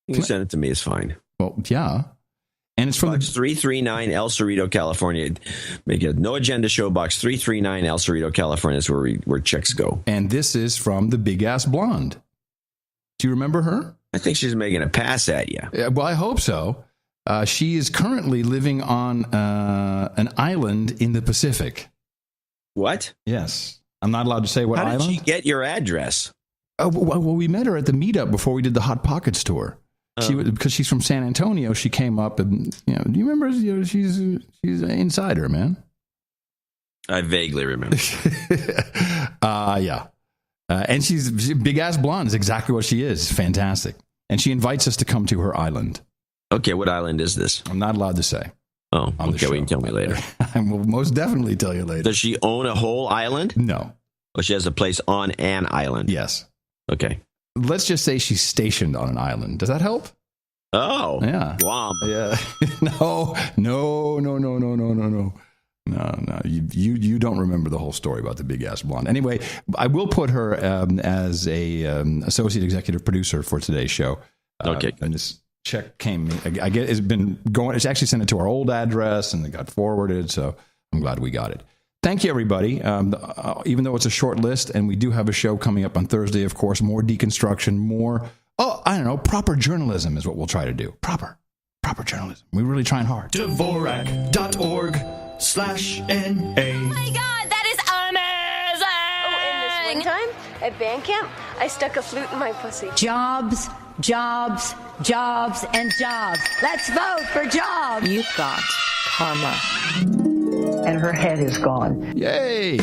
You can send it to me. It's fine. Well, yeah. And it's from Box 339 El Cerrito, California. Make it No Agenda Show, Box 339 El Cerrito, California is where checks go. And this is from the Big Ass Blonde. Do you remember her? I think she's making a pass at you. Well, I hope so. She is currently living on an island in the Pacific. What? Yes. I'm not allowed to say what island. How did she get your address? Oh, well, we met her at the meetup before we did the Hot Pockets tour. Because she's from San Antonio, she came up and, do you remember? She's an insider, man. I vaguely remember. Yeah. And she's Big Ass Blonde is exactly what she is. Fantastic. And she invites us to come to her island. Okay, what island is this? I'm not allowed to say. Oh, okay, well, you can tell me later. I will most definitely tell you later. Does she own a whole island? No. Or she has a place on an island? Yes. Okay. Let's just say she's stationed on an island. Does that help? Oh. Yeah. Guam. Yeah. No. No. You don't remember the whole story about the Big Ass Blonde. Anyway, I will put her as a associate executive producer for today's show. Okay. And this check came. I get it's been going. It's actually sent it to our old address, and it got forwarded. So I'm glad we got it. Thank you, everybody. Even though it's a short list, and we do have a show coming up on Thursday, of course, more deconstruction, more, proper journalism is what we'll try to do. Proper journalism. We're really trying hard. Dvorak.org/NA. Oh my God, that is amazing! Oh, and this one time at band camp, I stuck a flute in my pussy. Jobs, jobs, jobs, and jobs. Let's vote for jobs. You've got karma. And her head is gone. Yay!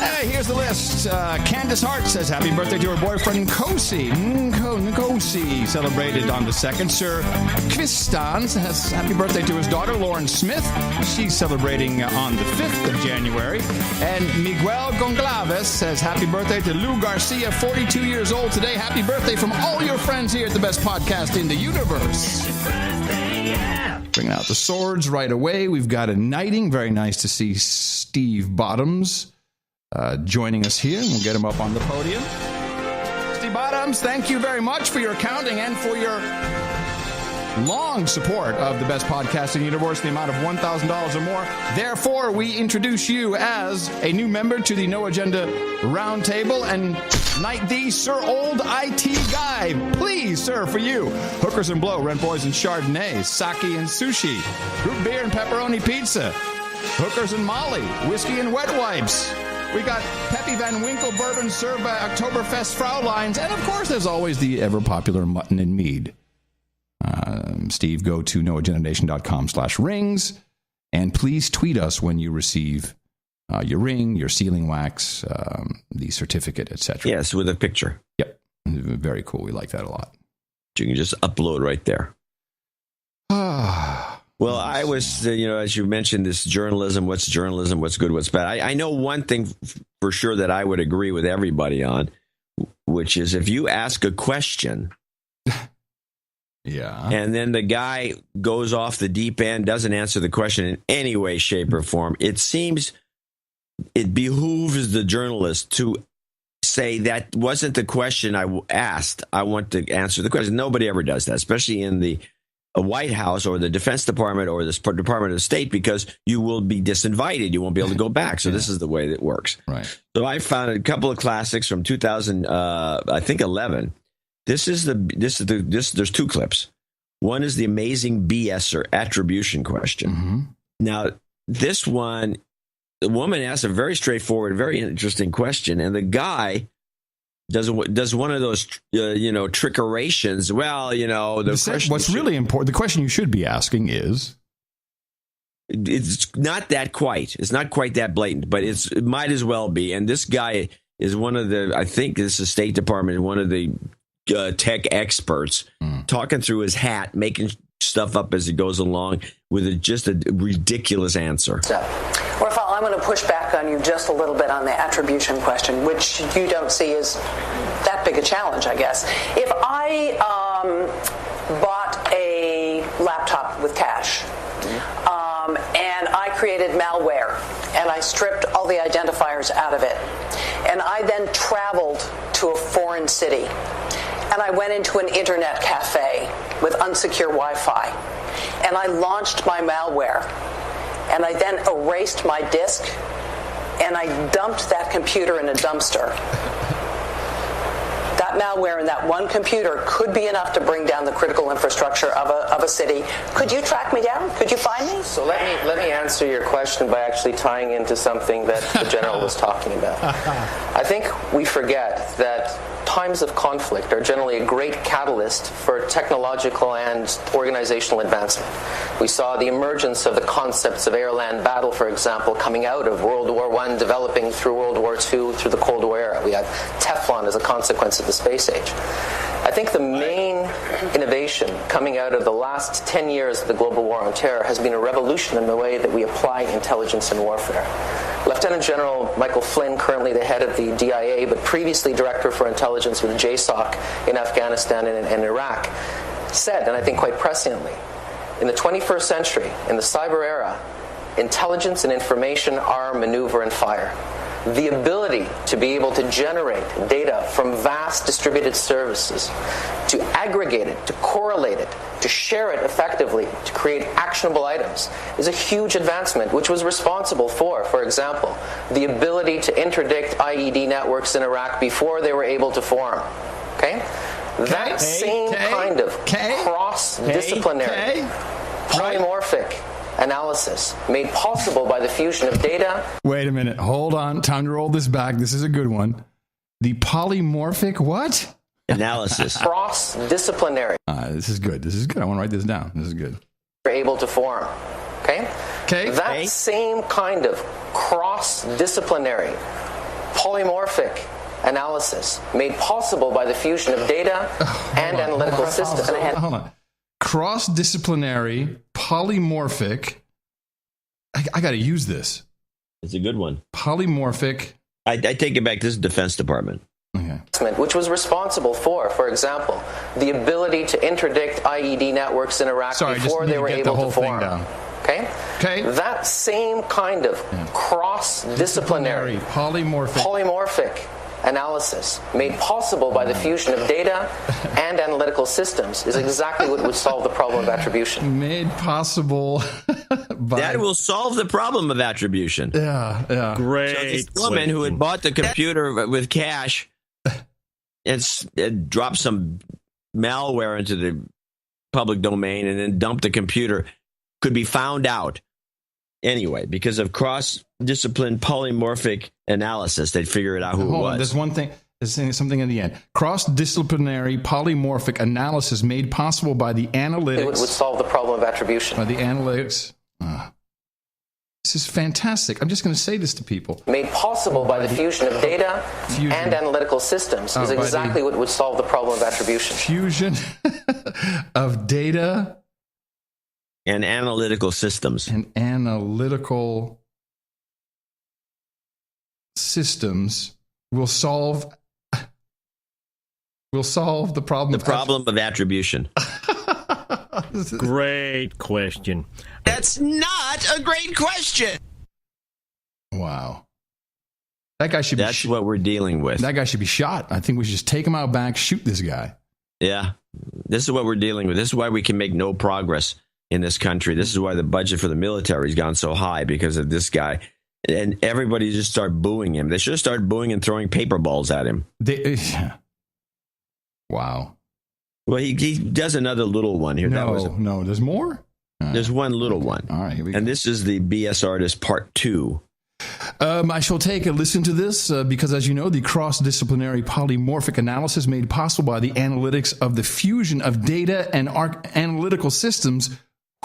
Hey, here's the list. Candace Hart says happy birthday to her boyfriend Nkosi. Nkosi celebrated on the 2nd. Sir Kvistan says happy birthday to his daughter Lauren Smith. She's celebrating on the 5th of January. And Miguel Gonçalves says happy birthday to Lou Garcia, 42 years old today. Happy birthday from all your friends here at the best podcast in the universe. Bringing out the swords right away. We've got a knighting. Very nice to see Steve Bottoms joining us here. We'll get him up on the podium. Steve Bottoms, thank you very much for your accounting and for your long support of the best podcasting universe, the amount of $1,000 or more. Therefore, we introduce you as a new member to the No Agenda Roundtable and knight thee, Sir Old IT Guy. Please, sir, for you. Hookers and Blow, Rent Boys and Chardonnay, Sake and Sushi, Root Beer and Pepperoni Pizza, Hookers and Molly, Whiskey and Wet Wipes. We got Peppy Van Winkle Bourbon served by Oktoberfest Fraulines. And, of course, there's always the ever-popular mutton and mead. Steve, go to noagendanation.com/rings. And please tweet us when you receive your ring, your sealing wax, the certificate, etc. Yes, with a picture. Yep. Very cool. We like that a lot. You can just upload right there. Well, I was, as you mentioned, this journalism, what's good, what's bad. I know one thing for sure that I would agree with everybody on, which is if you ask a question, yeah, and then the guy goes off the deep end, doesn't answer the question in any way, shape, or form, it seems it behooves the journalist to say that wasn't the question I asked. I want to answer the question. Nobody ever does that, especially in the White House or the Defense Department or the Department of State, because you will be disinvited. You won't be able to go back. So this is the way that it works. Right. So I found a couple of classics from 2011. There's two clips. One is the amazing BS or attribution question. Mm-hmm. Now, this one, the woman asks a very straightforward, very interesting question, and the guy does one of those, trickerations. Well, the question. What's really important, the question you should be asking is, it's not that quite. It's not quite that blatant, but it might as well be. And this guy is one of the, I think this is State Department, one of the tech experts, talking through his hat, making stuff up as he goes along with just a ridiculous answer. Rafal, I'm going to push back on you just a little bit on the attribution question, which you don't see as that big a challenge, I guess. If I bought a laptop with cash and I created malware and I stripped all the identifiers out of it, and I then traveled to a foreign city and I went into an internet cafe with unsecure Wi-Fi and I launched my malware, and I then erased my disk, and I dumped that computer in a dumpster. That malware in that one computer could be enough to bring down the critical infrastructure of a city. Could you track me down? Could you find me? So let me answer your question by actually tying into something that the general was talking about. I think we forget that times of conflict are generally a great catalyst for technological and organizational advancement. We saw the emergence of the concepts of air-land battle, for example, coming out of World War I, developing through World War II, through the Cold War era. We had Teflon as a consequence of the space age. I think the main innovation coming out of the last 10 years of the global war on terror has been a revolution in the way that we apply intelligence in warfare. Lieutenant General Michael Flynn, currently the head of the DIA, but previously Director for Intelligence with JSOC in Afghanistan and Iraq, said, and I think quite presciently, in the 21st century, in the cyber era, intelligence and information are maneuver and fire. The ability to be able to generate data from vast distributed services, to aggregate it, to correlate it, to share it effectively, to create actionable items, is a huge advancement, which was responsible for example, the ability to interdict IED networks in Iraq before they were able to form. Okay? That same kind of cross-disciplinary, polymorphic analysis made possible by the fusion of data. Wait a minute. Hold on. Time to roll this back. This is a good one. The polymorphic what? Analysis. Cross-disciplinary. This is good. This is good. I want to write this down. This is good. We're able to form. Okay? That same kind of cross-disciplinary, polymorphic analysis made possible by the fusion of data and analytical systems. Hold on. Cross-disciplinary, polymorphic. I got to use this. It's a good one. Polymorphic. I take it back. This is Defense Department. Okay. Which was responsible for example, the ability to interdict IED networks in Iraq before they were able to form. Okay? That same kind of cross-disciplinary, polymorphic analysis made possible by the fusion of data and analytical systems is exactly what would solve the problem of attribution. Made possible by... That will solve the problem of attribution. Yeah. Great. So this woman who had bought the computer with cash and dropped some malware into the public domain and then dumped the computer could be found out anyway because of cross-discipline polymorphic analysis. They'd figure it out who it was. There's one thing. There's something in the end. Cross-disciplinary polymorphic analysis made possible by the analytics. It would solve the problem of attribution. By the analytics. This is fantastic. I'm just going to say this to people. Made possible by the fusion of data and analytical systems is exactly what would solve the problem of attribution. Fusion of data and analytical systems. And analytical systems will solve the problem. The problem of attribution. Great question. That's not a great question. Wow. That guy should That's what we're dealing with. That guy should be shot. I think we should just take him out back, shoot this guy. Yeah. This is what we're dealing with. This is why we can make no progress in this country. This is why the budget for the military has gone so high, because of this guy. And everybody just started booing him. They should have started booing and throwing paper balls at him. Wow. Well, he does another little one here. No, there's more? There's one little one. All right, here we go. And this is the BS Artist Part 2. I shall take a listen to this because, as you know, the cross-disciplinary polymorphic analysis made possible by the analytics of the fusion of data and analytical systems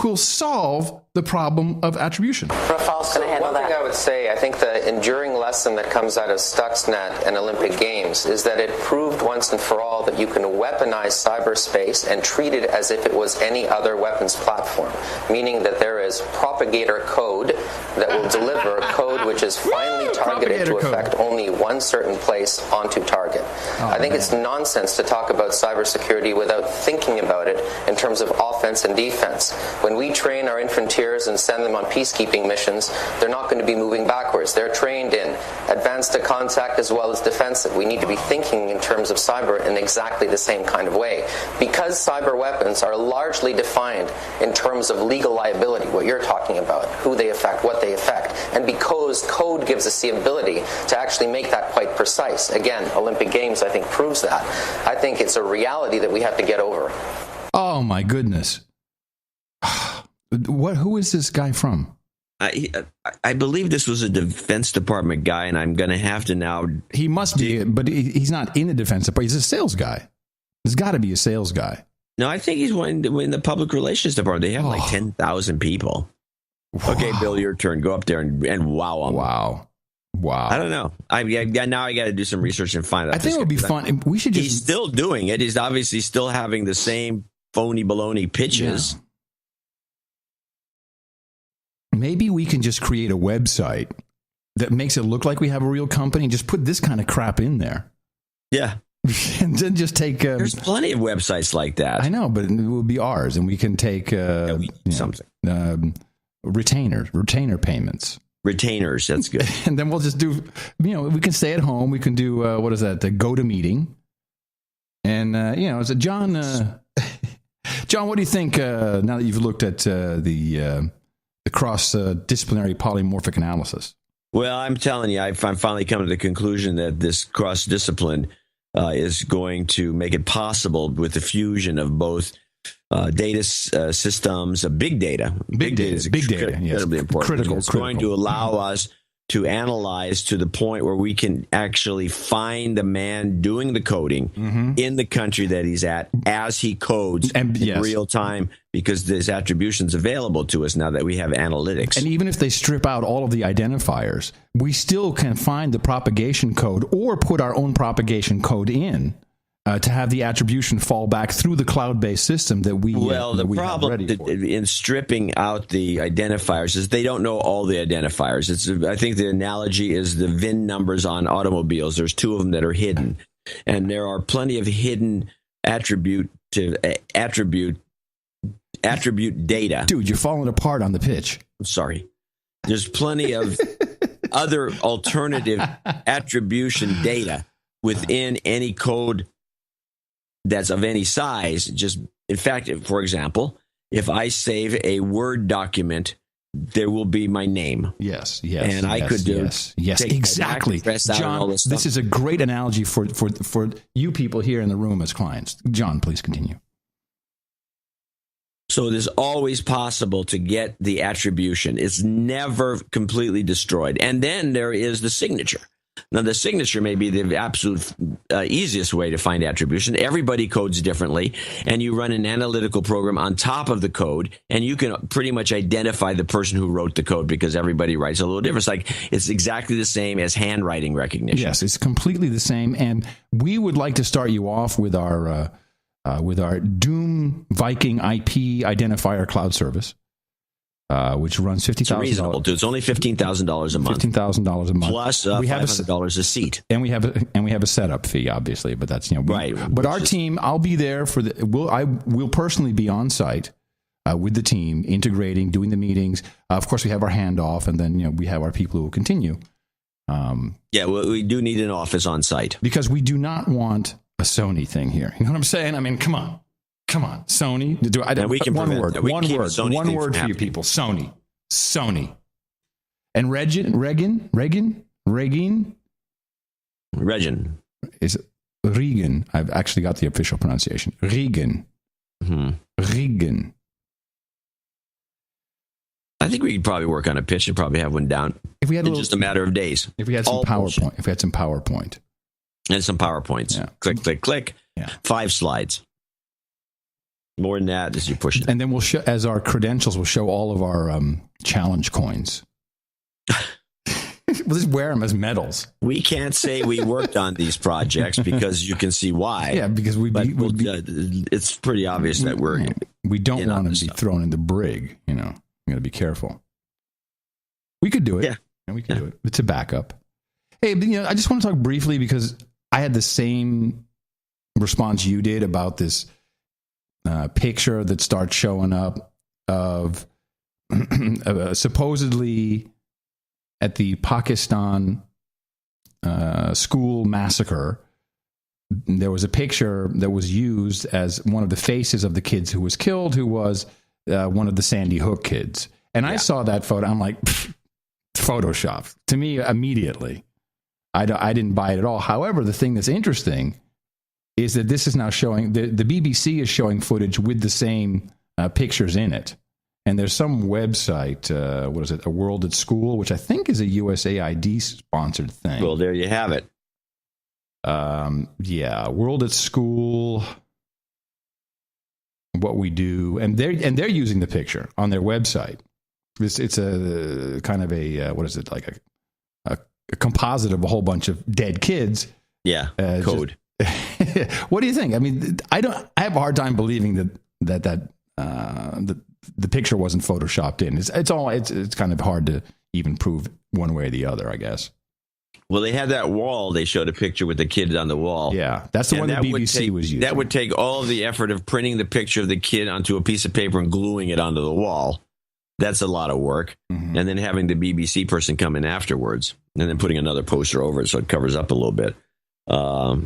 will solve the problem of attribution. Rafal's going to handle that. One thing I would say, I think the enduring lesson that comes out of Stuxnet and Olympic Games is that it proved once and for all that you can weaponize cyberspace and treat it as if it was any other weapons platform, meaning that there is propagator code that will deliver code which is finely targeted to affect only one certain place onto target. I think it's nonsense to talk about cybersecurity without thinking about it in terms of offense and defense. When we train our infantryers and send them on peacekeeping missions, they're not going to be moving backwards. They're trained in advanced to contact as well as defensive. We need to be thinking in terms of cyber in exactly the same kind of way. Because cyber weapons are largely defined in terms of legal liability, what you're talking about, who they affect, what they affect, and because code gives us the ability to actually make that quite precise. Again, Olympic Games, I think, proves that. I think it's a reality that we have to get over. Oh, my goodness. Who is this guy from? I believe this was a Defense Department guy, and I'm going to have to now... He must be, but he's not in the Defense Department. He's a sales guy. There's got to be a sales guy. No, I think he's in the Public Relations Department. They have like 10,000 people. Wow. Okay, Bill, your turn. Go up there and wow them. Wow. I don't know. Now I got to do some research and find out. I think it would be fun. We should just... He's still doing it. He's obviously still having the same phony baloney pitches. Yeah. Maybe we can just create a website that makes it look like we have a real company and just put this kind of crap in there. Yeah. And then just take... There's plenty of websites like that. I know, but it will be ours. And we can take retainer payments. Retainers, that's good. And then we'll just do, we can stay at home. We can do, what is that, the GoToMeeting. And, it's a John, what do you think now that you've looked at the cross-disciplinary polymorphic analysis? Well, I'm telling you, I'm finally coming to the conclusion that this cross-discipline is going to make it possible with the fusion of both data systems, big data. Big data is incredibly important. It's going to allow us to analyze to the point where we can actually find the man doing the coding in the country that he's at as he codes in real time, because there's attributions available to us now that we have analytics. And even if they strip out all of the identifiers, we still can find the propagation code or put our own propagation code in to have the attribution fall back through the cloud-based system that we the problem in stripping out the identifiers is they don't know all the identifiers. I think the analogy is the VIN numbers on automobiles. There's 2 of them that are hidden, and there are plenty of hidden attribute data. Dude, you're falling apart on the pitch. I'm sorry. There's plenty of other alternative attribution data within any code that's of any size. Just, in fact, for example, if I save a Word document, there will be my name. Yes. And I could do exactly. John, this is a great analogy for you people here in the room as clients. John, please continue. So it is always possible to get the attribution. It's never completely destroyed. And then there is the signature. Now, the signature may be the absolute easiest way to find attribution. Everybody codes differently, and you run an analytical program on top of the code, and you can pretty much identify the person who wrote the code because everybody writes a little different. It's exactly the same as handwriting recognition. Yes, it's completely the same. And we would like to start you off with our Doom Viking IP identifier cloud service. Which runs $50,000. It's reasonable, too. It's only $15,000 a month. $15,000 a month. Plus $500 a seat. And we have a setup fee, obviously, but that's right. But our team, I'll be there for I will personally be on site with the team, integrating, doing the meetings. Of course, we have our handoff, and then we have our people who will continue. We do need an office on site because we do not want a Sony thing here. You know what I'm saying? I mean, come on, Sony. One word for you people. Sony. And Regan. Is it Regan? I've actually got the official pronunciation. Regan. Regan. I think we could probably work on a pitch and probably have one down if we had just a matter of days. If we had some PowerPoint. If we had some PowerPoint. And some PowerPoints. Yeah. Click. Yeah. 5 slides. More than that as you push it. And then we'll show, as our credentials, we'll show all of our challenge coins. We'll just wear them as medals. We can't say we worked on these projects because you can see why. Yeah, because it's pretty obvious that we don't want to be thrown in the brig. We got to be careful. We could do it. Yeah, and we could do it. It's a backup. Hey, I just want to talk briefly because I had the same response you did about this picture that starts showing up of supposedly at the Pakistan school massacre. There was a picture that was used as one of the faces of the kids who was killed, who was one of the Sandy Hook kids. And I saw that photo. I'm like, Photoshop. To me, immediately. I didn't buy it at all. However, the thing that's interesting is that this is now showing, the BBC is showing footage with the same pictures in it. And there's some website, what is it, A World at School, which I think is a USAID-sponsored thing. Well, there you have it. World at School, what we do. And they're using the picture on their website. It's a kind of a, what is it, like a composite of a whole bunch of dead kids. Yeah, code. What do you think? I mean, I have a hard time believing that the picture wasn't photoshopped in. It's kind of hard to even prove one way or the other, I guess. Well, they had that wall. They showed a picture with the kid on the wall. Yeah, that's the one the BBC was using. That would take all of the effort of printing the picture of the kid onto a piece of paper and gluing it onto the wall. That's a lot of work. Mm-hmm. And then having the BBC person come in afterwards and then putting another poster over it so it covers up a little bit. No,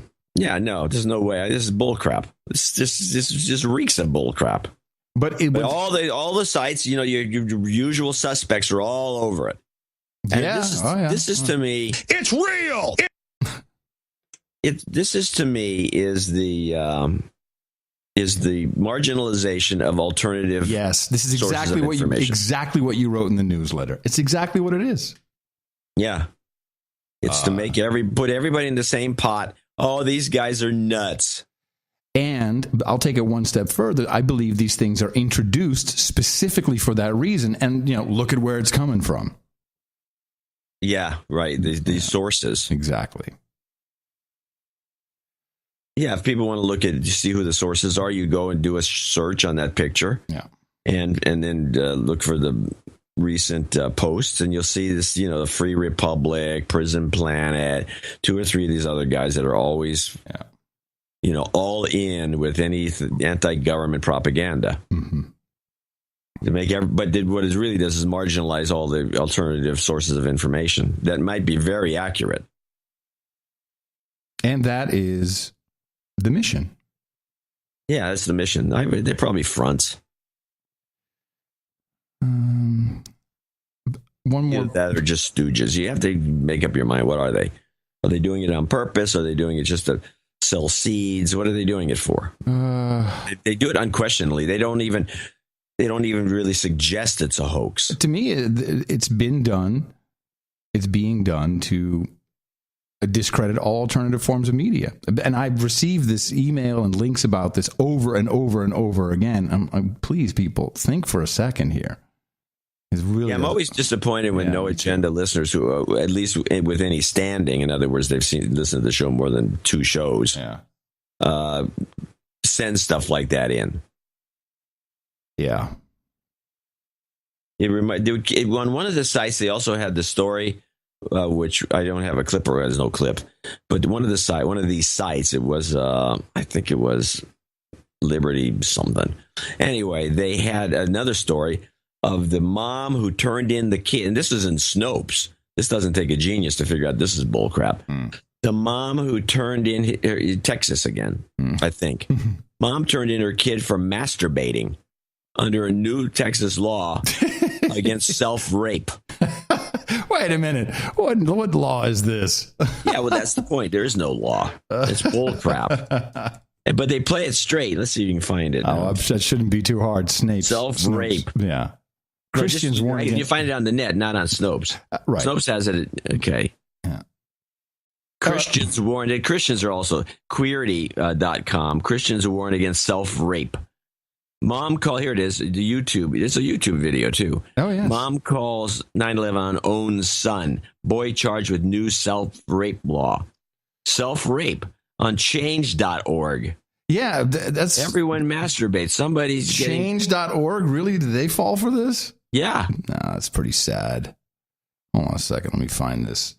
there's no way. This is bullcrap. This just reeks of bullcrap. But all the sites, your usual suspects are all over it. And this is to me, it's real. This is to me is the marginalization of alternative. Yes, this is exactly what you wrote in the newsletter. It's exactly what it is. Yeah, it's to put everybody in the same pot. Oh, these guys are nuts. And I'll take it one step further. I believe these things are introduced specifically for that reason. And look at where it's coming from. Yeah, right. These sources. Exactly. Yeah, if people want to look at see who the sources are, you go and do a search on that picture. Yeah. And then look for the recent posts, and you'll see this, the Free Republic, Prison Planet, 2 or 3 of these other guys that are always, all in with any anti-government propaganda. Mm-hmm. What it really does is marginalize all the alternative sources of information that might be very accurate. And that is the mission. Yeah, that's the mission. They're probably fronts. One more. That are just stooges. You have to make up your mind. What are they? Are they doing it on purpose? Are they doing it just to sell seeds? What are they doing it for? They do it unquestionably. They don't even really suggest it's a hoax. To me, it's been done. It's being done to discredit all alternative forms of media. And I've received this email and links about this over and over and over again. Please, people, think for a second here. It's really I'm always disappointed when No Agenda listeners who, at least with any standing, in other words, they've listened to the show more than 2 shows, send stuff like that in. Yeah. On one of the sites, they also had the story, which I don't have a clip, or there's no clip, but one of these sites, it was, I think it was Liberty something. Anyway, they had another story of the mom who turned in the kid, and this is in Snopes. This doesn't take a genius to figure out this is bullcrap. The mom who turned in Texas again, I think. Mom turned in her kid for masturbating under a new Texas law against self-rape. Wait a minute. What law is this? Yeah, well, that's the point. There is no law. It's bullcrap. But they play it straight. Let's see if you can find it. Oh, that shouldn't be too hard. Self-rape. Yeah. Christians warning. You find it on the net, not on Snopes. Right. Snopes has it. Okay. Yeah. Christians warned. Christians are also Queerty.com. Christians are warned against self-rape. Mom call. Here it is. The YouTube. It's a YouTube video too. Oh yeah. Mom calls 9/11 on own son. Boy charged with new self-rape law. Self-rape on Change.org. Yeah, that's everyone masturbates. Somebody's Change.org. Really? Did they fall for this? Yeah. No, that's pretty sad. Hold on a second. Let me find this.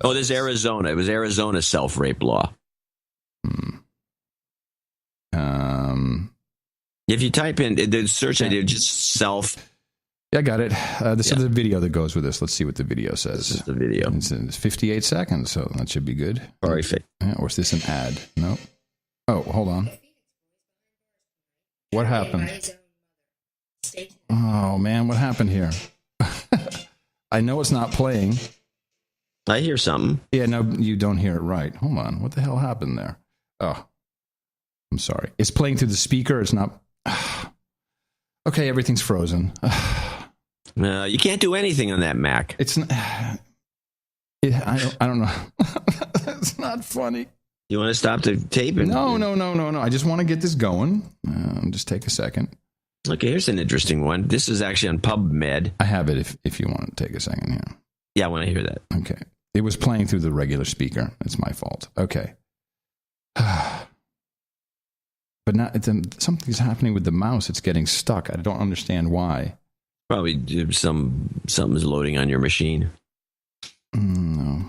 Oh, there's Arizona. It was Arizona's self-rape law. If you type in the search idea, just self. Yeah, I got it. This is the video that goes with this. Let's see what the video says. This is the video. It's 58 seconds, so that should be good. Perfect. Yeah, or is this an ad? No. Oh, hold on. What happened? Oh, man, what happened here? I know it's not playing. I hear something. Yeah, no, you don't hear it right. Hold on. What the hell happened there? Oh, I'm sorry. It's playing through the speaker. It's not. Okay, everything's frozen. You can't do anything on that Mac. It's not. I don't know. It's not funny. You want to stop the tape? No. I just want to get this going. Just take a second. Okay, here's an interesting one. This is actually on PubMed. I have it if you want to take a second here. Yeah, I want to hear that. Okay. It was playing through the regular speaker. It's my fault. Okay. But now something's happening with the mouse. It's getting stuck. I don't understand why. Probably something's loading on your machine. No.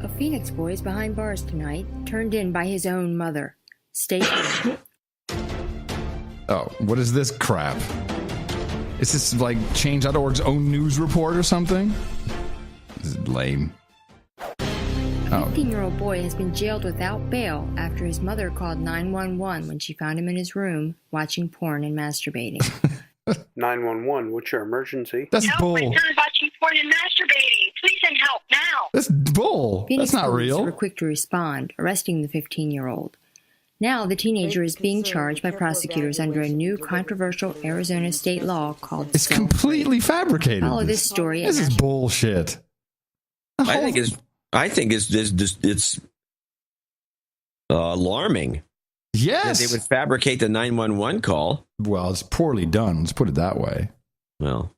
A Phoenix boy is behind bars tonight, turned in by his own mother. Stay tuned. Oh, what is this crap? Is this like Change.org's own news report or something? This is lame. A 15-year-old boy has been jailed without bail after his mother called 911 when she found him in his room watching porn and masturbating. 911, what's your emergency? That's bull. My son's watching porn and masturbating. Please send help now. That's bull. Phoenix That's not police real. were quick to respond, arresting the 15-year-old. Now the teenager is being charged by prosecutors under a new controversial Arizona state law called It's completely fabricated. Follow this story. This is bullshit. I think it's alarming. Yes. That they would fabricate the 911 call. Well, it's poorly done. Let's put it that way. Well.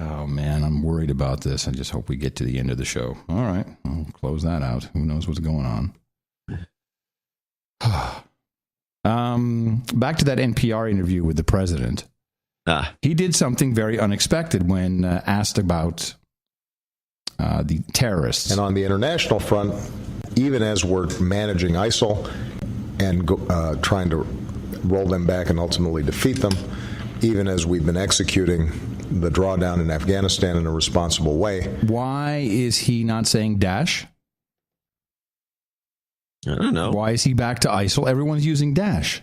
Oh, man, I'm worried about this. I just hope we get to the end of the show. All right. I'll close that out. Who knows what's going on? Back to that NPR interview with the president. He did something very unexpected when asked about the terrorists. And on the international front, even as we're managing ISIL and trying to roll them back and ultimately defeat them, even as we've been executing the drawdown in Afghanistan in a responsible way. Why is he not saying Daesh? I don't know. Why is he back to ISIL? Everyone's using Daesh.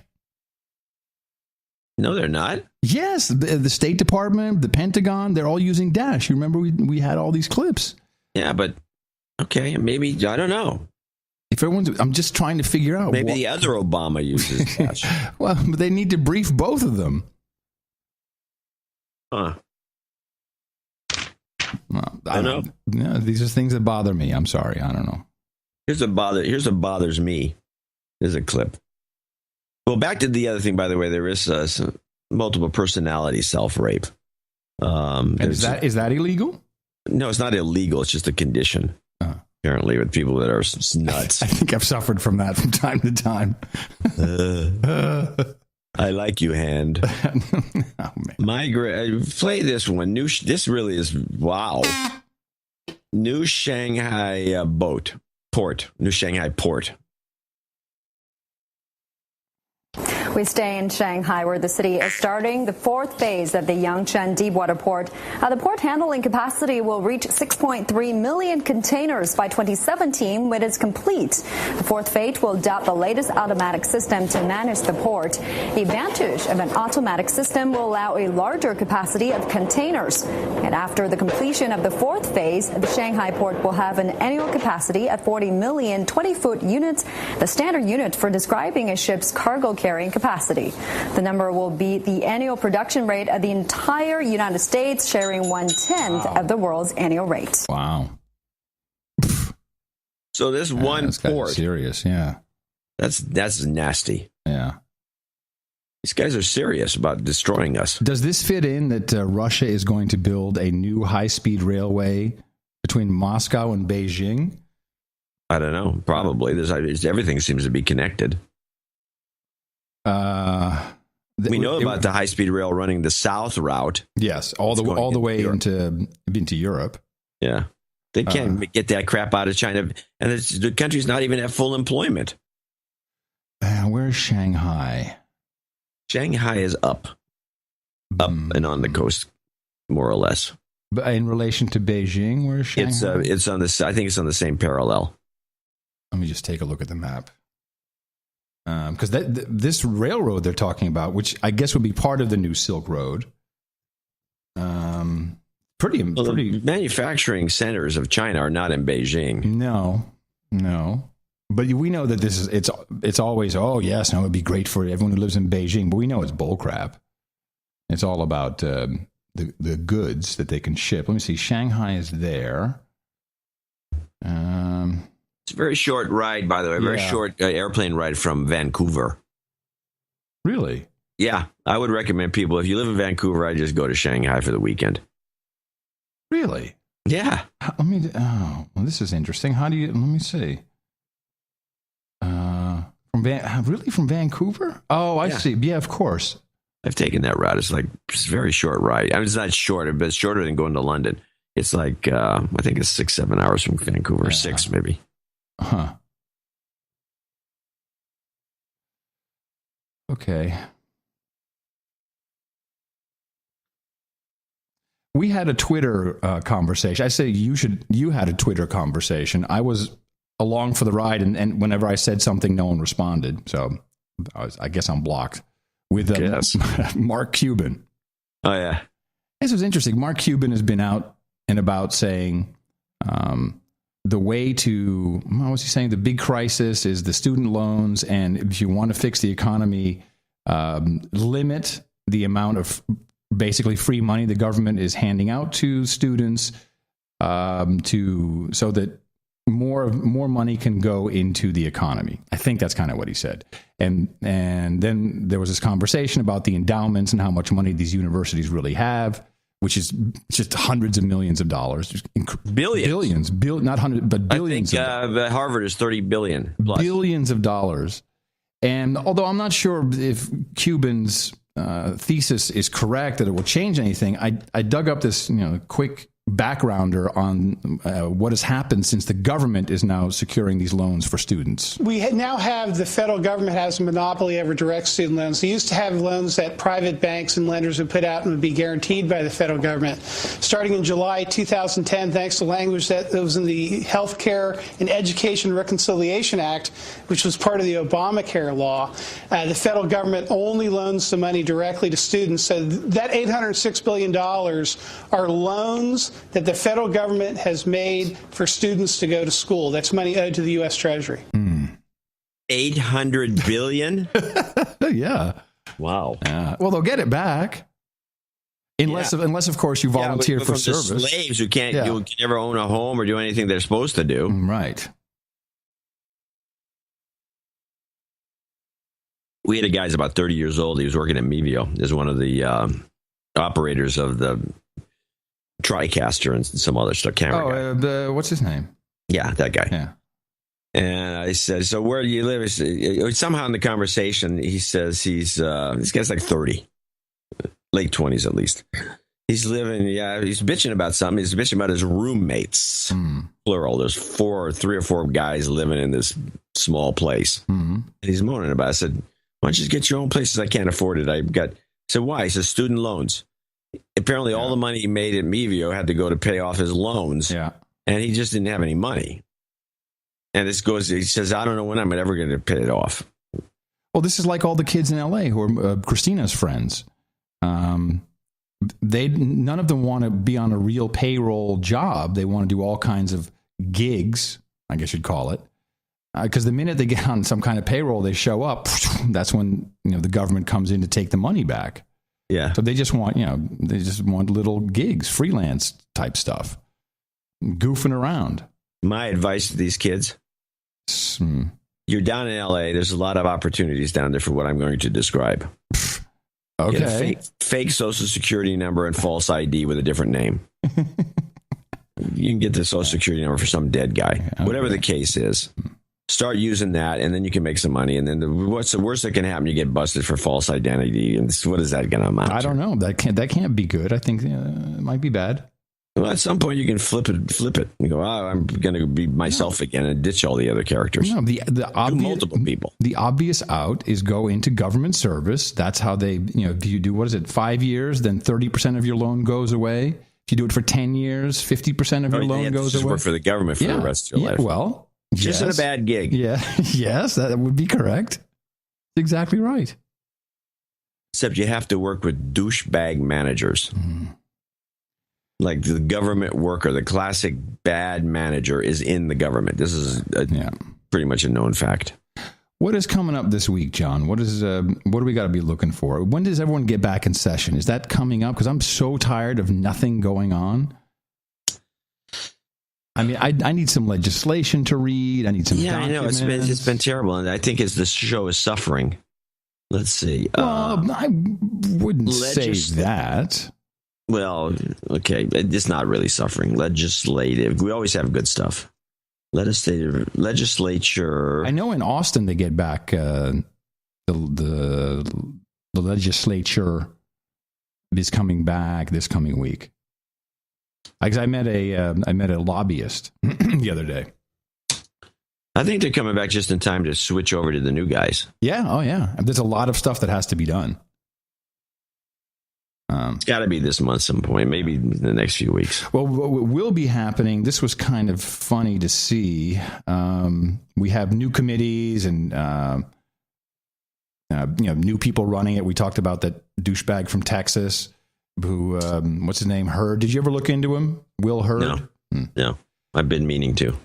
No, they're not. Yes, the State Department, the Pentagon, they're all using Daesh. You remember we had all these clips. Yeah, but okay, maybe, I don't know. If everyone's, I'm just trying to figure out. Maybe the other Obama uses Daesh. Well, but they need to brief both of them. Huh. Well, I don't know. Yeah, these are things that bother me. I'm sorry. I don't know. Here's what bothers me. Here's a clip. Well, back to the other thing, by the way, there is some multiple personality self-rape. Is that illegal? No, it's not illegal. It's just a condition, apparently, with people that are nuts. I think I've suffered from that from time to time. I like you, hand. Oh, man. Play this one. This really is, wow. New Shanghai port. New Shanghai port. We stay in Shanghai, where the city is starting the fourth phase of the Yangcheng Deepwater Port. The port handling capacity will reach 6.3 million containers by 2017 when it's complete. The fourth phase will adopt the latest automatic system to manage the port. The advantage of an automatic system will allow a larger capacity of containers. And after the completion of the fourth phase, the Shanghai port will have an annual capacity of 40 million 20-foot units, the standard unit for describing a ship's cargo carrying capacity. The number will be the annual production rate of the entire United States, sharing 1/10 of the world's annual rate. Wow. So this one port. Serious, yeah. That's nasty. Yeah. These guys are serious about destroying us. Does this fit in that Russia is going to build a new high-speed railway between Moscow and Beijing? I don't know. Probably. Everything seems to be connected. We know about the high-speed rail running the south route. Yes, all the way into Europe. Yeah, they can't get that crap out of China, and the country's not even at full employment. Where's Shanghai? Shanghai is up and on the coast, more or less. But in relation to Beijing, where's Shanghai? It's on the. I think it's on the same parallel. Let me just take a look at the map. Because this railroad they're talking about, which I guess would be part of the new Silk Road, pretty. The manufacturing centers of China are not in Beijing. No, but we know that it's always it'd be great for everyone who lives in Beijing, but we know it's bullcrap. It's all about the goods that they can ship. Let me see. Shanghai is there. It's a very short ride, by the way. Very short airplane ride from Vancouver. Really? Yeah. I would recommend people, if you live in Vancouver, I'd just go to Shanghai for the weekend. Really? Yeah. This is interesting. How do you, let me see. From Vancouver? Oh, I see. Yeah, of course. I've taken that route. It's a very short ride. I mean, it's not shorter, but it's shorter than going to London. It's like, I think it's 6-7 hours from Vancouver, 6 maybe. Huh. Okay. We had a Twitter conversation. I say you had a Twitter conversation. I was along for the ride, and whenever I said something, no one responded. So I guess I'm blocked. With Mark Cuban. Oh, yeah. This was interesting. Mark Cuban has been out and about saying the way to, what was he saying? The big crisis is the student loans, and if you want to fix the economy, limit the amount of basically free money the government is handing out to students so that more money can go into the economy. I think that's kind of what he said. And then there was this conversation about the endowments and how much money these universities really have, which is just hundreds of millions of dollars. Billions. Not hundreds, but billions. I think Harvard is $30 billion plus. Billions of dollars. And although I'm not sure if Cuban's thesis is correct, that it will change anything, I dug up this quick backgrounder on what has happened since the government is now securing these loans for students. We now have the federal government has a monopoly over direct student loans. They used to have loans that private banks and lenders would put out and would be guaranteed by the federal government. Starting in July 2010, thanks to language that was in the Health Care and Education Reconciliation Act, which was part of the Obamacare law, the federal government only loans the money directly to students. So that $806 billion are loans that the federal government has made for students to go to school. That's money owed to the U.S. Treasury. 800 billion? Yeah. Wow. Well, they'll get it back. Unless of course, you volunteer for service. The slaves who can't never own a home or do anything they're supposed to do. Right. We had a guy who's about 30 years old. He was working at Mevio as one of the operators of the TriCaster and some other stuff. What's his name? Yeah, that guy. Yeah. And I said, so where do you live? Somehow in the conversation, he says this guy's like 30, late 20s at least. He's he's bitching about something. He's bitching about his roommates, plural. There's 3 or 4 guys living in this small place. And he's moaning about it. I said, why don't you just get your own place? He says, I can't afford it. I said, why? He says, student loans. Apparently, all the money he made at Mevio had to go to pay off his loans. Yeah. And he just didn't have any money. And he says, I don't know when I'm ever going to pay it off. Well, this is like all the kids in L.A. who are Christina's friends. None of them want to be on a real payroll job. They want to do all kinds of gigs, I guess you'd call it. Because the minute they get on some kind of payroll, they show up. That's when the government comes in to take the money back. Yeah. So they just want little gigs, freelance type stuff, goofing around. My advice to these kids: you're down in LA. There's a lot of opportunities down there for what I'm going to describe. Okay. Get a fake social security number and false ID with a different name. You can get the social security number for some dead guy. Okay. Whatever the case is. Start using that, and then you can make some money. And then what's the worst that can happen? You get busted for false identity. And what is that going to amount to? I don't know. That can't be good. I think it might be bad. Well, at some point you can flip it. You go, I'm going to be myself again and ditch all the other characters. No, the obvious, multiple people. The obvious out is go into government service. That's how they, if you do, 5 years, then 30% of your loan goes away. If you do it for 10 years, 50% of your loan goes away. Work for the government for the rest of your life. Well. Just in a bad gig. Yeah. Yes, that would be correct. Exactly right. Except you have to work with douchebag managers. Like the government worker, the classic bad manager is in the government. This is pretty much a known fact. What is coming up this week, John? What do we got to be looking for? When does everyone get back in session? Is that coming up? Because I'm so tired of nothing going on. I mean, I need some legislation to read. I need some documents. I know. It's been terrible. And I think as the show is suffering. Let's see. Well, I wouldn't say that. Well, okay. It's not really suffering. Legislative. We always have good stuff. Legislature. I know in Austin they get back the legislature is coming back this coming week. I met a lobbyist the other day. I think they're coming back just in time to switch over to the new guys. Yeah. Oh, yeah. There's a lot of stuff that has to be done. It's got to be this month some point, maybe in the next few weeks. Well, what will be happening, this was kind of funny to see. We have new committees and new people running it. We talked about that douchebag from Texas who, what's his name? Hurd. Did you ever look into him? Will Hurd? No. I've been meaning to.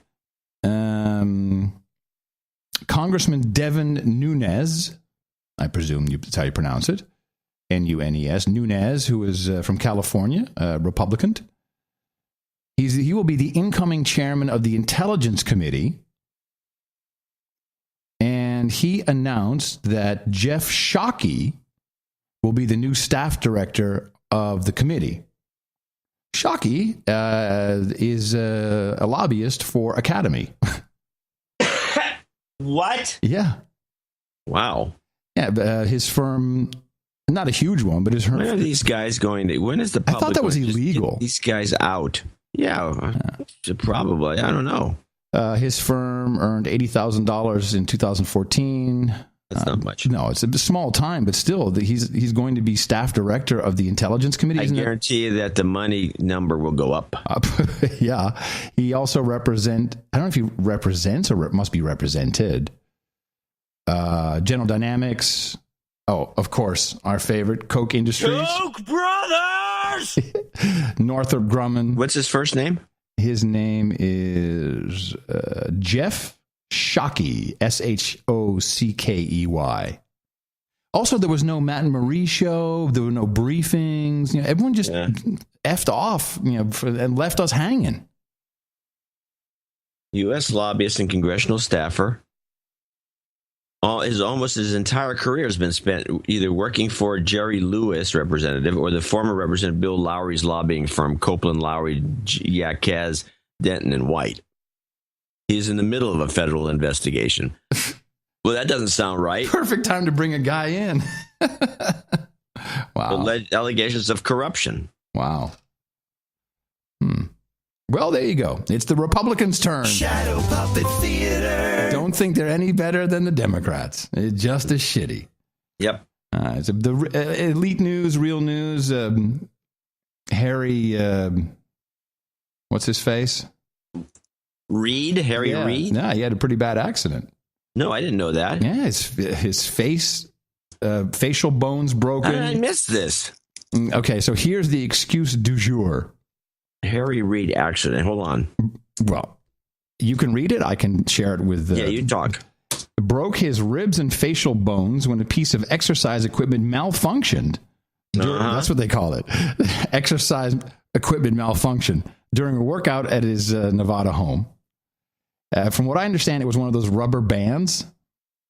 Congressman Devin Nunes, I presume that's how you pronounce it. Nunes, Nunes, who is from California, Republican. He will be the incoming chairman of the Intelligence Committee. And he announced that Jeff Shockey will be the new staff director of the committee. Shockey is a lobbyist for Academy. What? Yeah. Wow. Yeah, his firm Not a huge one, but it's When are these guys going to? When is the public? I thought that was going to just illegal. get these guys out. Yeah, probably. I don't know. His firm earned $80,000 in 2014. That's not much. No, it's a small time, but still, he's going to be staff director of the Intelligence Committee. I guarantee you that the money number will go up. Yeah. He also I don't know if he represents or must be represented. General Dynamics. Oh, of course, our favorite, Koch Industries. Koch brothers! Northrop Grumman. What's his first name? His name is Jeff Shockey, Shockey. Also, there was no Matt and Marie show. There were no briefings. Everyone just effed off, and left us hanging. U.S. lobbyist and congressional staffer. Almost his entire career has been spent either working for Jerry Lewis, representative, or the former Representative Bill Lowry's lobbying firm, Copeland, Lowry, Yakaz, Denton, and White. He's in the middle of a federal investigation. Well, that doesn't sound right. Perfect time to bring a guy in. Wow. Allegations of corruption. Wow. Well, there you go. It's the Republicans' turn. Shadow Puppet Theater. Don't think they're any better than the Democrats. It's just as shitty. Yep. So the elite news, real news. Harry, what's his face? Reid? Harry Reid? Yeah, he had a pretty bad accident. No, I didn't know that. Yeah, his face, facial bones broken. I missed this. Okay, so here's the excuse du jour. Harry Reid accident. Hold on. Well, you can read it. I can share it with... yeah, you talk. Broke his ribs and facial bones when a piece of exercise equipment malfunctioned. That's what they call it. Exercise equipment malfunction during a workout at his Nevada home. From what I understand, it was one of those rubber bands,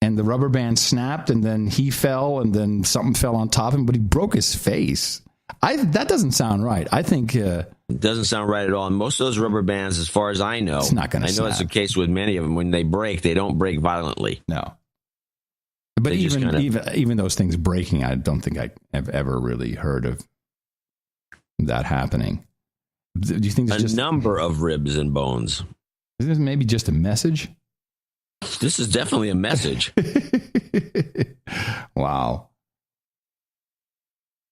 and the rubber band snapped, and then he fell, and then something fell on top of him, but he broke his face. That doesn't sound right. I think... it doesn't sound right at all. And most of those rubber bands, as far as I know, it's not going to snap. I know that's the case with many of them. When they break, they don't break violently. No. But even those things breaking, I don't think I have ever really heard of that happening. Do you think there's a number of ribs and bones? Is this maybe just a message? This is definitely a message. Wow.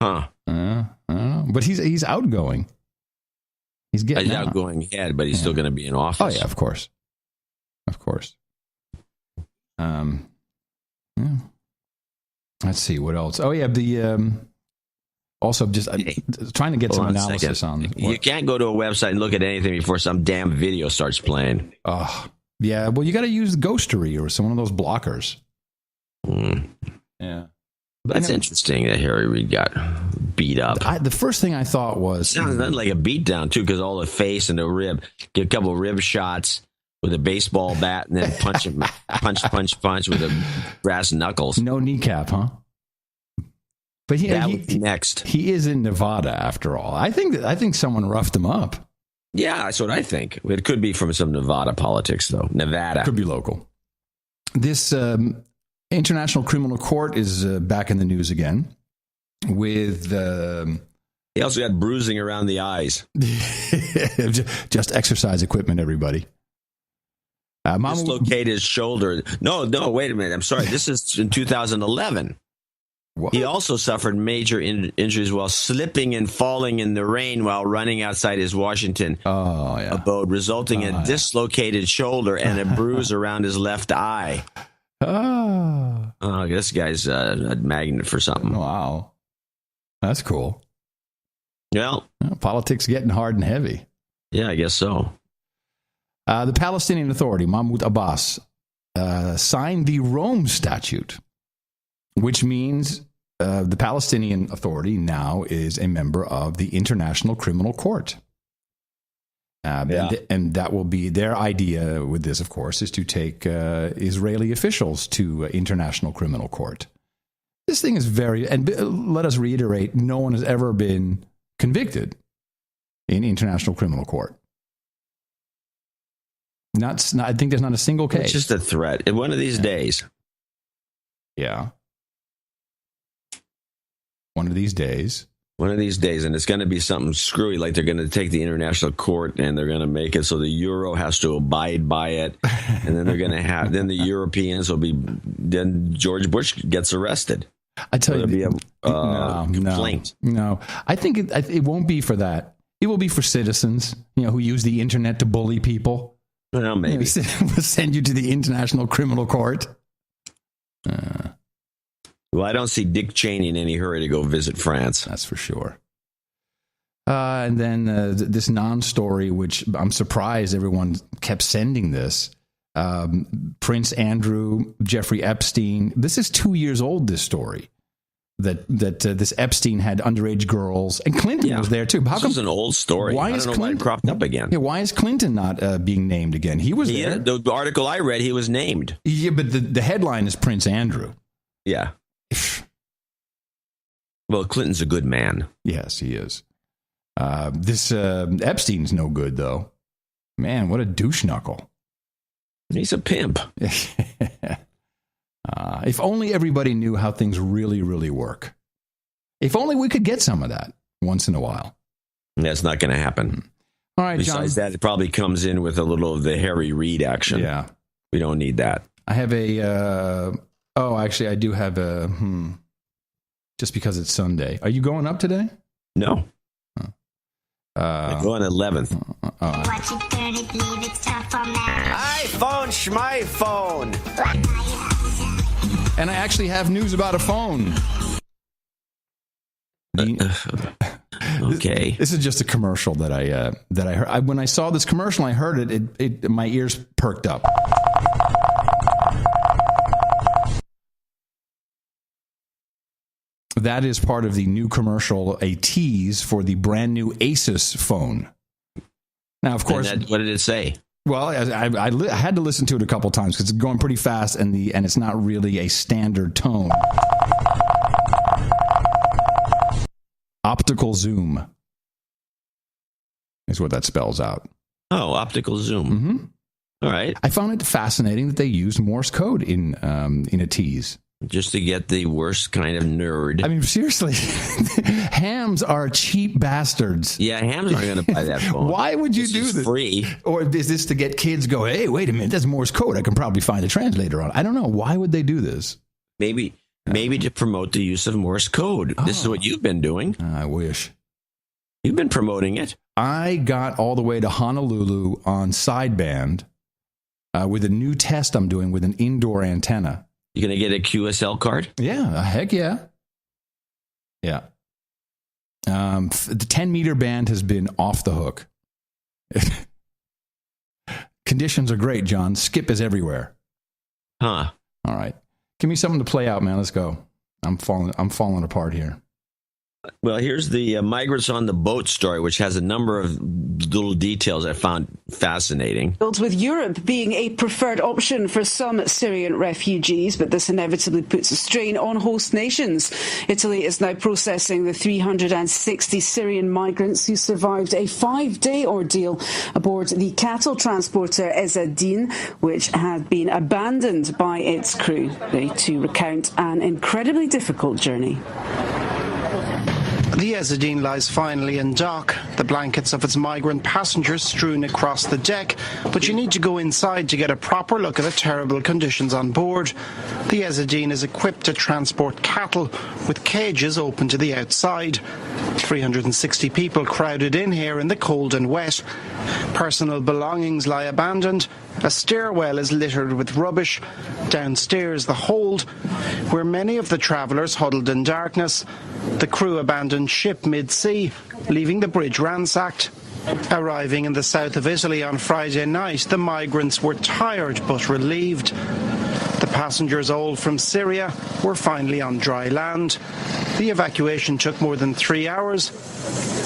Huh. I don't know. But he's outgoing. He's getting outgoing head, but he's still going to be in office. Oh yeah, of course. Yeah. Let's see what else. Oh yeah, the also just trying to get some analysis on. You can't go to a website and look at anything before some damn video starts playing. Oh yeah, well you got to use Ghostery or one of those blockers. Yeah. That's interesting that Harry Reid got beat up. The first thing I thought was... Sounds like a beatdown, too, because all the face and the rib. Get a couple of rib shots with a baseball bat and then punch with the brass knuckles. No kneecap, huh? But next. He is in Nevada, after all. I think someone roughed him up. Yeah, that's what I think. It could be from some Nevada politics, though. Nevada. Could be local. This... International Criminal Court is back in the news again with... he also got bruising around the eyes. Just exercise equipment, everybody. Dislocated his shoulder. No, wait a minute. I'm sorry. This is in 2011. What? He also suffered major injuries while slipping and falling in the rain while running outside his Washington abode, resulting in a dislocated shoulder and a bruise around his left eye. Oh, this guy's a magnet for something. Wow. That's cool. Well, politics getting hard and heavy. Yeah, I guess so. The Palestinian Authority, Mahmoud Abbas, signed the Rome Statute, which means the Palestinian Authority now is a member of the International Criminal Court. And that will be their idea with this, of course, is to take Israeli officials to International Criminal Court. This thing is and let us reiterate, no one has ever been convicted in International Criminal Court. I think there's not a single case. It's just a threat. One of these days. Yeah. One of these days. One of these days, and it's going to be something screwy, like they're going to take the international court and they're going to make it so the euro has to abide by it, and then they're going to have, then the Europeans will be, then George Bush gets arrested. I tell you, there'll be a complaint. No, I think it won't be for that. It will be for citizens, who use the internet to bully people. Well, maybe. We'll send you to the International Criminal Court. Well, I don't see Dick Cheney in any hurry to go visit France. That's for sure. And then this non-story, which I'm surprised everyone kept sending this. Prince Andrew, Jeffrey Epstein. This is 2 years old, this story. That this Epstein had underage girls. And Clinton was there, too. This is an old story. Why I don't know why it cropped up again. Yeah, why is Clinton not being named again? He was there. The article I read, he was named. Yeah, but the headline is Prince Andrew. Yeah. Well, Clinton's a good man. Yes, he is. This Epstein's no good, though. Man, what a douche knuckle. He's a pimp. If only everybody knew how things really, really work. If only we could get some of that once in a while. That's not going to happen. All right, Besides John. that, it probably comes in with a little of the Harry Reid action. Yeah. We don't need that. I have I do have a, just because it's Sunday. Are you going up today? No. I go on 11th. iPhone, schmyphone. And I actually have news about a phone. Okay. This is just a commercial that I heard. When I saw this commercial, I heard it. My ears perked up. That is part of the new commercial, a tease for the brand new Asus phone. Now, of course, what did it say? Well, I had to listen to it a couple times because it's going pretty fast, and it's not really a standard tone. Optical zoom is what that spells out. Oh, optical zoom. Mm-hmm. All right. I found it fascinating that they used Morse code in a tease. Just to get the worst kind of nerd. I mean, seriously, hams are cheap bastards. Yeah, hams aren't going to buy that phone. Why would you do this? Free. Or is this to get kids go, hey, wait a minute, that's Morse code. I can probably find a translator on it. I don't know. Why would they do this? Maybe to promote the use of Morse code. Oh. This is what you've been doing. I wish. You've been promoting it. I got all the way to Honolulu on sideband with a new test I'm doing with an indoor antenna. You going to get a QSL card? Yeah, heck yeah. Yeah. The 10-meter band has been off the hook. Conditions are great, John. Skip is everywhere. Huh. All right. Give me something to play out, man. Let's go. I'm falling apart here. Well, here's the migrants on the boat story, which has a number of little details I found fascinating. With Europe being a preferred option for some Syrian refugees, but this inevitably puts a strain on host nations. Italy is now processing the 360 Syrian migrants who survived a 5-day ordeal aboard the cattle transporter Ezzadine, which had been abandoned by its crew. They too recount an incredibly difficult journey. The Ezzadine lies finally in dock, the blankets of its migrant passengers strewn across the deck, but you need to go inside to get a proper look at the terrible conditions on board. The Ezzadine is equipped to transport cattle, with cages open to the outside. 360 people crowded in here in the cold and wet. Personal belongings lie abandoned. A stairwell is littered with rubbish. Downstairs, the hold, where many of the travellers huddled in darkness. The crew abandoned ship mid-sea, leaving the bridge ransacked. Arriving in the south of Italy on Friday night, the migrants were tired but relieved. The passengers, all from Syria, were finally on dry land. The evacuation took more than 3 hours,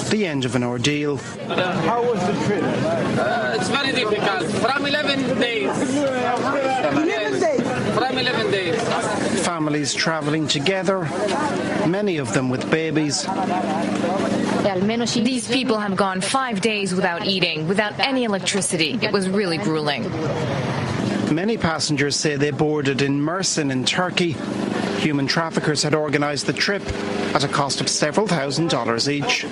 the end of an ordeal. How was the trip? It's very difficult. From 11 days. 11 days? From 11 days. Families travelling together, many of them with babies. These people have gone 5 days without eating, without any electricity. It was really grueling. Many passengers say they boarded in Mersin in Turkey. Human traffickers had organised the trip at a cost of several $1,000s each.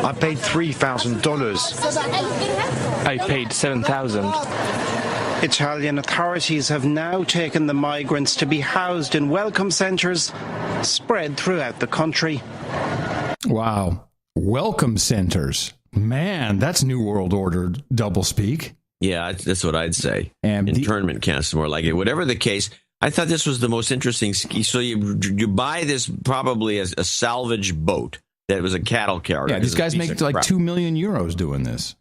I paid $3,000. I paid $7,000. Italian authorities have now taken the migrants to be housed in welcome centres spread throughout the country. Wow. Welcome centers. Man, that's New World Order doublespeak. Yeah, that's what I'd say. And internment camps, more like it. Whatever the case, I thought this was the most interesting. So you buy this probably as a salvage boat that was a cattle carrier. Yeah, these guys make like 2 million euros doing this.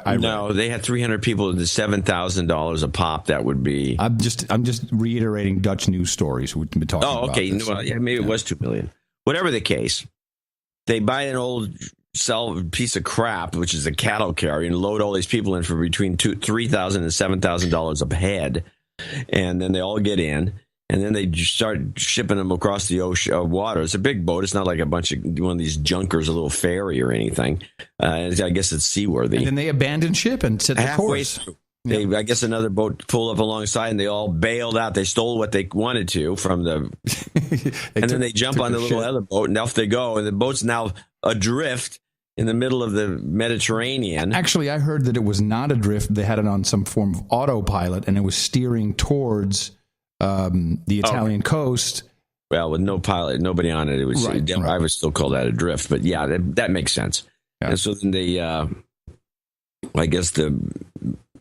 No, they had 300 people into $7,000 a pop. That would be. I'm just reiterating Dutch news stories we've been talking about. Oh, okay. Well, yeah, maybe it was 2 million. Whatever the case, they buy an old piece of crap, which is a cattle carrier, and load all these people in for between $3,000 and $7,000 a head, and then they all get in, and then they start shipping them across the ocean water. It's a big boat. It's not like a bunch of one of these junkers, a little ferry or anything. I guess it's seaworthy. And then they abandon ship and set the course. I guess another boat pulled up alongside, and they all bailed out. They stole what they wanted to from the, and then they jump on the little other boat, and off they go. And the boat's now adrift in the middle of the Mediterranean. Actually, I heard that it was not adrift. They had it on some form of autopilot, and it was steering towards the Italian coast. Well, with no pilot, nobody on it. It was. Right. I would still call that adrift, but yeah, that makes sense. Yeah. And so then they, I guess the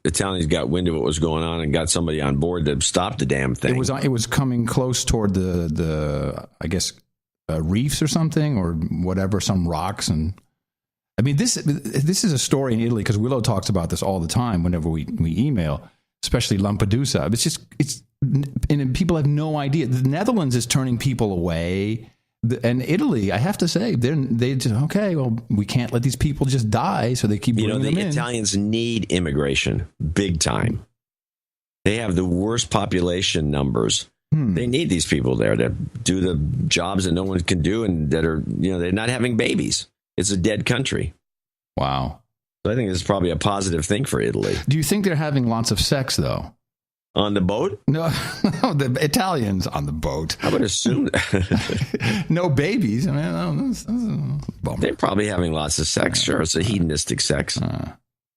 Italians got wind of what was going on and got somebody on board to stop the damn thing. It was coming close toward the I guess reefs or something or whatever, some rocks. And I mean, this is a story in Italy, because Willow talks about this all the time whenever we email, especially Lampedusa. And people have no idea. The Netherlands is turning people away. And Italy, I have to say, they just, okay, well, we can't let these people just die, so they keep bringing them in. The Italians need immigration big time. They have the worst population numbers. They need these people there to do the jobs that no one can do, and that are, they're not having babies. It's a dead country. Wow. So I think this is probably a positive thing for Italy. Do you think they're having lots of sex, though? On the boat? No, the Italians on the boat. I would assume that. No babies. I mean, that's a bummer. They're probably having lots of sex. Sure, it's a hedonistic sex.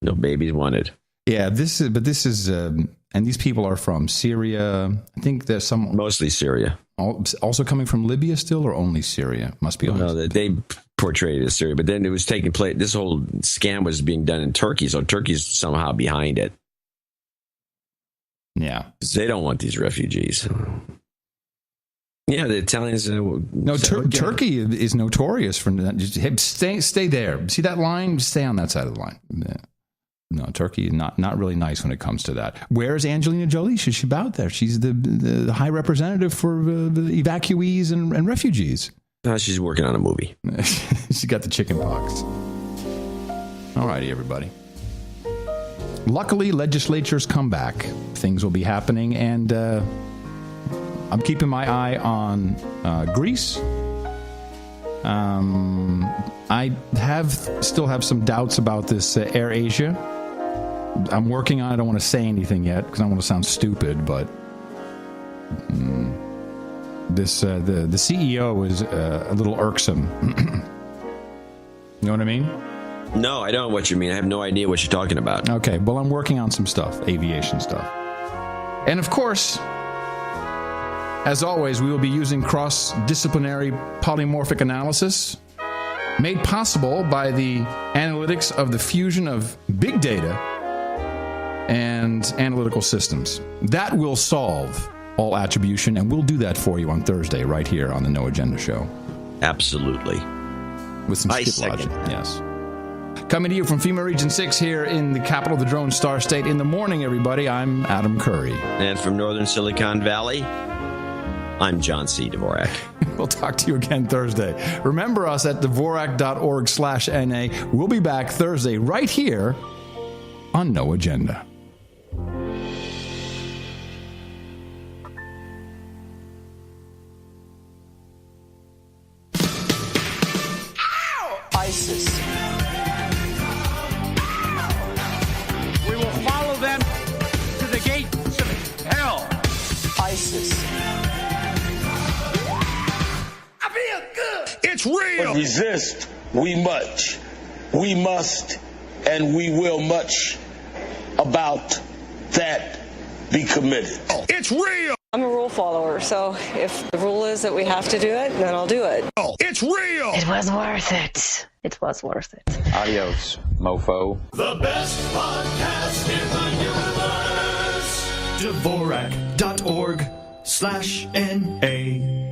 No babies wanted. Yeah, this is, and these people are from Syria. I think there's some. Mostly Syria. Also coming from Libya still, or only Syria? Must be honest. No, they portrayed it as Syria, but then it was taking place. This whole scam was being done in Turkey, so Turkey's somehow behind it. Yeah, they don't want these refugees. Yeah, the Italians. Turkey is notorious for that. Just stay there. See that line? Just stay on that side of the line. Yeah. No, Turkey is not really nice when it comes to that. Where's Angelina Jolie? Should she be out there? She's the high representative for the evacuees and refugees. She's working on a movie. She's got the chicken pox. All righty, everybody. Luckily, legislatures come back. Things will be happening, and I'm keeping my eye on Greece. I still have some doubts about this Air Asia. I'm working on it. I don't want to say anything yet because I don't want to sound stupid, but this the CEO is a little irksome. You know what I mean? No, I don't know what you mean. I have no idea what you're talking about. Okay, well, I'm working on some stuff, aviation stuff. And of course, as always, we will be using cross-disciplinary polymorphic analysis, made possible by the analytics of the fusion of big data and analytical systems. That will solve all attribution, and we'll do that for you on Thursday right here on the No Agenda Show. Absolutely. With some skip logic. Yes. Coming to you from FEMA Region 6 here in the capital of the Drone Star State. In the morning, everybody, I'm Adam Curry. And from Northern Silicon Valley, I'm John C. Dvorak. We'll talk to you again Thursday. Remember us at Dvorak.org/NA. We'll be back Thursday right here on No Agenda. ISIS. We will follow them to the gate. basis. I feel good. It's real. But resist, we must, and we will much about that be committed. It's real. I'm a rule follower, so if the rule is that we have to do it, then I'll do it. It's real. It was worth it. It was worth it. Adios, mofo. The best podcast in the universe. Dvorak.org/NA